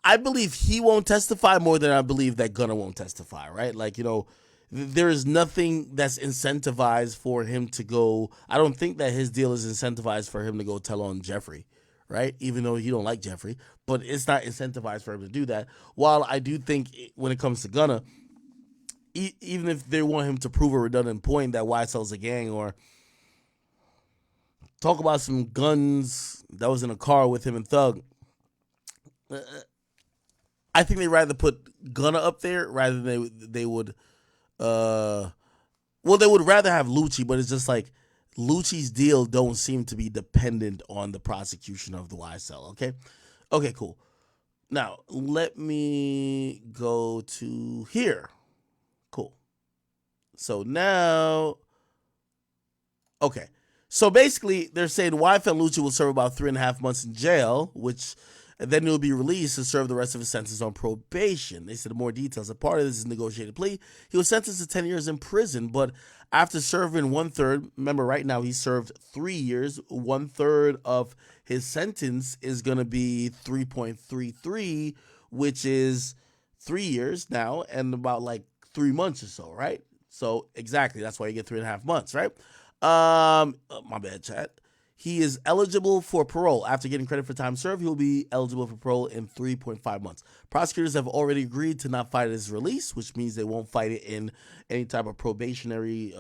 [SPEAKER 1] I believe he won't testify more than I believe that Gunna won't testify, right? Like, there is nothing that's incentivized for him to go. I don't think that his deal is incentivized for him to go tell on Jeffrey, right? Even though he don't like Jeffrey, but it's not incentivized for him to do that. While I do think when it comes to Gunna, even if they want him to prove a redundant point that YSL's a gang or talk about some guns that was in a car with him and Thug, I think they'd rather put Gunna up there rather than they would. They would rather have Lucci, but it's just like Lucci's deal don't seem to be dependent on the prosecution of the YSL. Okay, cool. Now let me go to here. Cool. So now, okay. So basically, they're saying YFN Lucci will serve about 3.5 months in jail, and then he'll be released to serve the rest of his sentence on probation. They said more details. A part of this is negotiated plea. He was sentenced to 10 years in prison, but after serving 1/3, remember right now he served 3 years, 1/3 of his sentence is going to be 3.33, which is 3 years now and about like 3 months or so, right? So exactly, that's why you get 3.5 months, right? My bad, chat. He is eligible for parole. After getting credit for time served, he'll be eligible for parole in 3.5 months. Prosecutors have already agreed to not fight his release, which means they won't fight it in any type of probationary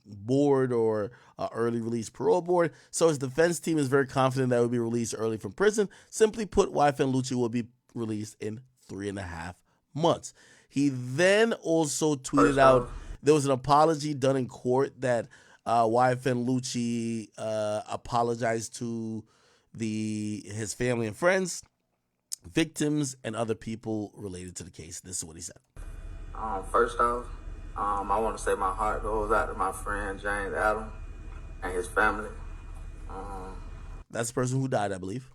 [SPEAKER 1] board or early release parole board. So his defense team is very confident that he will be released early from prison. Simply put, YFN Lucci will be released in 3.5 months. He then also tweeted out there was an apology done in court that YFN Lucci apologized to his family and friends, victims, and other people related to the case. This is what he said.
[SPEAKER 19] First off, I want to say my heart goes out to my friend James Adam and his family.
[SPEAKER 1] That's the person who died, I believe.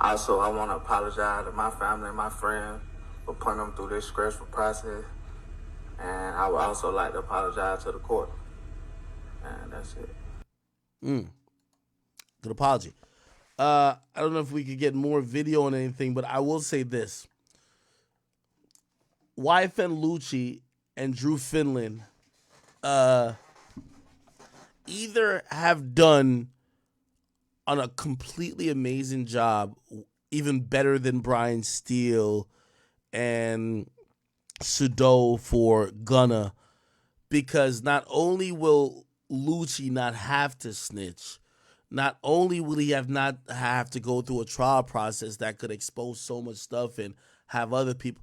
[SPEAKER 19] Also, I want to apologize to my family and my friends for putting them through this stressful process. And I would also like to apologize to the court. And that's it.
[SPEAKER 1] Good apology. I don't know if we could get more video on anything, but I will say this. YFN Lucci and Drew Finland either have done on a completely amazing job, even better than Brian Steele and Sudo for Gunna, because not only will Lucci not have to snitch, not only will he not have to go through a trial process that could expose so much stuff and have other people,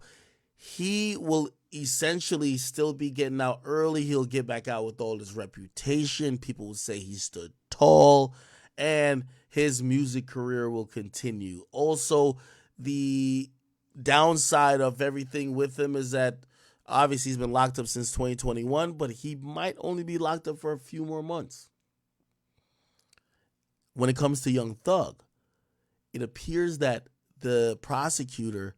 [SPEAKER 1] he will essentially still be getting out early. He'll get back out with all his reputation. People will say he stood tall, and his music career will continue. Also, the downside of everything with him is that obviously he's been locked up since 2021, but he might only be locked up for a few more months. When it comes to Young Thug, it appears that the prosecutor,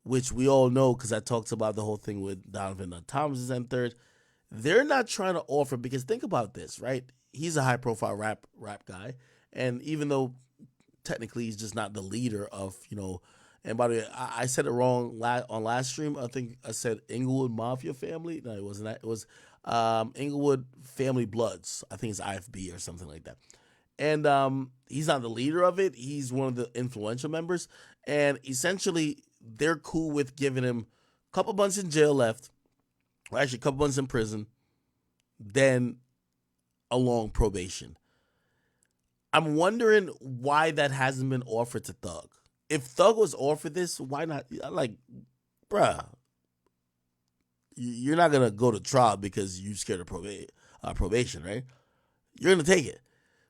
[SPEAKER 1] which we all know because I talked about the whole thing with Donovan Thomas and third, they're not trying to offer, because think about this, right? He's a high profile rap guy, and even though technically he's just not the leader of, and by the way, I said it wrong on last stream. I think I said Inglewood Mafia Family. No, it wasn't that. It was Inglewood Family Bloods. I think it's IFB or something like that. And he's not the leader of it. He's one of the influential members. And essentially, they're cool with giving him a couple months in jail left, or actually a couple months in prison, then a long probation. I'm wondering why that hasn't been offered to Thug. If Thug was offered this, why not? Like, bruh, you're not going to go to trial because you're scared of probation, right? You're going to take it.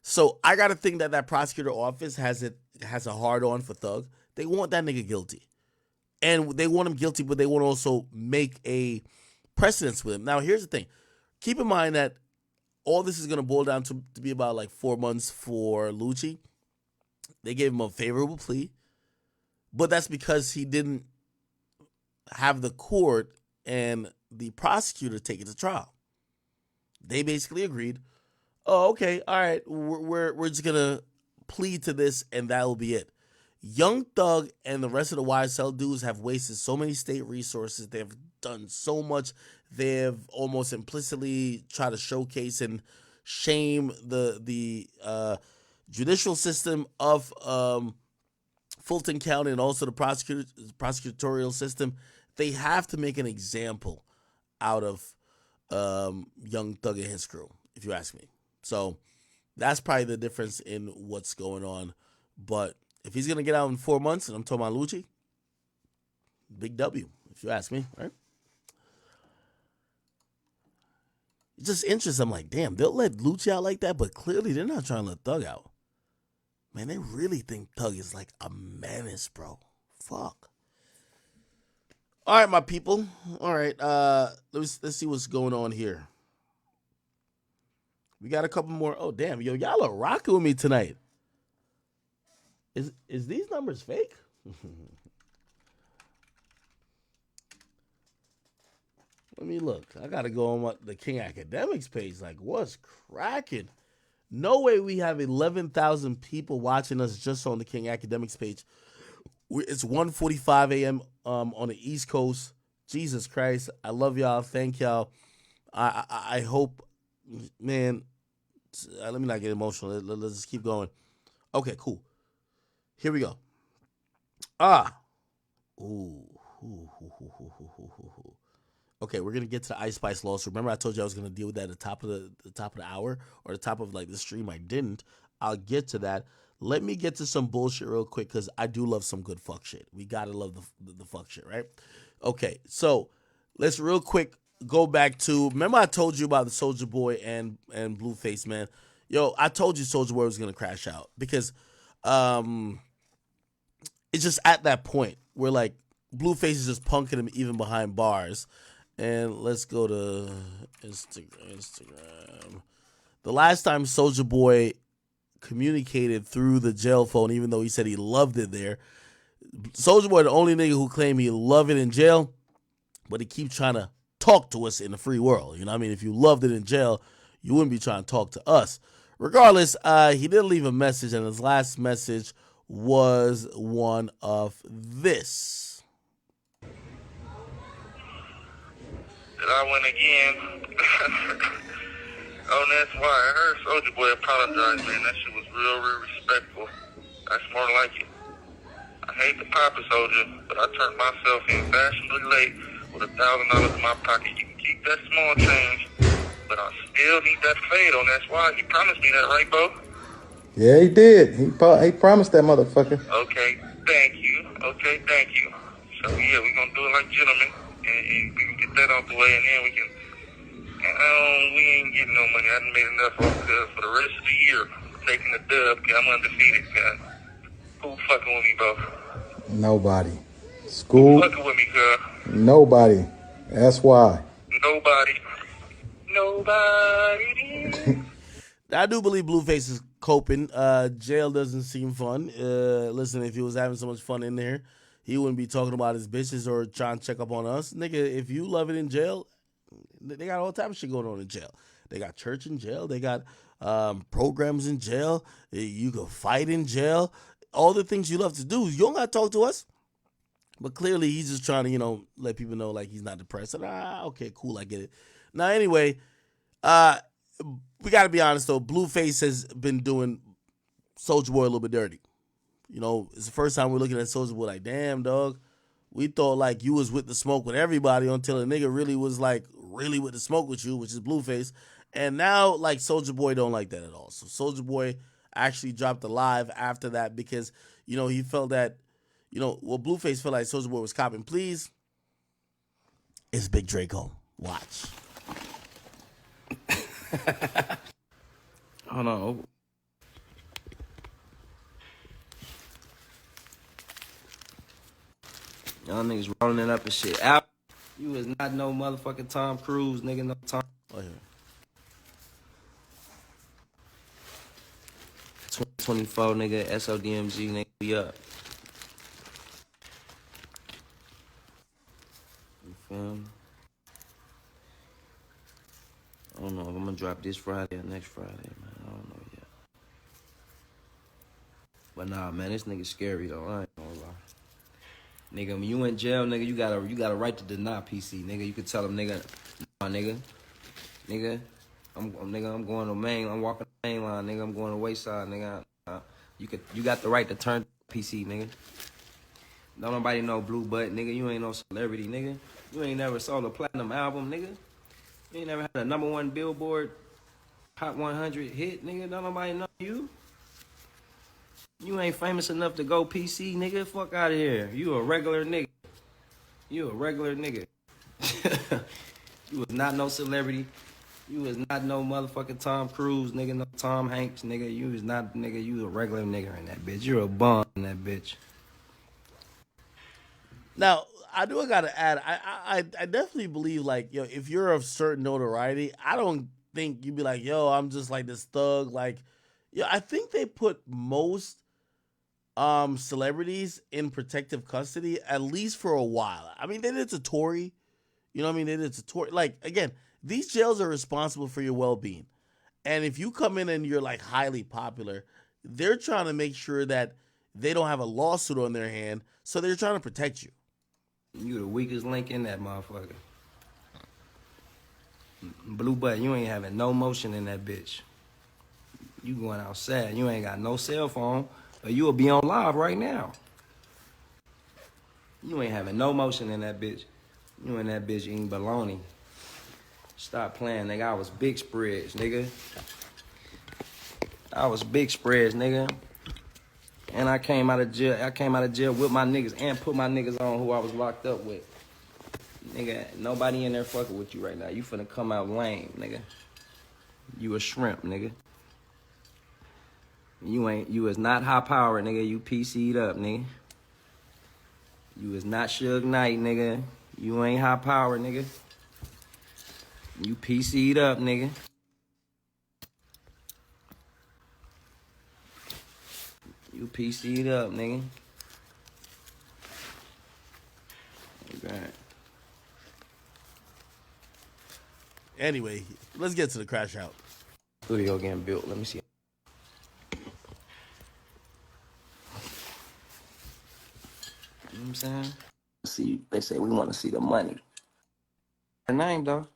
[SPEAKER 1] So I got to think that prosecutor office has a hard on for Thug. They want that nigga guilty. And they want him guilty, but they want to also make a precedence with him. Now, here's the thing. Keep in mind that all this is going to boil down to be about like 4 months for Lucci. They gave him a favorable plea, but that's because he didn't have the court and the prosecutor take it to trial. They basically agreed, oh, okay, all right, we're just going to plead to this and that will be it. Young Thug and the rest of the YSL dudes have wasted so many state resources. They've done so much. They've almost implicitly tried to showcase and shame the judicial system of Fulton County and also the prosecutorial system. They have to make an example out of Young Thug and his crew, if you ask me. So that's probably the difference in what's going on. But if he's going to get out in 4 months, and I'm talking about Lucci, big W, if you ask me, right? It's just interesting. I'm like, damn, they'll let Lucci out like that, but clearly they're not trying to let Thug out. Man, they really think Thug is like a menace, bro. Fuck. All right, my people. All right, let's see what's going on here. We got a couple more. Oh, damn, yo, y'all are rocking with me tonight. Is these numbers fake? Let me look. I gotta go on the King Akademiks page. Like, what's cracking? No way we have 11,000 people watching us just on the King Akademiks page. It's 1:45 a.m. On the East Coast. Jesus Christ, I love y'all. Thank y'all. I hope, man. Let me not get emotional. Let's just keep going. Okay, cool. Here we go. Okay, we're gonna get to the Ice Spice lawsuit. Remember, I told you I was gonna deal with that at the top of the hour or the top of like the stream. I didn't. I'll get to that. Let me get to some bullshit real quick because I do love some good fuck shit. We gotta love the fuck shit, right? Okay, so let's real quick go back to. Remember, I told you about the Soulja Boy and Blueface, man. Yo, I told you Soulja Boy was gonna crash out because it's just at that point where like Blueface is just punking him even behind bars. And let's go to Instagram. The last time Soulja Boy communicated through the jail phone, even though he said he loved it there, Soulja Boy the only nigga who claimed he loved it in jail, but he keeps trying to talk to us in the free world. You know what I mean? If you loved it in jail, you wouldn't be trying to talk to us. Regardless, he did leave a message, and his last message was one of this.
[SPEAKER 20] That I went again. Oh, that's why I heard Soulja Boy apologize, man. That shit was real respectful. That's more like it. I hate the Papa Soldier, but I turned myself in fashionably late with $1,000 in my pocket. You can keep that small change, but I still need that fade on. That's why he promised me that, right, Bo?
[SPEAKER 21] Yeah, he did. He promised that motherfucker.
[SPEAKER 20] Okay, thank you. So, yeah, we're going to do it like gentlemen, and we can get that out the way, and then we can. We ain't getting no money. I done made enough for the rest of the year. Taking the dub, cause I'm undefeated, cuz. Who fucking with me, bro?
[SPEAKER 21] Nobody.
[SPEAKER 20] Who
[SPEAKER 21] School.
[SPEAKER 20] fucking with me, cuz?
[SPEAKER 21] Nobody. That's why.
[SPEAKER 20] Nobody. Nobody.
[SPEAKER 1] I do believe Blueface is coping. Jail doesn't seem fun. Listen, if he was having so much fun in there, he wouldn't be talking about his bitches or trying to check up on us. Nigga, if you love it in jail, they got all type of shit going on in jail. They got church in jail. They got programs in jail. You can fight in jail. All the things you love to do. You don't got to talk to us. But clearly, he's just trying to, let people know, like, he's not depressed. And, okay, cool, I get it. Now, anyway, we got to be honest, though. Blueface has been doing Soulja Boy a little bit dirty. It's the first time we're looking at Soulja Boy like, damn, dog. We thought, like, you was with the smoke with everybody until a nigga really was, like, really with the smoke with you, which is Blueface. And now, like, Soulja Boy don't like that at all. So Soulja Boy actually dropped a live after that because, he felt that, Blueface felt like Soulja Boy was copping. Please, it's Big Draco. Watch.
[SPEAKER 2] Hold on. Y'all niggas rolling it up and shit. You is not no motherfucking Tom Cruise, nigga. No Tom. Oh, yeah. 2024, nigga. SODMG, nigga. We up. You feel me? I don't know if I'm gonna drop this Friday or next Friday, man. I don't know yet. But nah, man, this nigga scary though. I ain't gonna lie. Nigga, when you in jail, nigga, you got a right to deny PC, nigga. You could tell them, nigga, nah, nigga, I'm going to main. I'm walking the main line, nigga. I'm going to wayside, nigga. You got the right to turn PC, nigga. Don't nobody know Blue Butt, nigga. You ain't no celebrity, nigga. You ain't never sold a platinum album, nigga. You ain't never had a #1 Billboard Hot 100 hit, nigga. Don't nobody know you. You ain't famous enough to go PC, nigga. Fuck out of here. You a regular nigga. You a regular nigga. You was not no celebrity. You was not no motherfucking Tom Cruise, nigga. No Tom Hanks, nigga. You was not, nigga. You a regular nigga in that bitch. You're a bum in that bitch.
[SPEAKER 1] Now, I gotta add, I definitely believe, like, if you're of certain notoriety, I don't think you'd be like, I'm just like this thug. Like, I think they put most celebrities in protective custody, at least for a while. I mean, they did it to Tory. You know what I mean? They did it to Tory. Like, again, these jails are responsible for your well-being. And if you come in and you're, like, highly popular, they're trying to make sure that they don't have a lawsuit on their hand, so they're trying to protect you.
[SPEAKER 2] You the weakest link in that motherfucker. Blue Butt, you ain't having no motion in that bitch. You going outside. You ain't got no cell phone, or you will be on live right now. You ain't having no motion in that bitch. You in that bitch eating bologna. Stop playing, nigga. I was big spreads, nigga. I was big spreads, nigga. And I came out of jail. I came out of jail with my niggas and put my niggas on who I was locked up with. Nigga, nobody in there fucking with you right now. You finna come out lame, nigga. You a shrimp, nigga. You is not high power, nigga. You PC'd up, nigga. You is not Suge Knight, nigga. You ain't high power, nigga. You PC'd up, nigga. You PC'd up, nigga. Okay.
[SPEAKER 1] Anyway, let's get to the crash out.
[SPEAKER 2] Studio getting built. Let me see. You know what I'm saying? See, they say we want to see the money. Her name, though.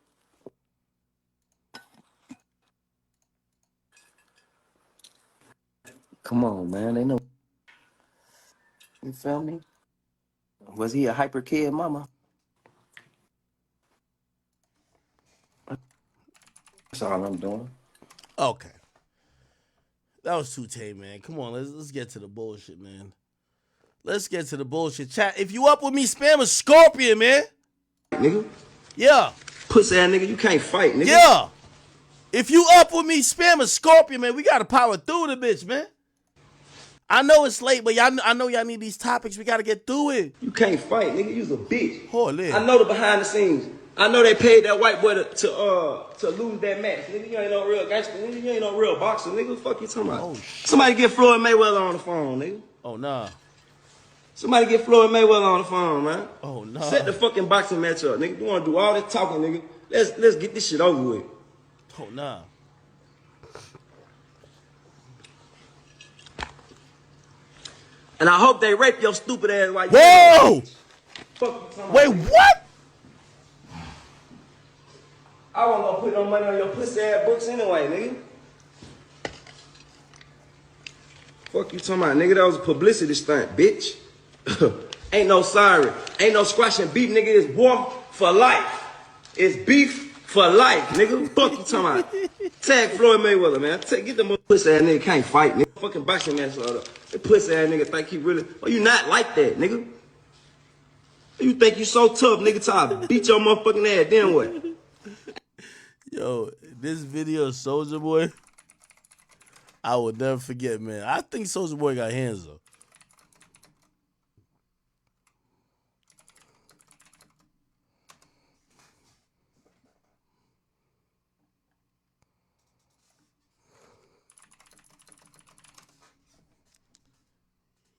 [SPEAKER 2] Come on, man. They know. You feel me? Was he a hyper kid, mama? That's all I'm doing.
[SPEAKER 1] Okay. That was too tame, man. Come on, let's get to the bullshit, man. Let's get to the bullshit. Chat, if you up with me, spam a scorpion, man.
[SPEAKER 21] Nigga,
[SPEAKER 1] Yeah.
[SPEAKER 2] Pussy ass nigga, you can't fight, nigga.
[SPEAKER 1] Yeah. If you up with me, spam a scorpion, man. We gotta power through the bitch, man. I know it's late, but I know y'all need these topics. We gotta get through it.
[SPEAKER 2] You can't fight, nigga. You's a bitch.
[SPEAKER 1] Holy.
[SPEAKER 2] I know the behind the scenes. I know they paid that white boy to lose that match. Nigga, you ain't no real gangster. Nigga, you ain't no real boxer. Nigga, what the fuck you talking about? Somebody get Floyd Mayweather on the phone, nigga.
[SPEAKER 1] Oh, nah.
[SPEAKER 2] Somebody get Floyd Mayweather on the phone, man.
[SPEAKER 1] Oh, nah.
[SPEAKER 2] Set the fucking boxing match up, nigga. You want to do all this talking, nigga. Let's get this shit over with.
[SPEAKER 1] Oh, nah.
[SPEAKER 2] And I hope they rape your stupid ass while you.
[SPEAKER 1] Whoa!
[SPEAKER 2] Fuck you,
[SPEAKER 1] wait, what?
[SPEAKER 2] I wasn't gonna put no money on your pussy ass books anyway, nigga. Fuck you talking about, nigga? That was a publicity stunt, bitch. Ain't no sorry. Ain't no squashing beef, nigga. It's war for life. It's beef for life, nigga. Fuck you talking about? Tag Floyd Mayweather, man. Get the pussy ass nigga can't fight, nigga. Fucking boxing match up. That pussy ass nigga think he really. Oh, you not like that, nigga. You think you so tough, nigga, till I beat your motherfucking ass, then what?
[SPEAKER 1] Yo, this video of Soulja Boy, I will never forget, man. I think Soulja Boy got hands though.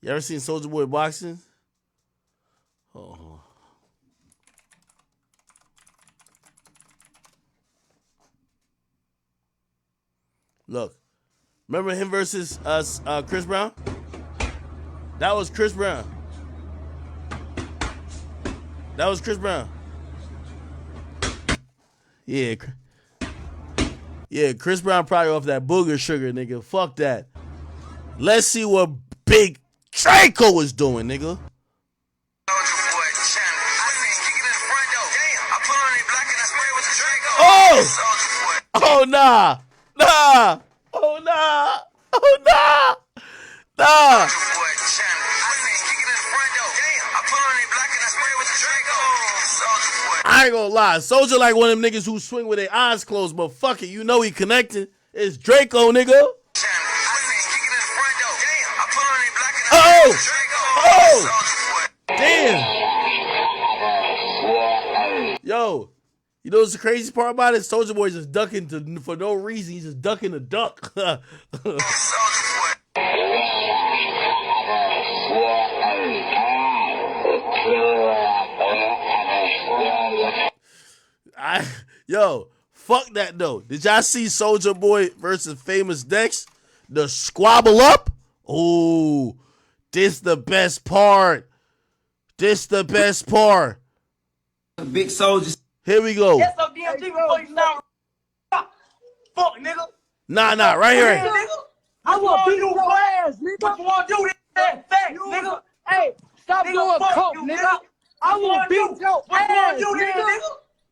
[SPEAKER 1] You ever seen Soulja Boy boxing? Oh. Look, remember him versus Chris Brown? That was Chris Brown. That was Chris Brown. Yeah. Yeah, Chris Brown probably off that booger sugar, nigga. Fuck that. Let's see what Big Draco was doing, nigga. Oh! Oh, nah. Nah. Oh, nah. Oh, nah. Nah. I ain't gonna lie. Soulja like one of them niggas who swing with their eyes closed, but fuck it. You know he connected. It's Draco, nigga. Oh! Oh! Damn. Yo, you know what's the crazy part about it? Soulja Boy just ducking for no reason. He's just ducking a duck. Yo, fuck that though. Did y'all see Soulja Boy versus Famous Dex? The squabble up? Oh, this the best part. This the best part.
[SPEAKER 2] Big soldiers.
[SPEAKER 1] Here we go.
[SPEAKER 4] Yes, so DMG before you sound fuck, nigga.
[SPEAKER 1] Nah, right here.
[SPEAKER 4] Nigga. I want to beat your ass, nigga. What you want to do? That fact, nigga. Hey, stop doing coke, nigga. I want to beat your ass, nigga.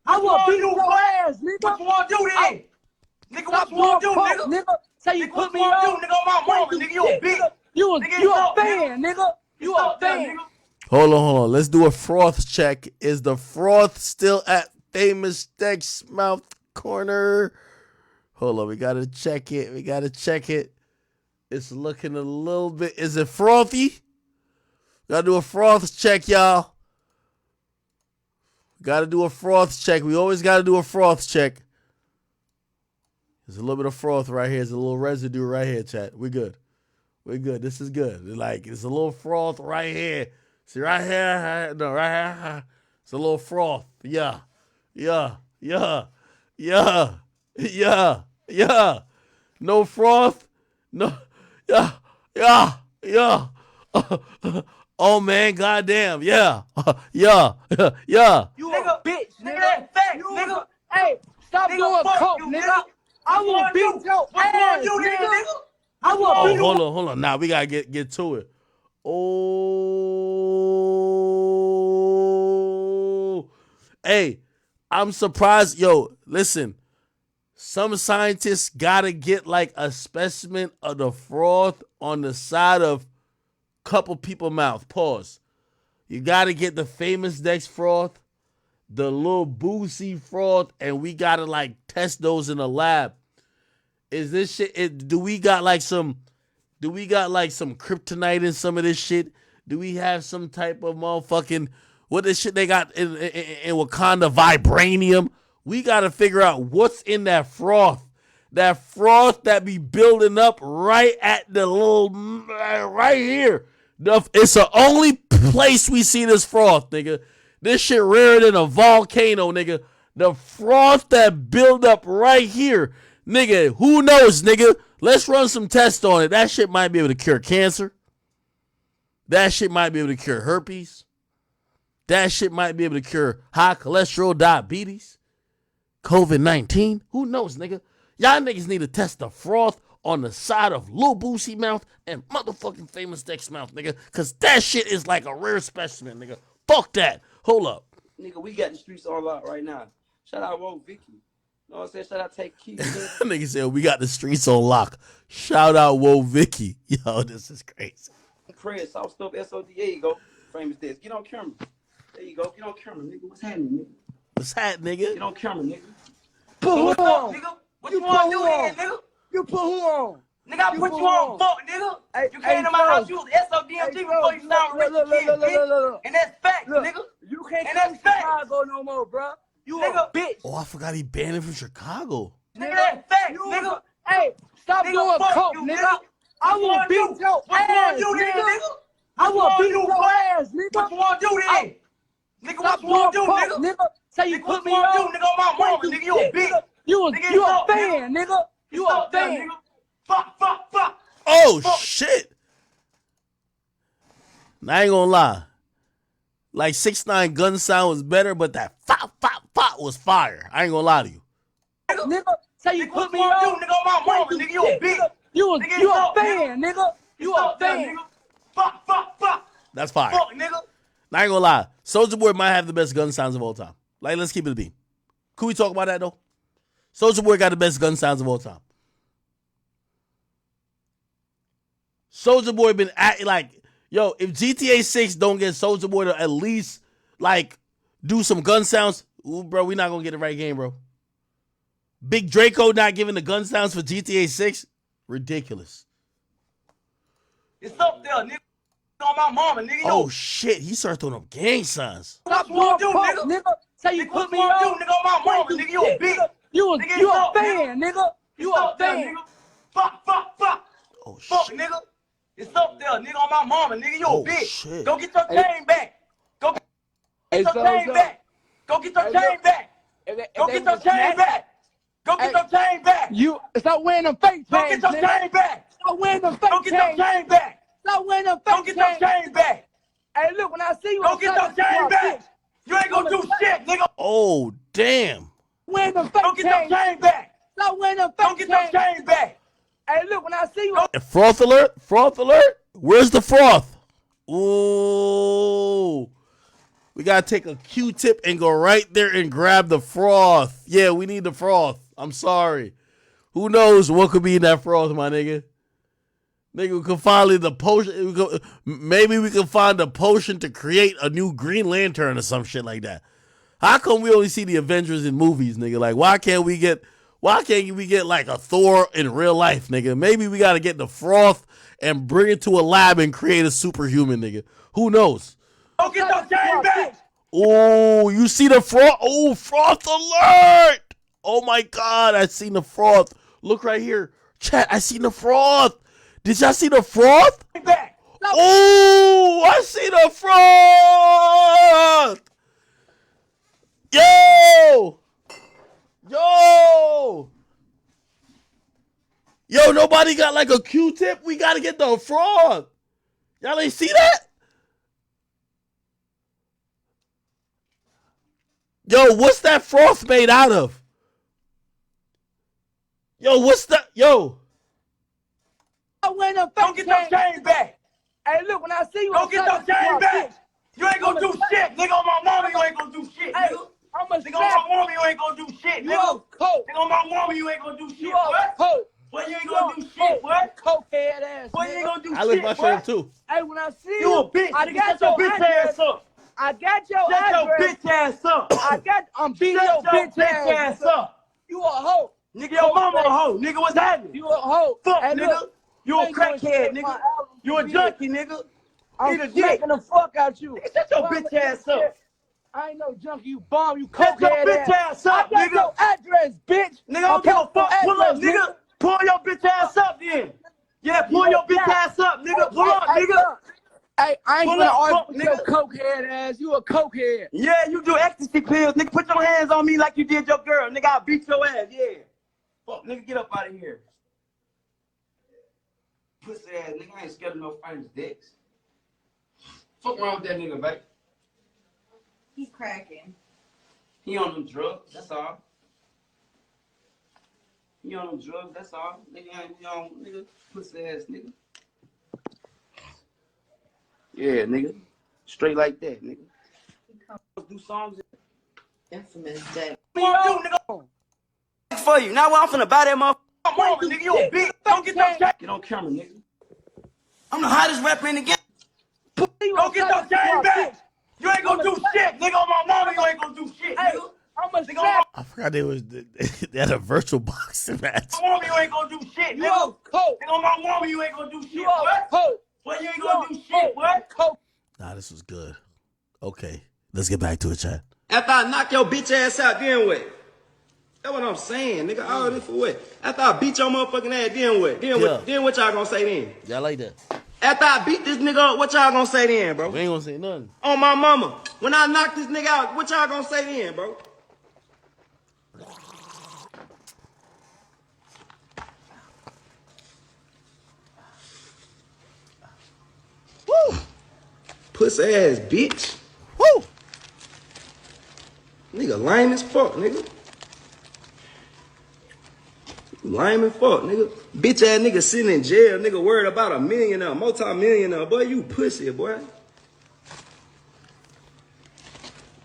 [SPEAKER 4] I want to beat your ass, nigga. What you want to do then? Nigga, what you want to do, nigga? Say you put me on, nigga, on my mama, nigga. You a bitch. You a fan, nigga. You a fan.
[SPEAKER 1] Hold on. Let's do a froth check. Is the froth still at Famous Dex mouth corner? Hold on, we gotta check it. It's looking a little bit. Is it frothy? Gotta do a froth check, y'all. Gotta do a froth check. We always gotta do a froth check. There's a little bit of froth right here. There's a little residue right here, chat. We're good. This is good. Like, it's a little froth right here. See, right here. No, right here. It's a little froth. Yeah. No froth. No. Yeah. Oh, man, goddamn. Yeah.
[SPEAKER 4] You a bitch, nigga. That fact, nigga. Hey, stop doing coke, nigga. I want to beat your ass, nigga. I want to beat your.
[SPEAKER 1] Hold on. Now we gotta get to it. Oh. Hey, I'm surprised. Yo, listen. Some scientists gotta get like a specimen of the froth on the side of couple people's mouth. Pause. You gotta get the Famous Dex froth. the little Boosie froth, and we gotta like test those in the lab. Is this shit? Do we got like some kryptonite in some of this shit? Do we have some type of motherfucking what this shit they got in Wakanda, vibranium? We gotta figure out what's in that froth. That froth that be building up right at the little right here. It's the only place we see this froth, nigga. This shit rarer than a volcano, nigga. The froth that build up right here. Nigga, who knows, nigga? Let's run some tests on it. That shit might be able to cure cancer. That shit might be able to cure herpes. That shit might be able to cure high cholesterol, diabetes, COVID-19. Who knows, nigga? Y'all niggas need to test the froth on the side of Lil Boosie mouth and motherfucking Famous Dex mouth, nigga. Cause that shit is like a rare specimen, nigga. Fuck that. Hold up.
[SPEAKER 2] Nigga, we got the streets on lock right now. Shout out Whoa Vicky. You know what I'm saying? Shout out Take Keith.
[SPEAKER 1] Nigga said we got the streets on lock. Shout out Whoa Vicky. Yo, this is crazy.
[SPEAKER 2] Chris, South Stuff, SOD. There you go. Famous Dex. Get on camera. There you go. Get on camera, nigga. What's happening, nigga?
[SPEAKER 1] What's happening, nigga?
[SPEAKER 2] Get on camera, nigga.
[SPEAKER 4] Put who on?
[SPEAKER 2] Nigga? What
[SPEAKER 4] You
[SPEAKER 2] you want to
[SPEAKER 4] put
[SPEAKER 2] do
[SPEAKER 4] who
[SPEAKER 2] then,
[SPEAKER 4] on?
[SPEAKER 2] nigga?
[SPEAKER 4] You put who on?
[SPEAKER 2] Nigga, I put you on, fuck, nigga.
[SPEAKER 4] Hey,
[SPEAKER 2] You came to my house, you was SODMG
[SPEAKER 4] hey,
[SPEAKER 2] before you sound rich bitch. And that's facts, nigga.
[SPEAKER 4] You can't
[SPEAKER 2] And
[SPEAKER 4] come
[SPEAKER 2] that's
[SPEAKER 4] to
[SPEAKER 2] facts.
[SPEAKER 4] Chicago no more, bro. You
[SPEAKER 2] Nigga.
[SPEAKER 4] a bitch.
[SPEAKER 1] Oh, I forgot he banned him from Chicago.
[SPEAKER 2] Nigga, that's facts, nigga.
[SPEAKER 4] Hey, stop
[SPEAKER 2] Nigga,
[SPEAKER 4] doing
[SPEAKER 2] fuck
[SPEAKER 4] coke,
[SPEAKER 2] you,
[SPEAKER 4] nigga.
[SPEAKER 2] nigga.
[SPEAKER 4] I will
[SPEAKER 2] What you wanna
[SPEAKER 4] beat
[SPEAKER 2] do?
[SPEAKER 4] your
[SPEAKER 2] What you wanna
[SPEAKER 4] ass,
[SPEAKER 2] do then,
[SPEAKER 4] nigga.
[SPEAKER 2] nigga?
[SPEAKER 4] I
[SPEAKER 2] What you
[SPEAKER 4] will
[SPEAKER 2] wanna
[SPEAKER 4] beat
[SPEAKER 2] do,
[SPEAKER 4] your
[SPEAKER 2] boy?
[SPEAKER 4] ass, nigga.
[SPEAKER 2] What you want to do then? Nigga, what
[SPEAKER 4] Stop
[SPEAKER 2] you want to do,
[SPEAKER 4] doing coke,
[SPEAKER 2] nigga?
[SPEAKER 4] nigga. Say you
[SPEAKER 2] Nigga,
[SPEAKER 4] put
[SPEAKER 2] what
[SPEAKER 4] me
[SPEAKER 2] you want to
[SPEAKER 4] on.
[SPEAKER 2] do, nigga, on my mama, nigga, you a bitch.
[SPEAKER 4] You
[SPEAKER 2] Nigga,
[SPEAKER 4] a
[SPEAKER 2] it's up,
[SPEAKER 4] fan, nigga. You a
[SPEAKER 2] up there,
[SPEAKER 4] fan.
[SPEAKER 2] nigga. Fuck.
[SPEAKER 1] Oh,
[SPEAKER 2] Fuck.
[SPEAKER 1] shit. I ain't gonna lie. Like 6ix9ine gun sound was better, but that pop was fire. I ain't gonna lie to you.
[SPEAKER 4] Nigga, say you
[SPEAKER 2] Nigga,
[SPEAKER 4] put
[SPEAKER 2] what
[SPEAKER 4] me
[SPEAKER 2] you want to
[SPEAKER 4] on.
[SPEAKER 2] do, nigga, on my mama, nigga, you a bitch.
[SPEAKER 4] You
[SPEAKER 2] Nigga,
[SPEAKER 4] a
[SPEAKER 2] it's up,
[SPEAKER 4] fan, nigga. You a fan.
[SPEAKER 2] Fuck.
[SPEAKER 1] That's fire.
[SPEAKER 2] Fuck, nigga.
[SPEAKER 1] I ain't gonna lie. Soulja Boy might have the best gun sounds of all time. Like, let's keep it a beam. Could we talk about that, though? Soulja Boy got the best gun sounds of all time. Soulja Boy been acting like, yo, if GTA 6 don't get Soulja Boy to at least, like, do some gun sounds, ooh, bro, we not gonna get the right game, bro. Big Draco not giving the gun sounds for GTA 6? Ridiculous.
[SPEAKER 2] It's up there, nigga. On my mama, nigga.
[SPEAKER 1] Oh, shit. He started throwing up gang signs.
[SPEAKER 2] What you want to do, nigga?
[SPEAKER 4] Say you
[SPEAKER 2] Nigga,
[SPEAKER 4] put
[SPEAKER 2] what
[SPEAKER 4] me
[SPEAKER 2] you want to
[SPEAKER 4] on.
[SPEAKER 2] do, nigga, on my mama, nigga, you a bitch.
[SPEAKER 4] You
[SPEAKER 2] Nigga,
[SPEAKER 4] a
[SPEAKER 2] it's up,
[SPEAKER 4] fan, nigga. You
[SPEAKER 2] It's
[SPEAKER 4] a
[SPEAKER 2] up there,
[SPEAKER 4] fan.
[SPEAKER 2] nigga. Fuck.
[SPEAKER 1] Oh,
[SPEAKER 2] Fuck,
[SPEAKER 1] shit.
[SPEAKER 2] nigga. It's up there, nigga, on my mama, nigga, you
[SPEAKER 1] Oh,
[SPEAKER 2] a bitch.
[SPEAKER 1] shit.
[SPEAKER 2] Go get your chain back. Go get
[SPEAKER 4] Hey,
[SPEAKER 2] your
[SPEAKER 4] so,
[SPEAKER 2] chain
[SPEAKER 4] so.
[SPEAKER 2] back. Go get your
[SPEAKER 4] Hey,
[SPEAKER 2] chain
[SPEAKER 4] look.
[SPEAKER 2] back.
[SPEAKER 4] If they-
[SPEAKER 2] Go
[SPEAKER 4] if they
[SPEAKER 2] get your
[SPEAKER 4] was
[SPEAKER 2] chain
[SPEAKER 4] snatched-
[SPEAKER 2] back. Go get
[SPEAKER 4] Hey.
[SPEAKER 2] your chain back.
[SPEAKER 4] You stop wearing them fake
[SPEAKER 2] Go
[SPEAKER 4] chains,
[SPEAKER 2] get your
[SPEAKER 4] nigga.
[SPEAKER 2] chain back.
[SPEAKER 4] Stop wearing them fake
[SPEAKER 2] Go get your
[SPEAKER 4] chains.
[SPEAKER 2] chain back.
[SPEAKER 4] Stop wearing them
[SPEAKER 2] Go
[SPEAKER 4] fake
[SPEAKER 2] get your
[SPEAKER 4] chains.
[SPEAKER 2] chain back.
[SPEAKER 4] Hey, look, when I see you,
[SPEAKER 2] Go get your chain back. You ain't gonna do shit, nigga.
[SPEAKER 1] Oh, damn.
[SPEAKER 4] Wearing them fake
[SPEAKER 2] Go get your
[SPEAKER 4] chains.
[SPEAKER 2] chain back.
[SPEAKER 4] Stop wearing them
[SPEAKER 2] Go
[SPEAKER 4] fake
[SPEAKER 2] get your
[SPEAKER 4] chains.
[SPEAKER 2] chain back.
[SPEAKER 4] Hey, look, when I see you,
[SPEAKER 1] Froth alert. Froth alert. Where's the froth? Ooh. We got to take a Q-tip and go right there and grab the froth. Yeah, we need the froth. I'm sorry. Who knows what could be in that froth, my nigga? Nigga, we can finally the potion. Maybe we can find a potion to create a new Green Lantern or some shit like that. How come we only see the Avengers in movies, nigga? Like, why can't we get like a Thor in real life, nigga? Maybe we got to get the froth and bring it to a lab and create a superhuman, nigga. Who knows?
[SPEAKER 2] Go get your chain back.
[SPEAKER 1] Oh, you see the froth? Oh, froth alert! Oh my God, I seen the froth. Look right here. Chat, I seen the froth. Did y'all see the froth?
[SPEAKER 2] Back.
[SPEAKER 1] Oh, I see the froth. Yo, nobody got like a Q-tip? We got to get the froth. Y'all ain't see that? Yo, what's that froth made out of? Yo, what's that? Yo.
[SPEAKER 4] stop wearing them
[SPEAKER 2] Go
[SPEAKER 4] fake
[SPEAKER 2] get your
[SPEAKER 4] chains.
[SPEAKER 2] chain back.
[SPEAKER 4] Hey, look, when I see you,
[SPEAKER 2] Go
[SPEAKER 4] I'm
[SPEAKER 2] get
[SPEAKER 4] trying
[SPEAKER 2] your
[SPEAKER 4] to
[SPEAKER 2] chain
[SPEAKER 4] my
[SPEAKER 2] back.
[SPEAKER 4] bitch.
[SPEAKER 2] You ain't gonna do shit, nigga. On my mama, you ain't gonna do shit,
[SPEAKER 4] Hey,
[SPEAKER 2] nigga.
[SPEAKER 4] I'm a
[SPEAKER 2] Nigga, on my mama, you ain't gonna do shit,
[SPEAKER 4] You
[SPEAKER 2] nigga.
[SPEAKER 4] a coke.
[SPEAKER 2] Nigga, on my mama, you ain't gonna do shit,
[SPEAKER 4] You
[SPEAKER 2] boy.
[SPEAKER 4] a coke.
[SPEAKER 2] Boy, you ain't gonna do shit, boy.
[SPEAKER 4] Cokehead ass.
[SPEAKER 2] Boy, you ain't gonna do
[SPEAKER 1] I lick
[SPEAKER 2] shit,
[SPEAKER 1] my
[SPEAKER 2] boy.
[SPEAKER 1] shirt up too.
[SPEAKER 4] Hey, when I see
[SPEAKER 2] You a bitch.
[SPEAKER 4] I
[SPEAKER 2] Nigga,
[SPEAKER 4] got
[SPEAKER 2] shut your
[SPEAKER 4] your
[SPEAKER 2] bitch
[SPEAKER 4] address.
[SPEAKER 2] ass up.
[SPEAKER 4] I got your
[SPEAKER 7] Shut
[SPEAKER 4] address.
[SPEAKER 7] your bitch ass up.
[SPEAKER 4] I'm beating your bitch ass
[SPEAKER 7] up.
[SPEAKER 4] You a hoe.
[SPEAKER 7] Nigga, your mama a hoe. Nigga, what's happening?
[SPEAKER 4] You a hoe.
[SPEAKER 7] Fuck,
[SPEAKER 4] Hey,
[SPEAKER 7] nigga.
[SPEAKER 4] look,
[SPEAKER 7] You a
[SPEAKER 4] ain't doing shit
[SPEAKER 7] crackhead,
[SPEAKER 4] with
[SPEAKER 7] nigga.
[SPEAKER 4] my album,
[SPEAKER 7] You a
[SPEAKER 4] bitch.
[SPEAKER 7] junkie, nigga.
[SPEAKER 4] I'm
[SPEAKER 7] Eat a dick.
[SPEAKER 4] smacking the fuck out you.
[SPEAKER 7] Nigga, shut your
[SPEAKER 4] Why
[SPEAKER 7] bitch
[SPEAKER 4] I'ma
[SPEAKER 7] ass
[SPEAKER 4] do
[SPEAKER 7] up.
[SPEAKER 4] shit? I ain't no junkie, you bum, you
[SPEAKER 7] Shut your
[SPEAKER 4] cokehead
[SPEAKER 7] bitch ass up,
[SPEAKER 4] I got
[SPEAKER 7] nigga.
[SPEAKER 4] your address, bitch.
[SPEAKER 7] Nigga, I don't give a fuck. Pull up,
[SPEAKER 4] Address,
[SPEAKER 7] nigga. Pull your bitch ass up then. Yeah, pull
[SPEAKER 4] You
[SPEAKER 7] your
[SPEAKER 4] a
[SPEAKER 7] bitch
[SPEAKER 4] cap.
[SPEAKER 7] ass up, nigga.
[SPEAKER 4] Hey,
[SPEAKER 7] Pull up,
[SPEAKER 4] hey,
[SPEAKER 7] nigga.
[SPEAKER 4] look. Hey, I ain't
[SPEAKER 7] Pull
[SPEAKER 4] gonna
[SPEAKER 7] up,
[SPEAKER 4] argue
[SPEAKER 7] fuck,
[SPEAKER 4] with your
[SPEAKER 7] nigga.
[SPEAKER 4] cokehead ass. You a cokehead.
[SPEAKER 7] Yeah, you do ecstasy pills, nigga. Put your hands on me like you did your girl, nigga. I'll beat your ass, yeah. Fuck, nigga, get up out of here. Pussy ass, nigga. I ain't scared of no famous dicks. Fuck wrong with that nigga, baby?
[SPEAKER 22] He's cracking.
[SPEAKER 7] He on them drugs, that's all. He on them drugs, that's all. Nigga ain't on, nigga. Pussy ass, nigga. Yeah, nigga. Straight like that, nigga. Do songs.
[SPEAKER 22] Infamous day.
[SPEAKER 7] What you do, nigga? For you. Now I'm finna buy that motherfucker. Come on, nigga. You a bitch. Don't get your jacket. Get on camera, nigga. I'm the hottest rapper in the game. Go get your game back. You ain't gonna do shit, nigga. On my mama, you ain't gonna do shit, nigga.
[SPEAKER 1] I forgot they had a virtual boxing match.
[SPEAKER 7] On my mama, you ain't gonna do shit,
[SPEAKER 4] You
[SPEAKER 7] nigga.
[SPEAKER 4] a coke.
[SPEAKER 7] Nigga, on my mama, you ain't gonna do shit,
[SPEAKER 4] You
[SPEAKER 7] boy.
[SPEAKER 4] a coke.
[SPEAKER 7] Boy, you ain't gonna do shit, boy.
[SPEAKER 1] Nah, this was good. Okay, let's get back to it, chat.
[SPEAKER 2] After I knock your bitch ass out, then what? That's what I'm saying, nigga. All this for what? After I beat your motherfucking ass, then what? Then what y'all gonna say then?
[SPEAKER 1] Y'all like that?
[SPEAKER 2] After I beat this nigga up, what y'all gonna say then, bro?
[SPEAKER 1] We ain't gonna say nothing.
[SPEAKER 2] On my mama. When I knock this nigga out, what y'all gonna say then, bro? Woo! Pussy ass bitch.
[SPEAKER 1] Woo!
[SPEAKER 2] Nigga lame as fuck, nigga. Lame as fuck, nigga. Bitch ass nigga sitting in jail, nigga worried about a millionaire, multi-millionaire. Boy, you pussy, boy.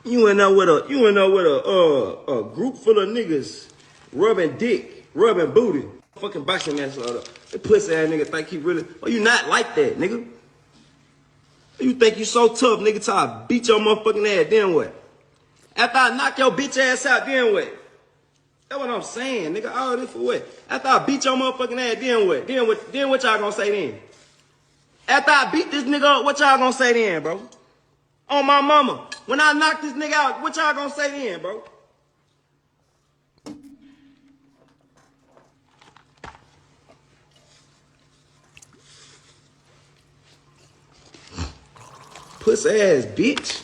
[SPEAKER 2] You ain't know what a group full of niggas rubbing dick, rubbing booty. Fucking boxing match up. That pussy ass nigga think he really, oh, you not like that, nigga. You think you so tough, nigga, till I beat your motherfucking ass, then what? After I knock your bitch ass out, then what? That's what I'm saying, nigga. All this for what? After I beat your motherfucking ass, then what? Then what y'all gonna say then? After I beat this nigga up, what y'all gonna say then, bro? On my mama. When I knock this nigga out, what y'all gonna say then, bro? Pussy ass bitch.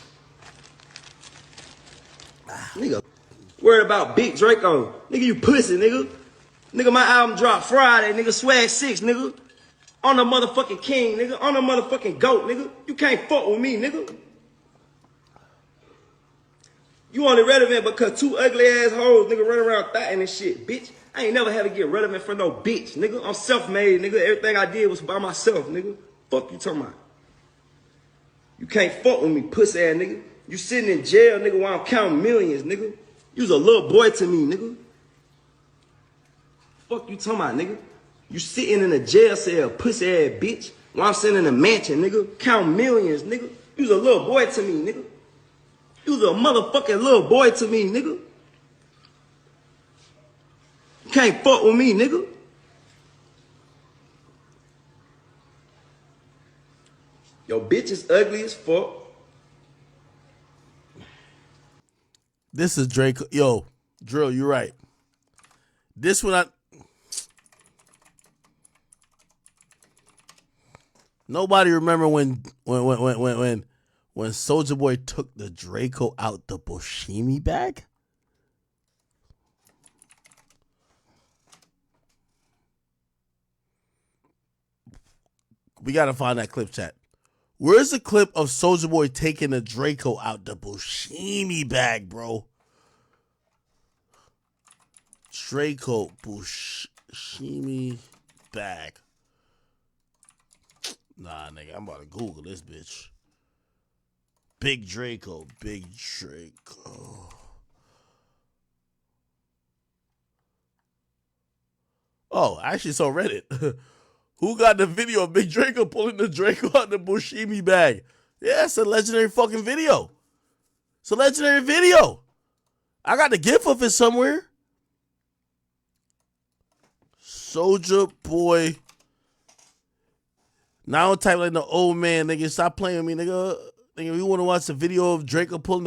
[SPEAKER 2] Nigga, worried about Big Draco. Nigga, you pussy, nigga. Nigga, my album dropped Friday, nigga. Swag 6, nigga. On the motherfucking king, nigga. On the motherfucking goat, nigga. You can't fuck with me, nigga. You only relevant because two ugly ass hoes, nigga, run around thotting and shit, bitch. I ain't never had to get relevant for no bitch, nigga. I'm self-made, nigga. Everything I did was by myself, nigga. Fuck you talking about. You can't fuck with me, pussy ass nigga. You sitting in jail, nigga, while I'm counting millions, nigga. You was a little boy to me, nigga. Fuck you talking about, nigga. You sitting in a jail cell, pussy ass bitch, while I'm sitting in a mansion, nigga, counting millions, nigga. You was a little boy to me, nigga. You was a motherfucking little boy to me, nigga. You can't fuck with me, nigga. Your bitch is ugly as fuck.
[SPEAKER 1] This is Drake. Yo, Drill, you're right. This one, nobody remember when Soulja Boy took the Draco out the Boshimi bag? We gotta find that clip, chat. Where's the clip of Soulja Boy taking the Draco out the Boshimi bag, bro? Draco Boshimi bag. Nah, nigga, I'm about to Google this bitch. Big Draco. Oh, I actually saw Reddit. Who got the video of Big Draco pulling the Draco out the Boshimi bag? Yeah, it's a legendary fucking video. It's a legendary video. I got the gif of it somewhere. Soulja Boy. Now don't type like the old man, nigga. Stop playing with me, nigga. Nigga, you want to watch the video of Draco pulling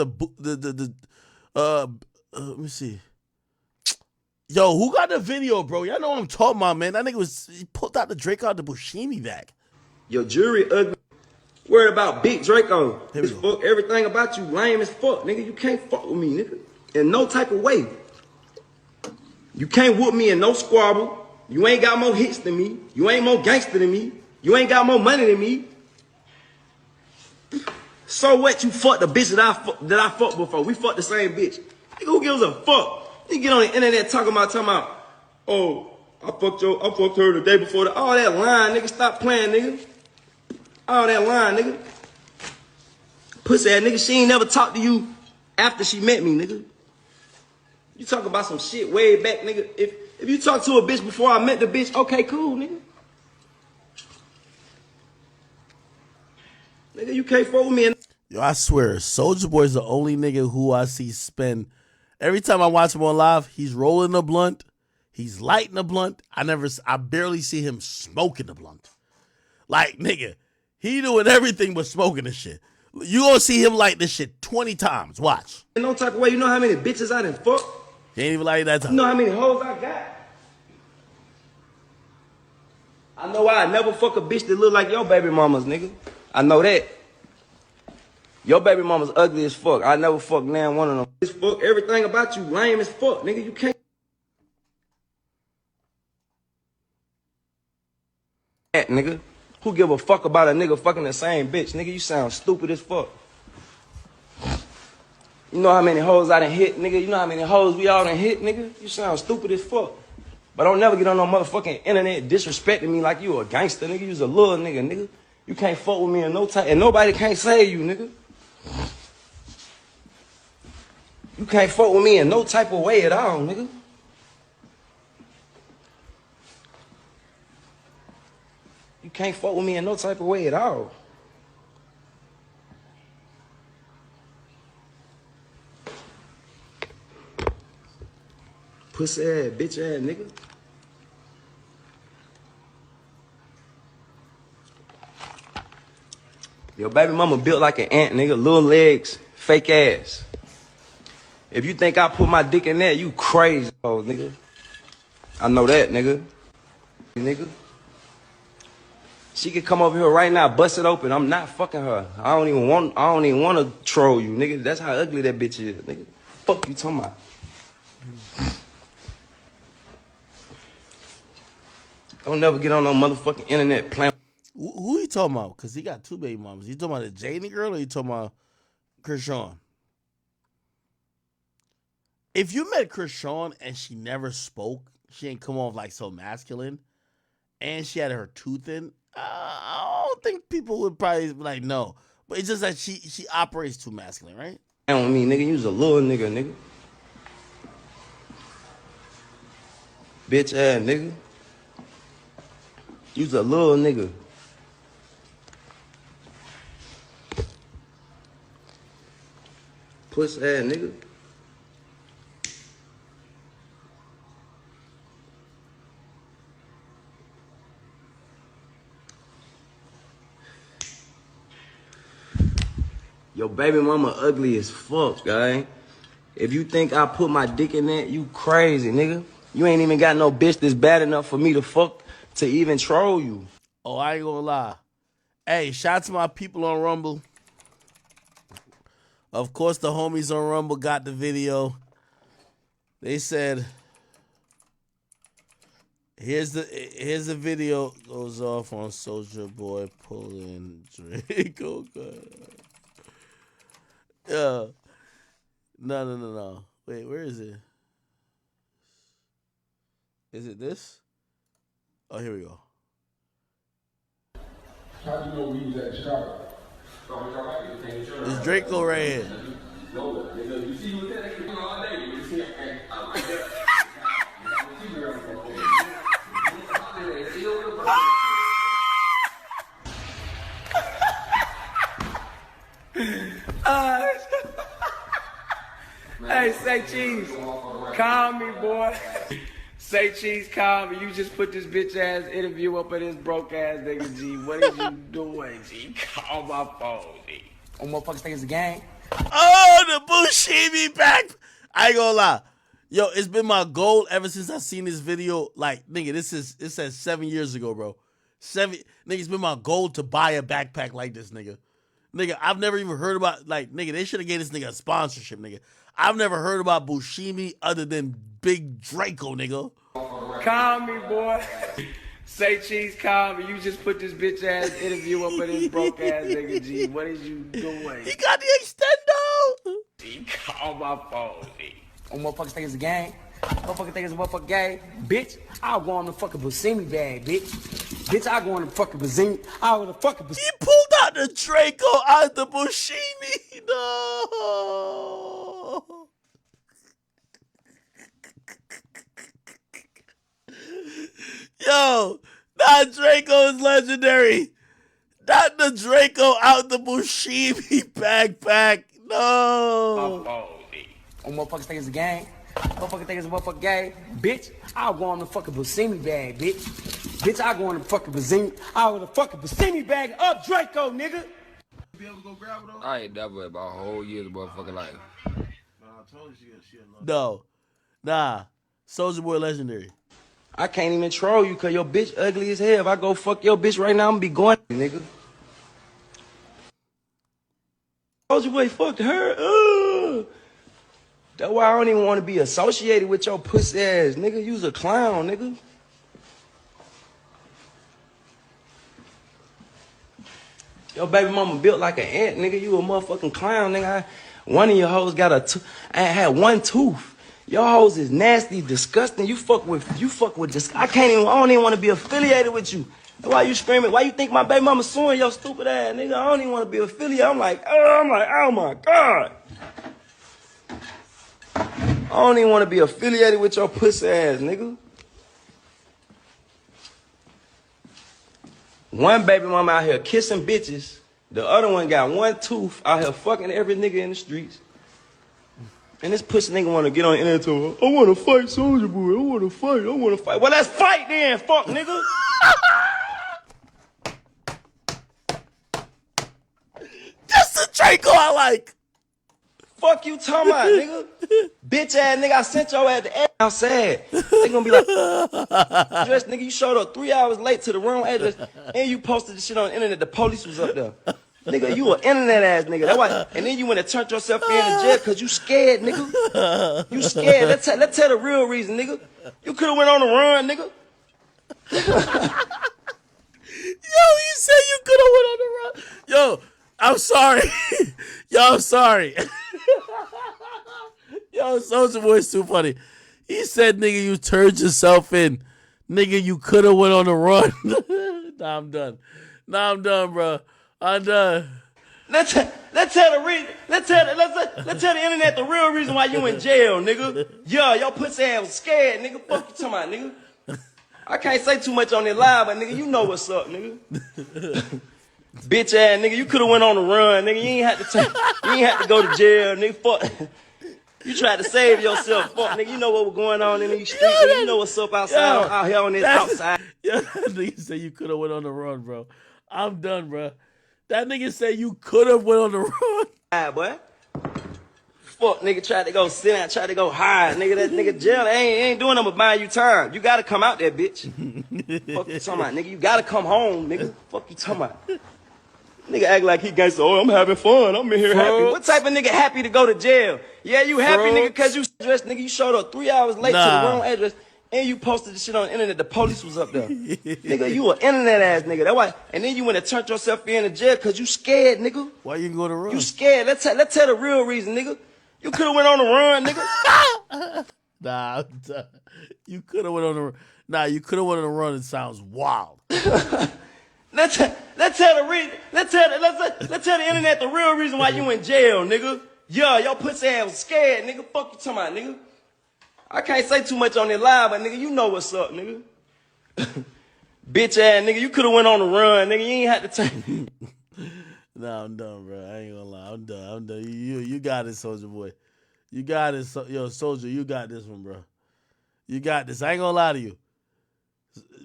[SPEAKER 1] let me see. Yo, who got the video, bro? Y'all know what I'm talking about, man. That nigga he pulled out the Draco out the Bushimi bag.
[SPEAKER 2] Your jury ugly. Worried about big Draco. This fuck, everything about you lame as fuck, nigga. You can't fuck with me, nigga. In no type of way. You can't whoop me in no squabble. You ain't got more hits than me. You ain't more gangster than me. You ain't got more money than me. So what? You fucked the bitch that I fucked before. We fucked the same bitch. Nigga, who gives a fuck? You get on the internet talking about, oh, I fucked her the day before. All that line, nigga. Stop playing, nigga. All that line, nigga. Pussy ass nigga. She ain't never talked to you after she met me, nigga. You talk about some shit way back, nigga. If you talk to a bitch before I met the bitch, okay, cool, nigga. Nigga, you can't fuck with me.
[SPEAKER 1] Yo, I swear, Soulja Boy is the only nigga who I see spend. Every time I watch him on live, he's rolling a blunt. He's lighting a blunt. I barely see him smoking a blunt. Like, nigga, he doing everything but smoking this shit. You gonna see him light this shit 20 times. Watch.
[SPEAKER 2] In no type of way, you know how many bitches I done fuck?
[SPEAKER 1] He ain't even like that time.
[SPEAKER 2] You know how many hoes I got? I know I never fuck a bitch that look like your baby mamas, nigga. I know that. Your baby mama's ugly as fuck. I never fuck nan one of them. This fuck, everything about you lame as fuck, nigga. You can't. Nigga. Who give a fuck about a nigga fucking the same bitch? Nigga, you sound stupid as fuck. You know how many hoes I done hit, nigga? You know how many hoes we all done hit, nigga? You sound stupid as fuck. But don't never get on no motherfucking internet disrespecting me like you a gangster, nigga. You's a little nigga, nigga. You can't fuck with me in no time, and nobody can't save you, nigga. You can't fuck with me in no type of way at all, nigga. You can't fuck with me in no type of way at all. Pussy ass, bitch ass nigga. Your baby mama built like an ant, nigga. Little legs, fake ass. If you think I put my dick in there, you crazy, oh nigga. I know that, nigga. Nigga. She could come over here right now, bust it open. I'm not fucking her. I don't even want to troll you, nigga. That's how ugly that bitch is, nigga. Fuck you talking about. Don't never get on no motherfucking internet playing.
[SPEAKER 1] Who you talking about? Because he got two baby mamas. You talking about the Janie girl or you talking about Krishan? If you met Krishan and she never spoke, she ain't come off like so masculine, and she had her tooth in, I don't think people would probably be like, no. But it's just that she operates too masculine, right?
[SPEAKER 2] With me, nigga. You's a little nigga, nigga. Bitch ass nigga. You's a little nigga. Puss ass nigga. Your baby mama ugly as fuck, guy. If you think I put my dick in that, you crazy, nigga. You ain't even got no bitch that's bad enough for me to fuck to even troll you.
[SPEAKER 1] Oh, I ain't gonna lie. Hey, shout out to my people on Rumble. Of course, the homies on Rumble got the video. They said, here's the video goes off on Soulja Boy pulling Draco. Yeah. No. Wait, where is it? Is it this? Oh, here we go.
[SPEAKER 5] How do you know we use that shower?
[SPEAKER 1] It's Draco right here.
[SPEAKER 5] You see what that all day. You see I like that.
[SPEAKER 2] Hey, say cheese. Calm me, boy. Say cheese, calm me. You just put this bitch ass interview up in this broke ass nigga, G. What is you doing, G? Call my phone, G. Oh, motherfuckers think it's a gang?
[SPEAKER 1] Oh, the Bushimi back. I ain't gonna lie. Yo, it's been my goal ever since I seen this video. Like, nigga, it says 7 years ago, bro. Nigga, it's been my goal to buy a backpack like this, nigga. Nigga, I've never even heard about, like, nigga, they should have gave this nigga a sponsorship, nigga. I've never heard about Bushimi other than Big Draco, nigga.
[SPEAKER 2] Calm me, boy. Say cheese, calm me. You just put this bitch ass interview up in this broke ass nigga, G. What is you doing?
[SPEAKER 1] He got the extendo.
[SPEAKER 2] G, call my phone, G. Oh, motherfuckers think it's a gang? Motherfuckers think it's a motherfucking gang? Bitch, I'll go on the fucking Buscemi bag, bitch. Bitch, I'll go on the fucking Buscemi. I'll go on the fucking Buscemi.
[SPEAKER 1] He pulled out the Draco out the Bushimi. No. Yo, that Draco is legendary. Not the Draco out the Bushimi backpack. No.
[SPEAKER 2] Oh, motherfuckers think it's a gang? Motherfuckers think it's a motherfucking gang? Bitch, I'll go on the fucking Buscemi bag, bitch. Bitch, I'll go on the fucking Buscemi. I'll go on the fucking Buscemi bag up Draco, nigga.
[SPEAKER 9] I ain't never in my whole year's motherfucking life.
[SPEAKER 1] No. Nah. Soulja Boy legendary.
[SPEAKER 2] I can't even troll you cause your bitch ugly as hell. If I go fuck your bitch right now, I'm gonna be going, nigga. Soulja Boy fucked her. That's why I don't even want to be associated with your pussy ass, nigga. You's a clown, nigga. Your baby mama built like an ant, nigga. You a motherfucking clown, nigga. One of your hoes got I had one tooth. Your hoes is nasty, disgusting. You fuck with this. I don't even want to be affiliated with you. That's why you screaming? Why you think my baby mama suing your stupid ass, nigga? I don't even want to be affiliated. I'm like, oh my God. I don't even want to be affiliated with your pussy ass, nigga. One baby mama out here kissing bitches. The other one got one tooth out here fucking every nigga in the streets. And this pussy nigga want to get on the internet and tell, I want to fight Soulja Boy. I want to fight. Well, let's fight then, fuck nigga.
[SPEAKER 1] That's the Draco I like.
[SPEAKER 2] Fuck you talking about, nigga. Bitch ass nigga, I sent your ass to outside. They gonna be like, dress nigga, you showed up 3 hours late to the wrong address and you posted the shit on the internet. The police was up there. Nigga, you an internet ass nigga. That's why. And then you went and turned yourself in to jail because you scared, nigga. You scared. Let's tell the real reason, nigga. You could have went on the run, nigga.
[SPEAKER 1] Yo, he said you could have went on the run. Yo, I'm sorry. Yo, I'm sorry. Yo, Soulja Boy's too funny. He said, nigga, you turned yourself in. Nigga, you could have went on the run. Nah, I'm done, bro. I'm done.
[SPEAKER 2] Let's tell the internet the real reason why you in jail, nigga. Yeah, your pussy ass was scared, nigga. Fuck you talking about, nigga. I can't say too much on this live, but nigga, you know what's up, nigga. Bitch ass nigga, you could have went on the run, nigga. You ain't had to go to jail, nigga. Fuck. You tried to save yourself, fuck, nigga. You know what was going on in these streets, nigga. You know what's up outside, out here on this outside.
[SPEAKER 1] Yeah, that nigga said you could have went on the run, bro. I'm done, bro. That nigga said you could have went on the run.
[SPEAKER 2] Alright, boy. Fuck, nigga tried to go sit down, tried to go hide, nigga. That nigga jail ain't doing nothing but buying you time. You gotta come out there, bitch. Fuck you talking about, nigga. You gotta come home, nigga. Fuck you talking about. Nigga act like he gangsta. Oh, I'm having fun. I'm in here happy. What type of nigga happy to go to jail? Yeah, you happy, nigga, cause you dressed, nigga. You showed up 3 hours late to the wrong address. And you posted the shit on the internet. The police was up there. Nigga, you an internet ass nigga. That's why. And then you went and turned yourself in to jail because you scared, nigga.
[SPEAKER 1] Why you go to run?
[SPEAKER 2] You scared. Let's tell the real reason, nigga. You could have went on the run, nigga.
[SPEAKER 1] Nah, I'm done. You could have went on the run. Nah, you could have went on the run. It sounds wild.
[SPEAKER 2] Let's tell the internet the real reason why you in jail, nigga. Yeah, your pussy ass was scared, nigga. Fuck you talking about, nigga. I can't say too much on this live, but nigga, you know what's up, nigga. Bitch ass nigga, you could have went on the run, nigga. You ain't had to turn.
[SPEAKER 1] Nah, I'm done, bro. I ain't gonna lie. I'm done. You got it, Soulja Boy. You got this, yo, Soldier. You got this one, bro. You got this. I ain't gonna lie to you.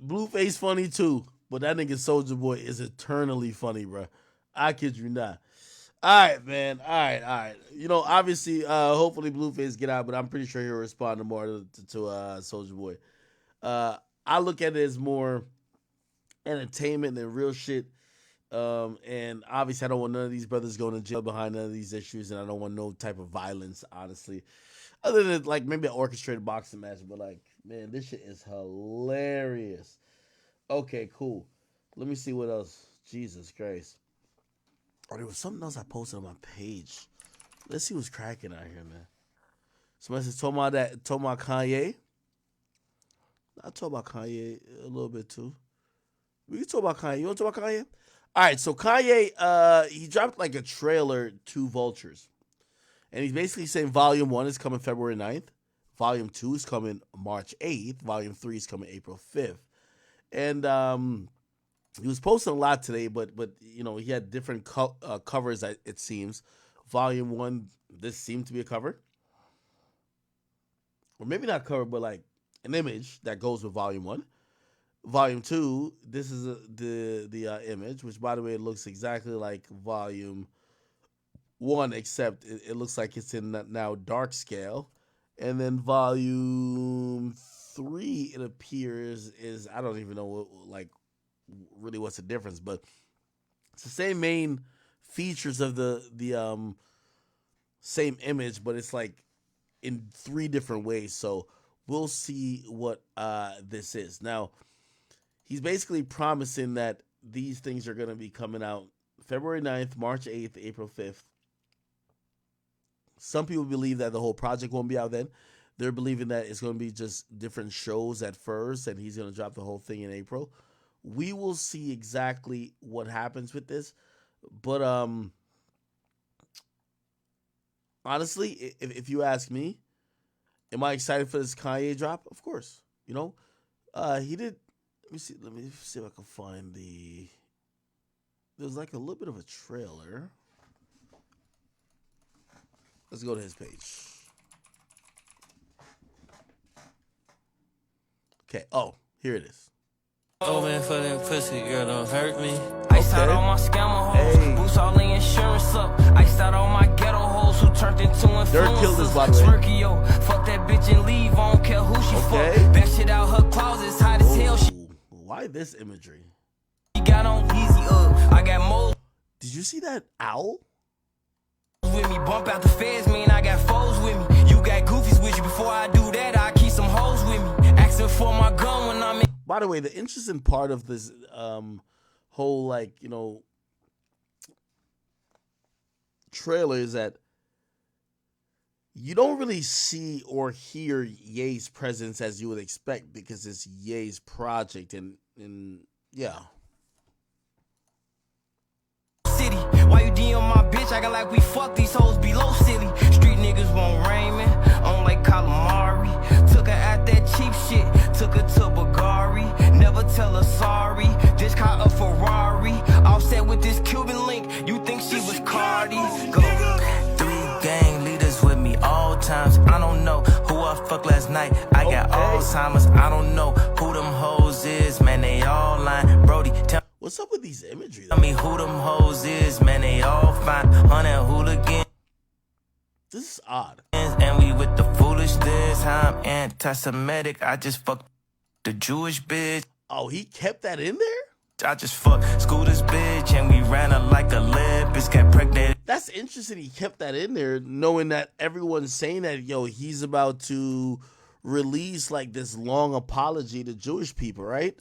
[SPEAKER 1] Blueface funny too, but that nigga Soldier Boy is eternally funny, bro. I kid you not. All right, man. All right. You know, obviously, hopefully Blueface get out, but I'm pretty sure he'll respond more to Soldier Boy. I look at it as more entertainment than real shit. And obviously, I don't want none of these brothers going to jail behind none of these issues, and I don't want no type of violence, honestly. Other than like maybe an orchestrated boxing match, but like, man, this shit is hilarious. Okay, cool. Let me see what else. Jesus Christ. Oh, there was something else I posted on my page. Let's see what's cracking out here, man. Somebody said talking about Kanye. I talk about Kanye a little bit too. We can talk about Kanye. You want to talk about Kanye? All right, so Kanye, he dropped like a trailer to Vultures. And he's basically saying Volume 1 is coming February 9th. Volume 2 is coming March 8th. Volume 3 is coming April 5th. And he was posting a lot today, but you know, he had different covers, it seems. Volume 1, this seemed to be a cover. Or maybe not cover, but like an image that goes with Volume 1. Volume 2, this is the image, which by the way, it looks exactly like Volume 1, except it looks like it's in now dark scale. And then Volume 3, it appears, is, I don't even know really what's the difference, but it's the same main features of the same image, but it's like in 3 different ways. So we'll see what this is. Now, he's basically promising that these things are going to be coming out February 9th, March 8th, April 5th. Some people believe that the whole project won't be out then. They're believing that it's going to be just different shows at first, and he's going to drop the whole thing in April. We will see exactly what happens with this. But honestly, if you ask me, am I excited for this Kanye drop? Of course. You know, he did. Let me see if I can find there's like a little bit of a trailer. Let's go to his page. Okay. Oh, here it is.
[SPEAKER 3] Open for that pussy, girl, don't hurt me. I start all my scammer hoes, boost all the insurance up. I start all my ghetto hoes who turned into influencers. Smirky, fuck that bitch and leave, I don't care who she fuck. That shit out her closets, hot as hell.
[SPEAKER 1] Why this imagery?
[SPEAKER 3] She got on easy I got more.
[SPEAKER 1] Did you see that owl?
[SPEAKER 3] With me, bump out the feds, man, I got foes with me. You got goofies with you. Before I do that, I keep some hoes with me. Asking for my gun when I'm in.
[SPEAKER 1] By the way, the interesting part of this whole, like, you know, trailer is that you don't really see or hear Ye's presence as you would expect because it's Ye's project and yeah.
[SPEAKER 3] City, why you DM my bitch? I got like we fuck these hoes below silly. Street niggas won't rain, man. On like calamari. Took her at that cheap shit. Took her to Bulgari. Never tell her sorry. Just caught a Ferrari. Offset with this Cuban link. You think she was Cardi? Go. 3 gang leaders with me all times. I don't know who I fucked last night. I got Alzheimer's. I don't know who them hoes is. Man, they all lying. Brody, tell
[SPEAKER 1] what's up with these imagery?
[SPEAKER 3] Tell me who them hoes is. Man, they all fine. 100 hooligans.
[SPEAKER 1] This is odd.
[SPEAKER 3] And we with the foolishness. I'm anti-Semitic. I just fucked the Jewish bitch.
[SPEAKER 1] Oh, he kept that in there?
[SPEAKER 3] I just fucked Scooter's bitch and we ran her like a Olympus, got pregnant.
[SPEAKER 1] That's interesting. He kept that in there, knowing that everyone's saying that, yo, he's about to release like this long apology to Jewish people, right?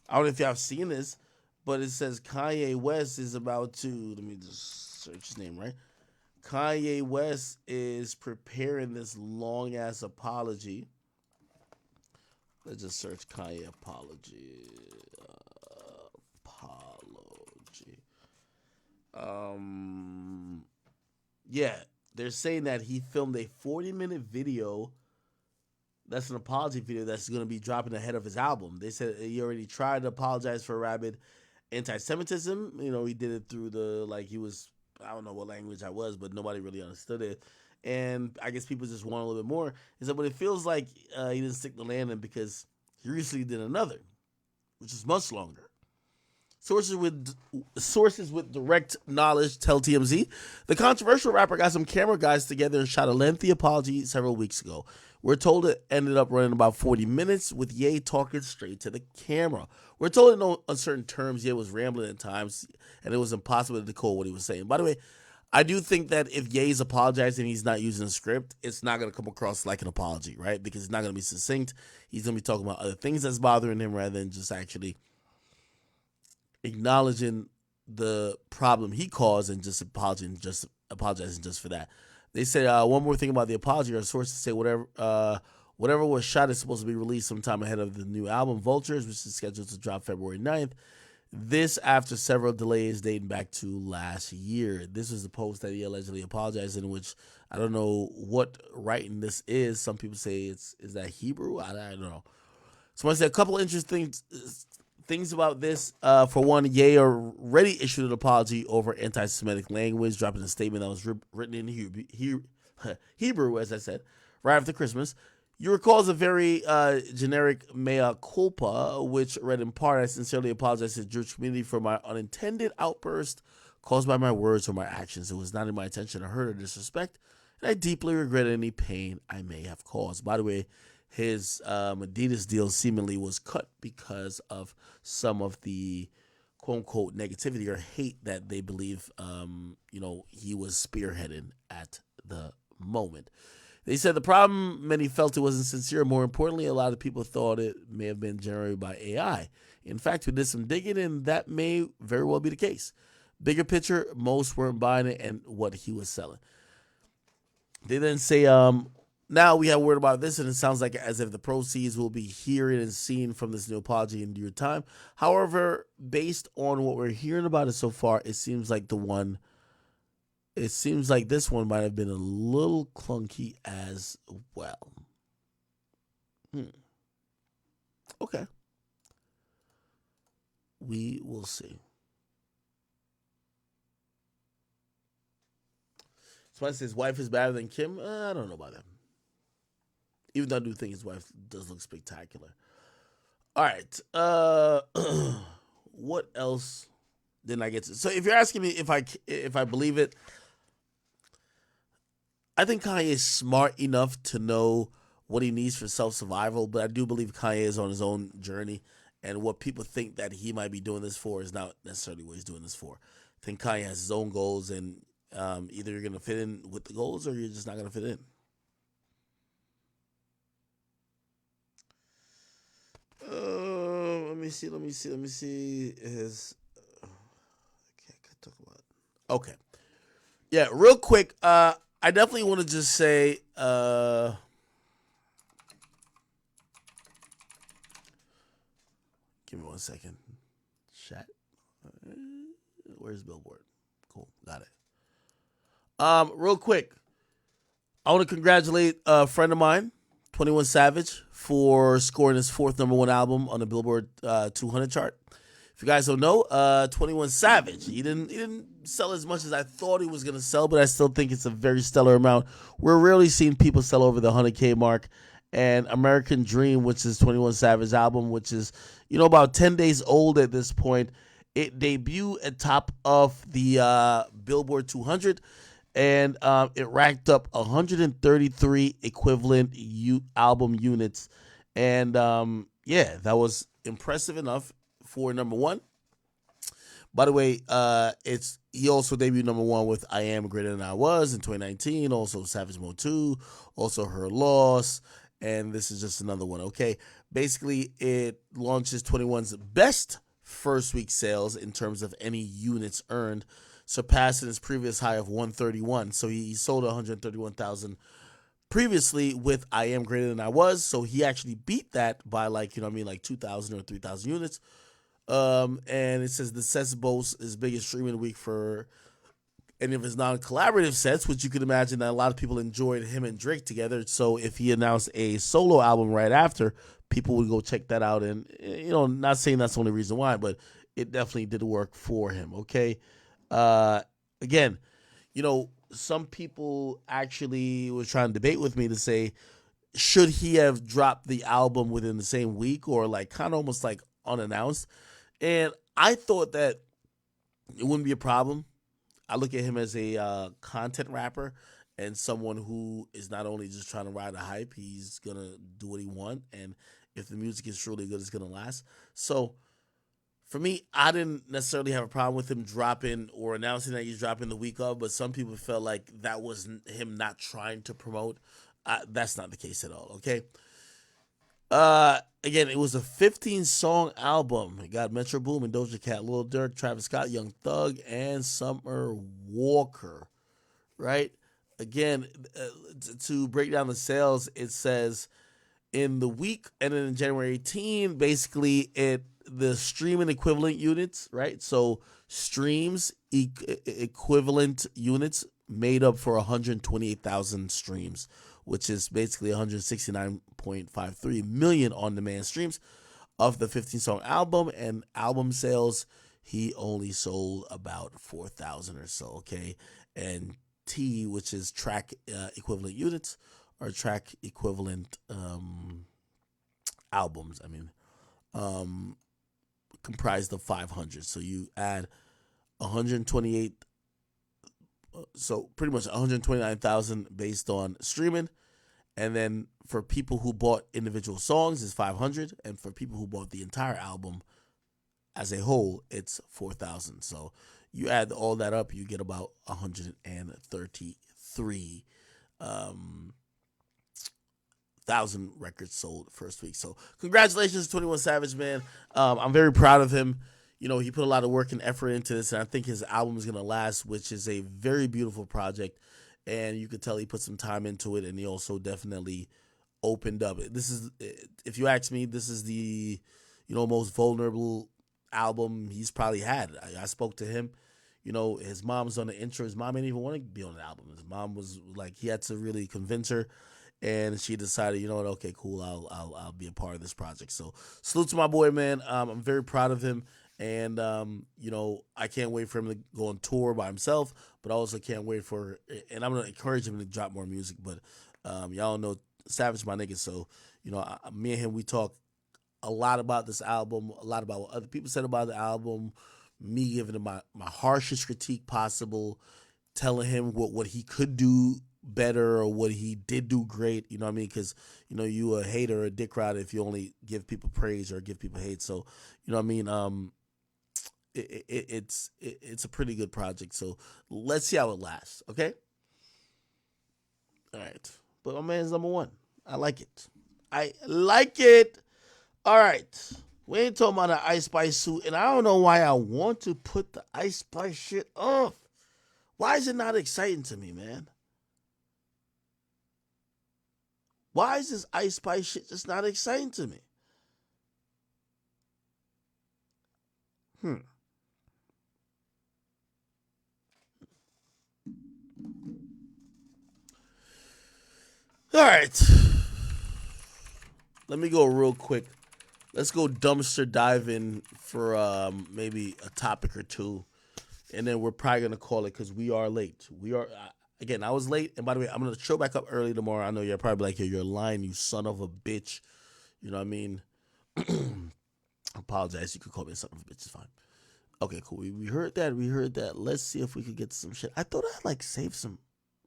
[SPEAKER 1] I don't know if y'all have seen this, but it says Kanye West is about to, let me just search his name, right? Kanye West is preparing this long ass apology. Let's just search Kanye apology. Yeah, they're saying that he filmed a 40-minute video. That's an apology video that's going to be dropping ahead of his album. They said he already tried to apologize for rabid anti-Semitism. You know, he did it through the, like, he was, I don't know what language I was, but nobody really understood it. and I guess people just want a little bit more. Is that but it feels like he didn't stick the landing because he recently did another, which is much longer. Sources with direct knowledge tell TMZ the controversial rapper got some camera guys together and shot a lengthy apology several weeks ago. We're told it ended up running about 40 minutes with Ye talking straight to the camera. We're told in no uncertain terms Ye was rambling at times and it was impossible to decode what he was saying. By the way, I do think that if Ye's apologizing and he's not using a script, it's not going to come across like an apology, right? Because it's not going to be succinct. He's going to be talking about other things that's bothering him rather than just actually acknowledging the problem he caused and just apologizing just for that. They said one more thing about the apology. Our sources say whatever was shot is supposed to be released sometime ahead of the new album Vultures, which is scheduled to drop February 9th. This after several delays dating back to last year. This was the post that he allegedly apologized in, which I don't know what writing this is. Some people say is that Hebrew? I don't know. So I want to say a couple interesting things about this. For one, Ye already issued an apology over anti-Semitic language, dropping a statement that was written in Hebrew, as I said, right after Christmas. You recall a very generic mea culpa, which read in part, I sincerely apologize to the Jewish community for my unintended outburst caused by my words or my actions. It was not in my intention to hurt or disrespect, and I deeply regret any pain I may have caused. By the way, his Adidas deal seemingly was cut because of some of the quote-unquote negativity or hate that they believe he was spearheading at the moment. They said the problem, many felt it wasn't sincere. More importantly, a lot of people thought it may have been generated by AI. In fact, we did some digging, and that may very well be the case. Bigger picture, most weren't buying it and what he was selling. They then say, now we have word about this, and it sounds like as if the proceeds will be hearing and seen from this new apology in due time. However, based on what we're hearing about it so far, it seems like this one might have been a little clunky as well. Okay. We will see. Somebody says his wife is better than Kim. I don't know about that. Even though I do think his wife does look spectacular. All right. What else didn't I get to? So if you're asking me if I believe it, I think Kanye is smart enough to know what he needs for self-survival, but I do believe Kanye is on his own journey, and what people think that he might be doing this for is not necessarily what he's doing this for. I think Kanye has his own goals, and either you're going to fit in with the goals or you're just not going to fit in. Let me see. Can't talk about it. Okay. Yeah, real quick. I definitely want to just say, give me 1 second. Chat. Where's Billboard? Cool, got it. Real quick, I want to congratulate a friend of mine, 21 Savage, for scoring his 4th #1 album on the Billboard 200 chart. If you guys don't know, 21 Savage, he didn't sell as much as I thought he was going to sell, but I still think it's a very stellar amount. We're rarely seeing people sell over the 100K mark. And American Dream, which is 21 Savage album, which is, about 10 days old at this point, it debuted atop of the Billboard 200, and it racked up 133 equivalent album units. And that was impressive enough for #1. By the way, he also debuted #1 with I Am Greater Than I Was in 2019, also Savage Mode 2, also Her Loss, and this is just another one, okay? Basically, it launches 21's best first week sales in terms of any units earned, surpassing his previous high of 131. So he sold 131,000 previously with I Am Greater Than I Was, so he actually beat that by like 2,000 or 3,000 units. And it says the sets boasts his biggest streaming week for any of his non-collaborative sets, which you can imagine that a lot of people enjoyed him and Drake together. So if he announced a solo album right after, people would go check that out. And, not saying that's the only reason why, but it definitely did work for him. Okay. Again, some people actually was trying to debate with me to say, should he have dropped the album within the same week or like kind of almost like unannounced? And I thought that it wouldn't be a problem. I look at him as a content rapper and someone who is not only just trying to ride a hype, he's gonna do what he wants, and if the music is truly good, it's gonna last. So for me, I didn't necessarily have a problem with him dropping or announcing that he's dropping the week of, but some people felt like that was him not trying to promote. That's not the case at all. Okay. Again, it was a 15-song album. It got Metro Boomin, Doja Cat, Lil Durk, Travis Scott, Young Thug, and Summer Walker. Right? Again, to break down the sales, it says in the week ended in January 18, basically the streaming equivalent units, right? So streams equivalent units made up for 128,000 streams, which is basically 169.53 million on-demand streams of the 15-song album. And album sales, he only sold about 4,000 or so, okay? And T, which is track equivalent units, or track equivalent albums, comprised of 500. So you add 128, so pretty much 129,000 based on streaming. And then for people who bought individual songs, it's 500. And for people who bought the entire album as a whole, it's 4,000. So you add all that up, you get about 133 thousand records sold first week. So congratulations to 21 Savage, man. I'm very proud of him. You know, he put a lot of work and effort into this, and I think his album is going to last, which is a very beautiful project. And you could tell he put some time into it, and he also definitely opened up. This is, if you ask me, this is the, most vulnerable album he's probably had. I spoke to him. His mom's on the intro. His mom didn't even want to be on the album. His mom was like, he had to really convince her, and she decided, you know what, okay, cool, I'll be a part of this project. So salute to my boy, man. I'm very proud of him, and I can't wait for him to go on tour by himself, but I also can't wait and I'm gonna encourage him to drop more music. But y'all know Savage, my nigga, so me and him, we talk a lot about this album, a lot about what other people said about the album, me giving him my harshest critique possible, telling him what he could do better or what he did do great, you know what I mean? Because you a hater or a dick rider if you only give people praise or give people hate. So you know what I mean? It's a pretty good project. So let's see how it lasts. Okay. All right. But my man's number one. I like it. All right. We ain't talking about the Ice Spice suit, and I don't know why I want to put the Ice Spice shit off. Why is it not exciting to me, man? Why is this Ice Spice shit just not exciting to me? All right. Let me go real quick. Let's go dumpster diving for maybe a topic or two. And then we're probably going to call it because we are late. Again, I was late. And by the way, I'm going to show back up early tomorrow. I know you're probably like, you're lying, you son of a bitch. You know what I mean? I apologize. You could call me a son of a bitch. It's fine. Okay, cool. We heard that. Let's see if we could get some shit. I thought I'd save some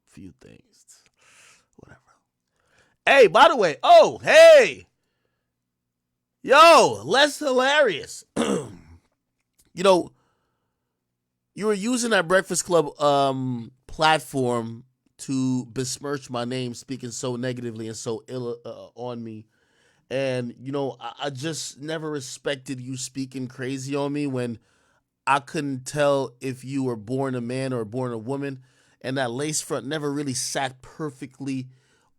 [SPEAKER 1] few things. Whatever. Hey, by the way. Oh, hey. Yo, less hilarious. You were using that Breakfast Club platform to besmirch my name, speaking so negatively and so ill on me. And, I just never respected you speaking crazy on me when I couldn't tell if you were born a man or born a woman. And that lace front never really sat perfectly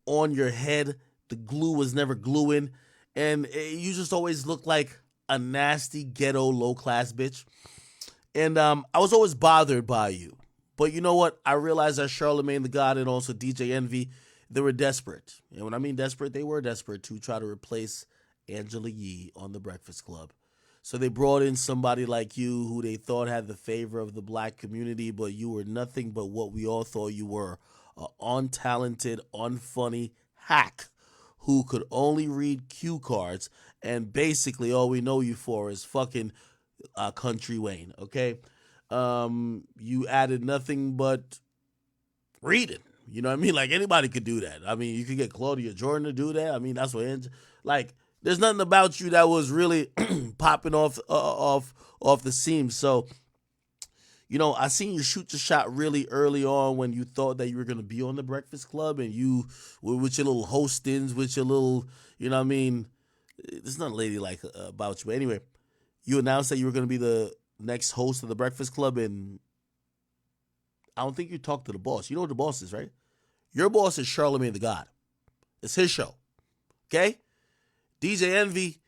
[SPEAKER 1] on your head. The glue was never gluing. And you just always looked like a nasty, ghetto, low-class bitch. And I was always bothered by you. But you know what? I realized that Charlamagne the God and also DJ Envy, they were desperate. And when I mean desperate, they were desperate to try to replace Angela Yee on The Breakfast Club. So they brought in somebody like you who they thought had the favor of the black community, but you were nothing but what we all thought you were, a untalented, unfunny hack who could only read cue cards, and basically all we know you for is fucking Country Wayne, okay? You added nothing but reading. You know what I mean? Like anybody could do that. I mean, you could get Claudia Jordan to do that. I mean, that's what like. There's nothing about you that was really popping off the seams. So, you know, I seen you shoot your shot really early on when you thought that you were gonna be on the Breakfast Club, and you with your little hostings, with your little, you know what I mean. There's nothing ladylike about you. But anyway, you announced that you were gonna be the next host of the Breakfast Club, and I don't think you talked to the boss. You know what the boss is, right? Your boss is Charlamagne the God. It's his show. Okay? DJ Envy,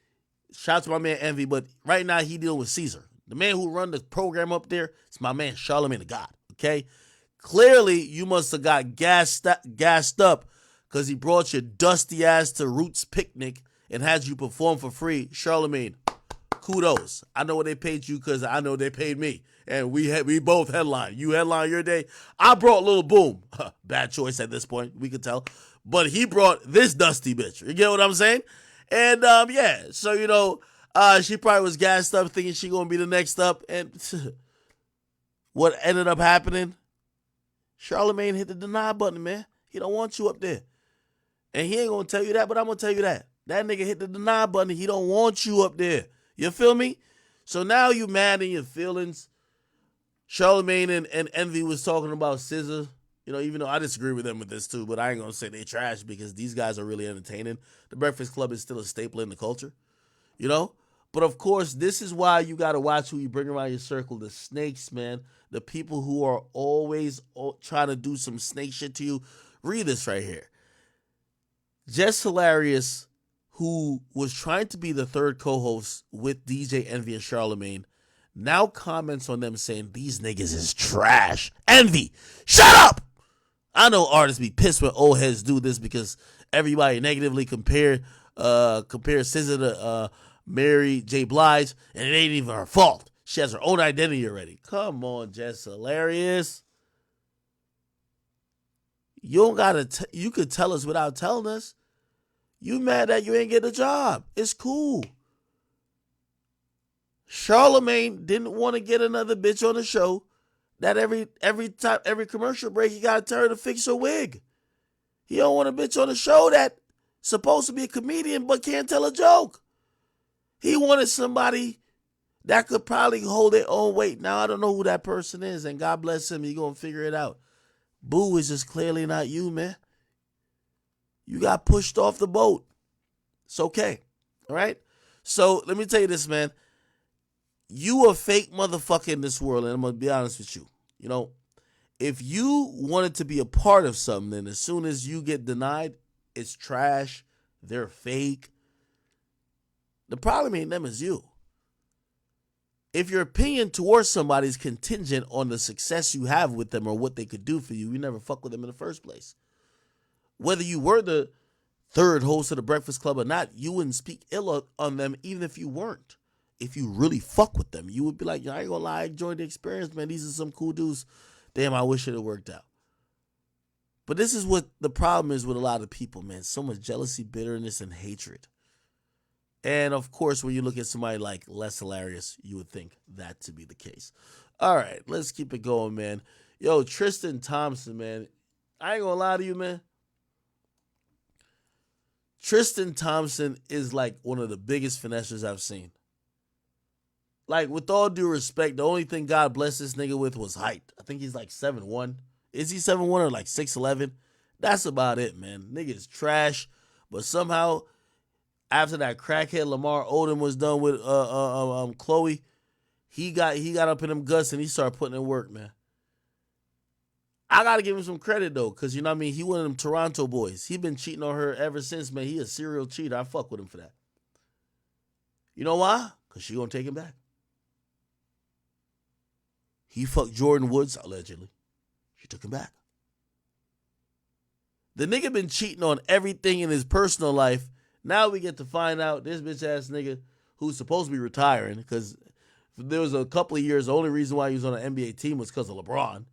[SPEAKER 1] shout out to my man Envy, but right now he dealing with Caesar. The man who run the program up there, it's my man Charlamagne the God. Okay? Clearly, you must have got gassed up because he brought your dusty ass to Roots Picnic and had you perform for free. Charlamagne, kudos. I know what they paid you because I know they paid me. And we both headline. You headline your day. I brought Lil Boom. Bad choice at this point. We could tell. But he brought this dusty bitch. You get what I'm saying? And yeah. So, you know, she probably was gassed up thinking she gonna be the next up. And what ended up happening? Charlamagne hit the deny button, man. He don't want you up there. And he ain't gonna tell you that, but I'm gonna tell you that. That nigga hit the deny button. He don't want you up there. You feel me? So now you mad in your feelings. Charlamagne and Envy was talking about SZA. You know, even though I disagree with them with this too, but I ain't gonna say they trash because these guys are really entertaining. The Breakfast Club is still a staple in the culture, you know? But of course, this is why you gotta watch who you bring around your circle. The snakes, man. The people who are always trying to do some snake shit to you. Read this right here. Jess Hilarious, who was trying to be the third co-host with DJ Envy and Charlamagne, now comments on them saying these niggas is trash. Envy, shut up! I know artists be pissed when old heads do this because everybody negatively compare SZA to Mary J. Blige, and it ain't even her fault. She has her own identity already. Come on, Jess Hilarious. You don't gotta. You could tell us without telling us. You mad that you ain't get a job? It's cool. Charlamagne didn't want to get another bitch on the show that every commercial break he got to tell her to fix her wig. He don't want a bitch on the show that supposed to be a comedian but can't tell a joke. He wanted somebody that could probably hold their own weight. Now I don't know who that person is, and God bless him, he gonna figure it out. Boo is just clearly not you, man. You got pushed off the boat. It's okay. All right? So let me tell you this, man. You a fake motherfucker in this world, and I'm going to be honest with you. You know, if you wanted to be a part of something, then as soon as you get denied, it's trash, they're fake. The problem ain't them, it's you. If your opinion towards somebody is contingent on the success you have with them or what they could do for you, you never fuck with them in the first place. Whether you were the third host of the Breakfast Club or not, you wouldn't speak ill on them even if you weren't. If you really fuck with them, you would be like, I ain't gonna lie, I enjoyed the experience, man. These are some cool dudes. Damn, I wish it had worked out. But this is what the problem is with a lot of people, man. So much jealousy, bitterness, and hatred. And of course, when you look at somebody like Les Hilarious, you would think that to be the case. All right, let's keep it going, man. Yo, Tristan Thompson, man. I ain't gonna lie to you, man. Tristan Thompson is like one of the biggest finessers I've seen. Like, with all due respect, the only thing God blessed this nigga with was height. I think he's like 7'1". Is he 7'1" or like 6'11"? That's about it, man. Nigga is trash. But somehow, after that crackhead Lamar Odom was done with Chloe, he got up in them guts and he started putting in work, man. I got to give him some credit, though, because, you know what I mean? He one of them Toronto boys. He been cheating on her ever since, man. He a serial cheater. I fuck with him for that. You know why? Because she going to take him back. He fucked Jordan Woods, allegedly. She took him back. The nigga been cheating on everything in his personal life. Now we get to find out this bitch ass nigga who's supposed to be retiring, because there was a couple of years, the only reason why he was on an NBA team was because of LeBron.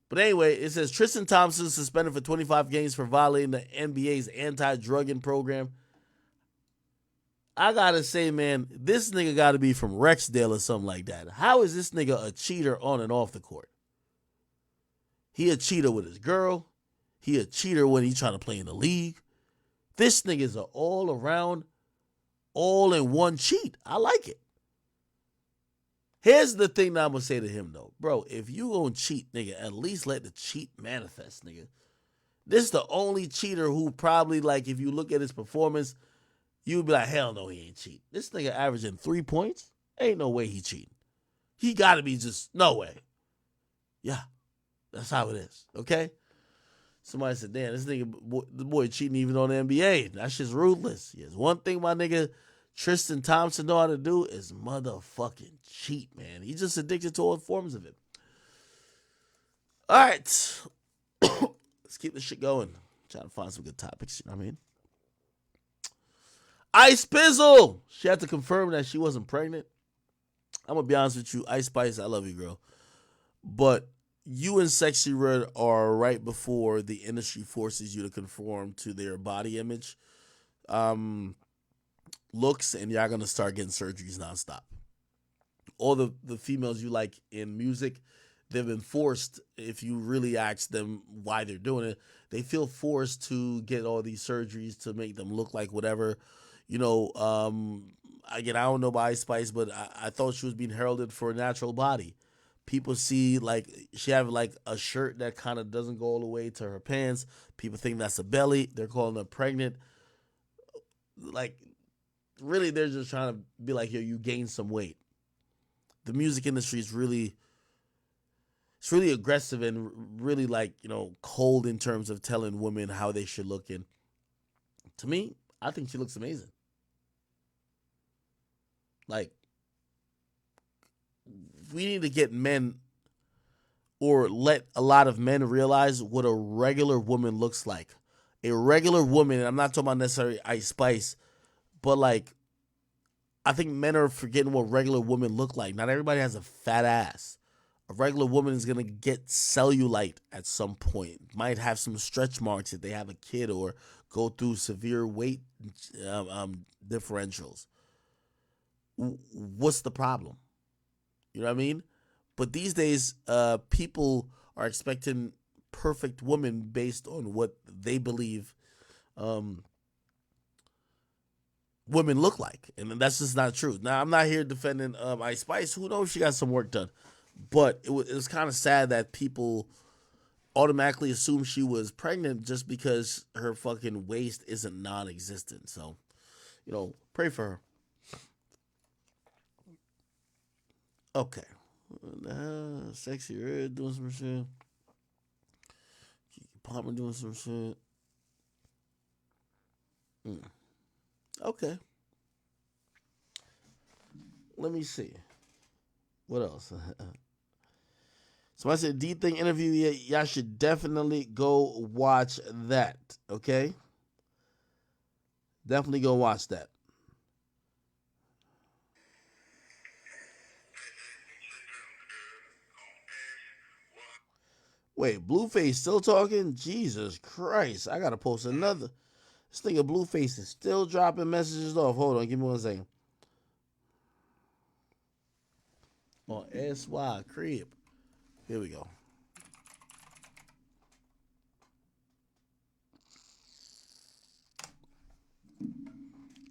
[SPEAKER 1] But anyway, it says Tristan Thompson suspended for 25 games for violating the NBA's anti-drugging program. I gotta say, man, this nigga gotta be from Rexdale or something like that. How is this nigga a cheater on and off the court? He a cheater with his girl. He a cheater when he trying to play in the league. This nigga's an all-around, all-in-one cheat. I like it. Here's the thing that I'm gonna say to him, though. Bro, if you gonna cheat, nigga, at least let the cheat manifest, nigga. This is the only cheater who probably, like, if you look at his performance, you would be like, hell no, he ain't cheating. This nigga averaging 3 points? Ain't no way he cheating. He gotta be just, no way. Yeah, that's how it is, okay? Somebody said, damn, this nigga, the boy cheating even on the NBA. That shit's ruthless. Yes, one thing my nigga Tristan Thompson know how to do is motherfucking cheat, man. He's just addicted to all forms of it. All right. Let's keep this shit going. Trying to find some good topics, you know what I mean? Ice Pizzle. She had to confirm that she wasn't pregnant. I'm going to be honest with you. Ice Spice, I love you, girl. But you and Sexy Red are right before the industry forces you to conform to their body image. Looks, and y'all gonna start getting surgeries nonstop. All the females you like in music, they've been forced, if you really ask them why they're doing it, they feel forced to get all these surgeries to make them look like whatever. You know, again, I don't know about Ice Spice, but I thought she was being heralded for a natural body. People see, like, she have like a shirt that kind of doesn't go all the way to her pants. People think that's a belly. They're calling her pregnant. Like, really, they're just trying to be like, yo, you gained some weight. The music industry is really, it's really aggressive and really, like, you know, cold in terms of telling women how they should look. And to me, I think she looks amazing. Like, we need to get men, or let a lot of men realize what a regular woman looks like. A regular woman, and I'm not talking about necessarily Ice Spice, but, like, I think men are forgetting what regular women look like. Not everybody has a fat ass. A regular woman is going to get cellulite at some point. Might have some stretch marks if they have a kid, or go through severe weight differentials. What's the problem? You know what I mean? But these days, people are expecting perfect women based on what they believe women look like, and that's just not true. Now, I'm not here defending Ice Spice. Who knows? She got some work done, but it was kind of sad that people automatically assume she was pregnant just because her fucking waist isn't non-existent. So, you know, pray for her. Okay, Sexy Red doing some shit. Palmer doing some shit. Okay. Let me see. What else? Somebody said D-Thing interview. Yeah, y'all should definitely go watch that. Okay? Definitely go watch that. Wait, Blueface still talking? Jesus Christ. I gotta post another. This nigga Blueface is still dropping messages off. Hold on, give me 1 second. On SY Crib. Here we go.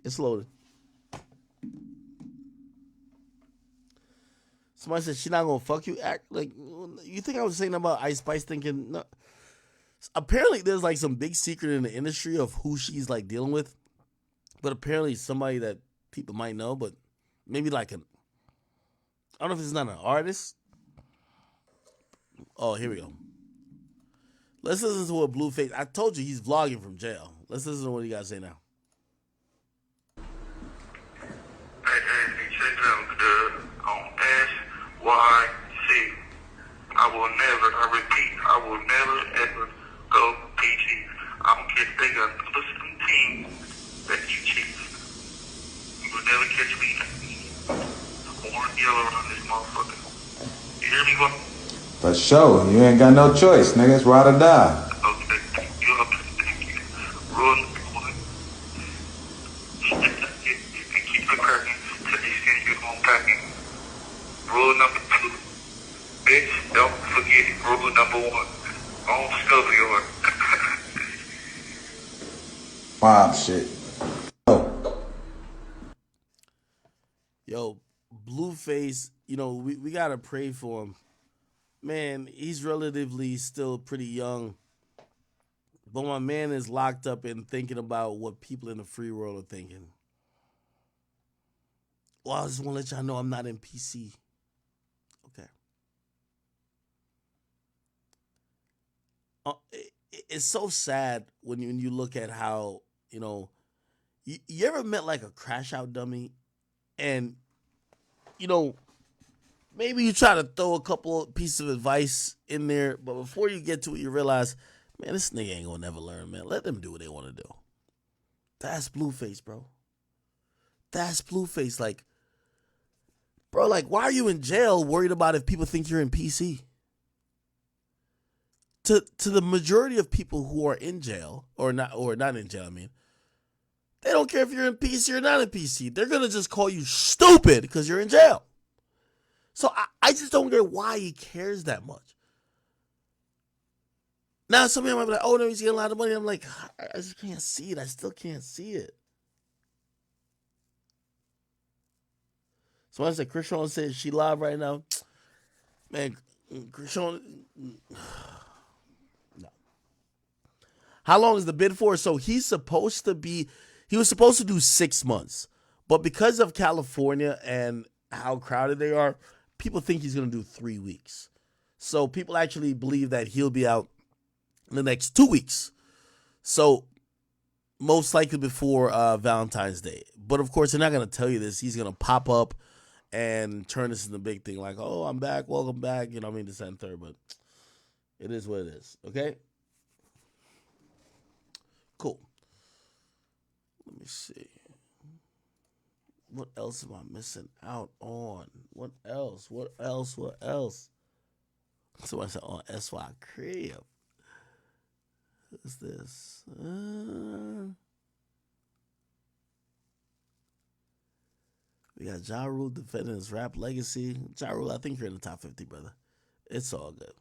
[SPEAKER 1] It's loaded. Somebody said she not gonna fuck you. Act like, you think I was saying about Ice Spice thinking? No. Apparently, there's like some big secret in the industry of who she's like dealing with. But apparently, somebody that people might know, but maybe like an, I don't know if it's not an artist. Oh, here we go. Let's listen to what Blueface. I told you he's vlogging from jail. Let's listen to what he got to say now.
[SPEAKER 20] Check it out, good. On SYC. I repeat, I will never ever go PG. I don't care if they got a team that you cheat. You will never catch me orange yellow around this motherfucker. You hear me, bro?
[SPEAKER 21] For sure. You ain't got no choice, nigga. It's ride or die.
[SPEAKER 20] Okay, you up, thank you. Rule number one. And keep it cracking till they send you home packing. Rule number two. Bitch, don't forget rule number one. Don't stuff yours.
[SPEAKER 21] Mob shit.
[SPEAKER 1] Yo, Blueface, you know, we gotta pray for him. Man, he's relatively still pretty young. But my man is locked up and thinking about what people in the free world are thinking. Well, I just want to let y'all know I'm not in PC. Okay. It's so sad when you look at how, you know, you ever met like a crash out dummy and, you know, maybe you try to throw a couple pieces of advice in there, but before you get to it, you realize, man, this nigga ain't gonna never learn, man. Let them do what they want to do. That's Blueface, bro. That's Blueface. Like, bro, like, why are you in jail worried about if people think you're in PC? To the majority of people who are in jail, or not in jail, I mean, they don't care if you're in PC or not in PC. They're gonna just call you stupid because you're in jail. So I just don't get why he cares that much. Now some of them might be like, oh no, he's getting a lot of money. I'm like, I just can't see it. I still can't see it. So I said, Krishan said she live right now. Man, Krishan, no. How long is the bid for? So he was supposed to do 6 months. But because of California and how crowded they are, people think he's going to do 3 weeks. So people actually believe that he'll be out in the next 2 weeks. So most likely before Valentine's Day. But of course, they're not going to tell you this. He's going to pop up and turn this into a big thing like, oh, I'm back, welcome back. You know what I mean? This and third, but it is what it is. Okay? Cool. Let me see. What else am I missing out on? What else? Somebody said on SY Crib. Who's this? We got Ja Rule defending his rap legacy. Ja Rule, I think you're in the top 50, brother. It's all good.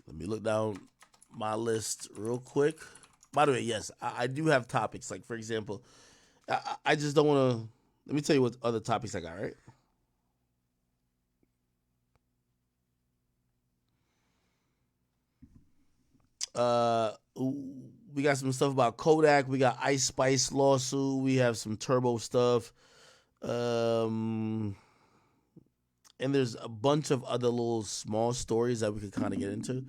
[SPEAKER 1] Let me look down my list real quick. By the way, yes, I do have topics. Like, for example, I just don't want to... Let me tell you what other topics I got, right? We got some stuff about Kodak. We got Ice Spice lawsuit. We have some Turbo stuff. And there's a bunch of other little small stories that we could kind of get into.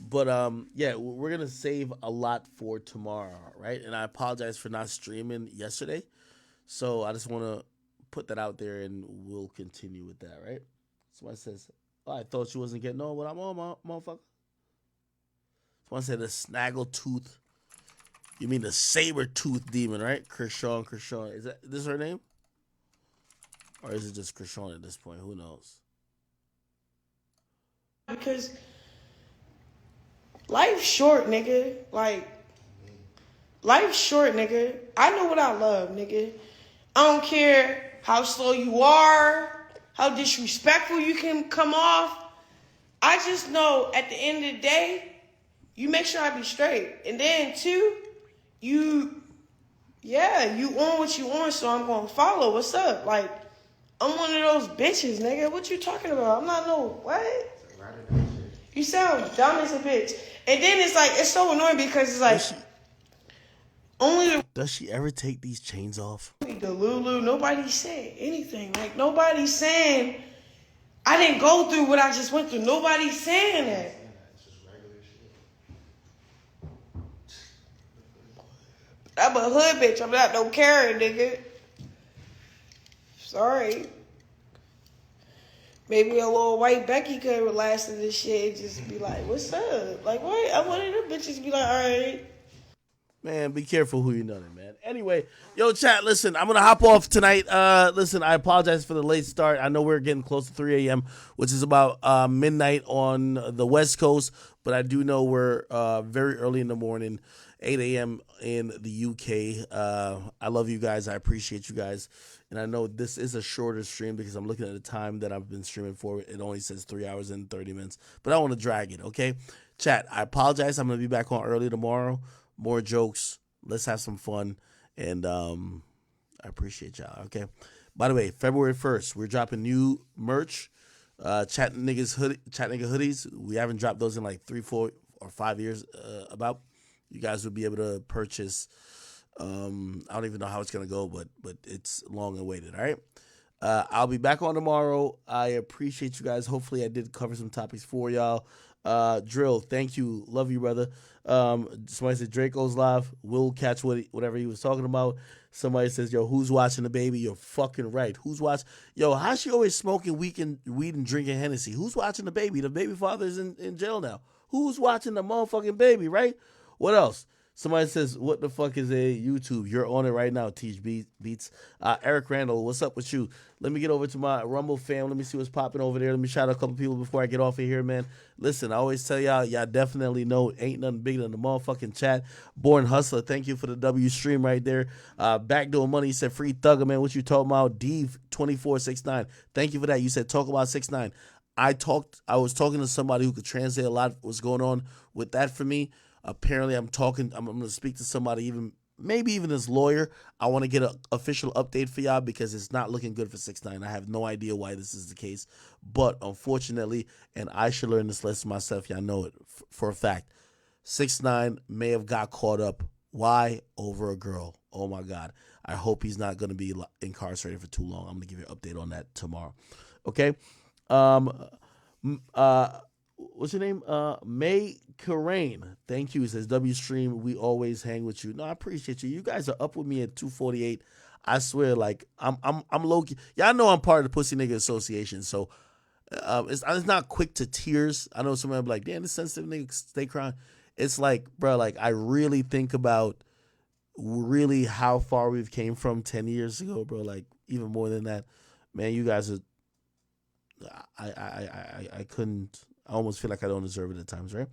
[SPEAKER 1] But yeah, we're going to save a lot for tomorrow, right? And I apologize for not streaming yesterday. So I just want to put that out there and we'll continue with that, right? Somebody says, oh, I thought you wasn't getting on what I'm on, motherfucker. Someone said the snaggletooth. You mean the saber-tooth demon, right? Krishan. Is this her name? Or is it just Krishan at this point? Who knows?
[SPEAKER 10] Because life's short, nigga. Like, life's short, nigga. I know what I love, nigga. I don't care how slow you are, how disrespectful you can come off. I just know at the end of the day, you make sure I be straight. And then, too, you on what you on, so I'm going to follow. What's up? Like, I'm one of those bitches, nigga. What you talking about? I'm not no, what? You sound dumb as a bitch. And then it's like, it's so annoying because it's like,
[SPEAKER 1] Does she ever take these chains off?
[SPEAKER 10] The Lulu, nobody's saying anything. Like, nobody's saying, I didn't go through what I just went through. Nobody's saying that. I'm a hood bitch. I'm not no Karen, nigga. Sorry. Maybe a little white Becky could relax to this shit and just be like, what's up? Like, what? I wanted them bitches to be like, all right.
[SPEAKER 1] Man, be careful who you nutting, man. Anyway, yo, chat, listen, I'm going to hop off tonight. Listen, I apologize for the late start. I know we're getting close to 3 a.m., which is about midnight on the West Coast, but I do know we're very early in the morning, 8 a.m. in the UK. I love you guys. I appreciate you guys. And I know this is a shorter stream because I'm looking at the time that I've been streaming for. It only says 3 hours and 30 minutes, but I want to drag it, okay? Chat, I apologize. I'm going to be back on early tomorrow. More jokes. Let's have some fun. And I appreciate y'all. Okay. By the way, February 1st, we're dropping new merch. Chat nigga hoodies. We haven't dropped those in like 3, 4, or 5 years. About you guys will be able to purchase. I don't even know how it's gonna go, but it's long awaited. All right. I'll be back on tomorrow. I appreciate you guys. Hopefully, I did cover some topics for y'all. Drill, thank you. Love you, brother. Somebody said Draco's live. We'll catch whatever he was talking about. Somebody says, yo, who's watching the baby? You're fucking right. Who's watching? Yo, how's she always smoking weed and drinking Hennessy? Who's watching the baby? The baby father's in jail now. Who's watching the motherfucking baby, right? What else? Somebody says, what the fuck is a YouTube? You're on it right now, Teach Beats. Eric Randall, what's up with you? Let me get over to my Rumble fam. Let me see what's popping over there. Let me shout out a couple people before I get off of here, man. Listen, I always tell y'all definitely know ain't nothing bigger than the motherfucking chat. Born Hustler, thank you for the W stream right there. Backdoor Money said, free Thugger, man. What you talking about? Deve2469, thank you for that. You said talk about 6ix9ine. I was talking to somebody who could translate a lot of what's going on with that for me. Apparently, I'm going to speak to somebody, maybe even his lawyer. I want to get an official update for y'all because it's not looking good for 6ix9ine. I have no idea why this is the case. But unfortunately, and I should learn this lesson myself, y'all know it for a fact, 6ix9ine may have got caught up. Why? Over a girl. Oh, my God. I hope he's not going to be incarcerated for too long. I'm going to give you an update on that tomorrow. Okay? What's your name? May Karain. Thank you. It says W stream. We always hang with you. No, I appreciate you. You guys are up with me at 248. I swear, like I'm low key. Y'all know I'm part of the Pussy Nigga Association, so it's not quick to tears. I know somebody be like, damn, this sensitive nigga stay crying. It's like, bro, like I really think about really how far we've came from 10 years ago, bro. Like even more than that, man. You guys are. I couldn't. I almost feel like I don't deserve it at times, right?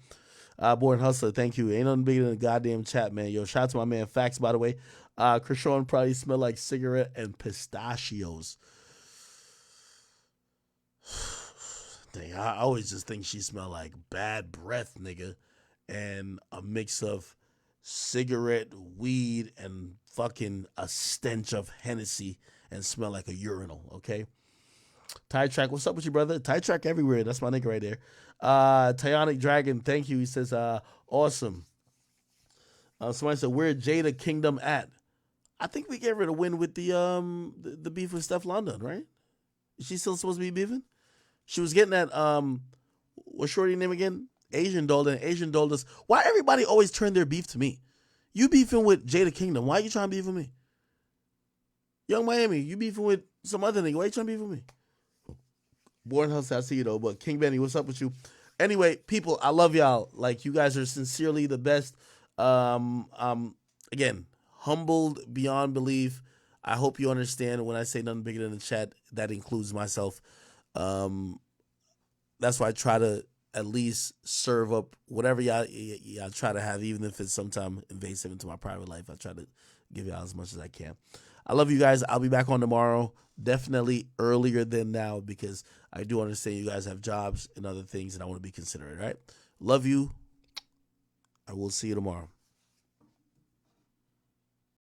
[SPEAKER 1] Born Hustler, thank you. Ain't nothing bigger than the goddamn chat, man. Yo, shout out to my man Fax, by the way. Krishan probably smell like cigarette and pistachios. Dang, I always just think she smell like bad breath, nigga. And a mix of cigarette, weed, and fucking a stench of Hennessy and smell like a urinal, okay? Tie Track, what's up with you, brother? Tie Track everywhere. That's my nigga right there. Tyonic Dragon, thank you. He says, awesome. Somebody said, where Jada Kingdom at? I think we gave her the win with the beef with Steph London, right? Is she still supposed to be beefing? She was getting that, what's shorty name again? Asian doll, and Asian doll does. Why everybody always turn their beef to me? You beefing with Jada Kingdom. Why are you trying to beef with me? Young Miami, you beefing with some other nigga. Why are you trying to beef with me? Born Hustle, I see you though. But King Benny, what's up with you? Anyway, people, I love y'all. Like you guys are sincerely the best. Again, humbled beyond belief. I hope you understand when I say nothing bigger than the chat. That includes myself. That's why I try to at least serve up whatever y'all try to have, even if it's sometimes invasive into my private life. I try to give y'all as much as I can. I love you guys. I'll be back on tomorrow. Definitely earlier than now because I do understand you guys have jobs and other things and I want to be considerate, right? Love you. I will see you tomorrow.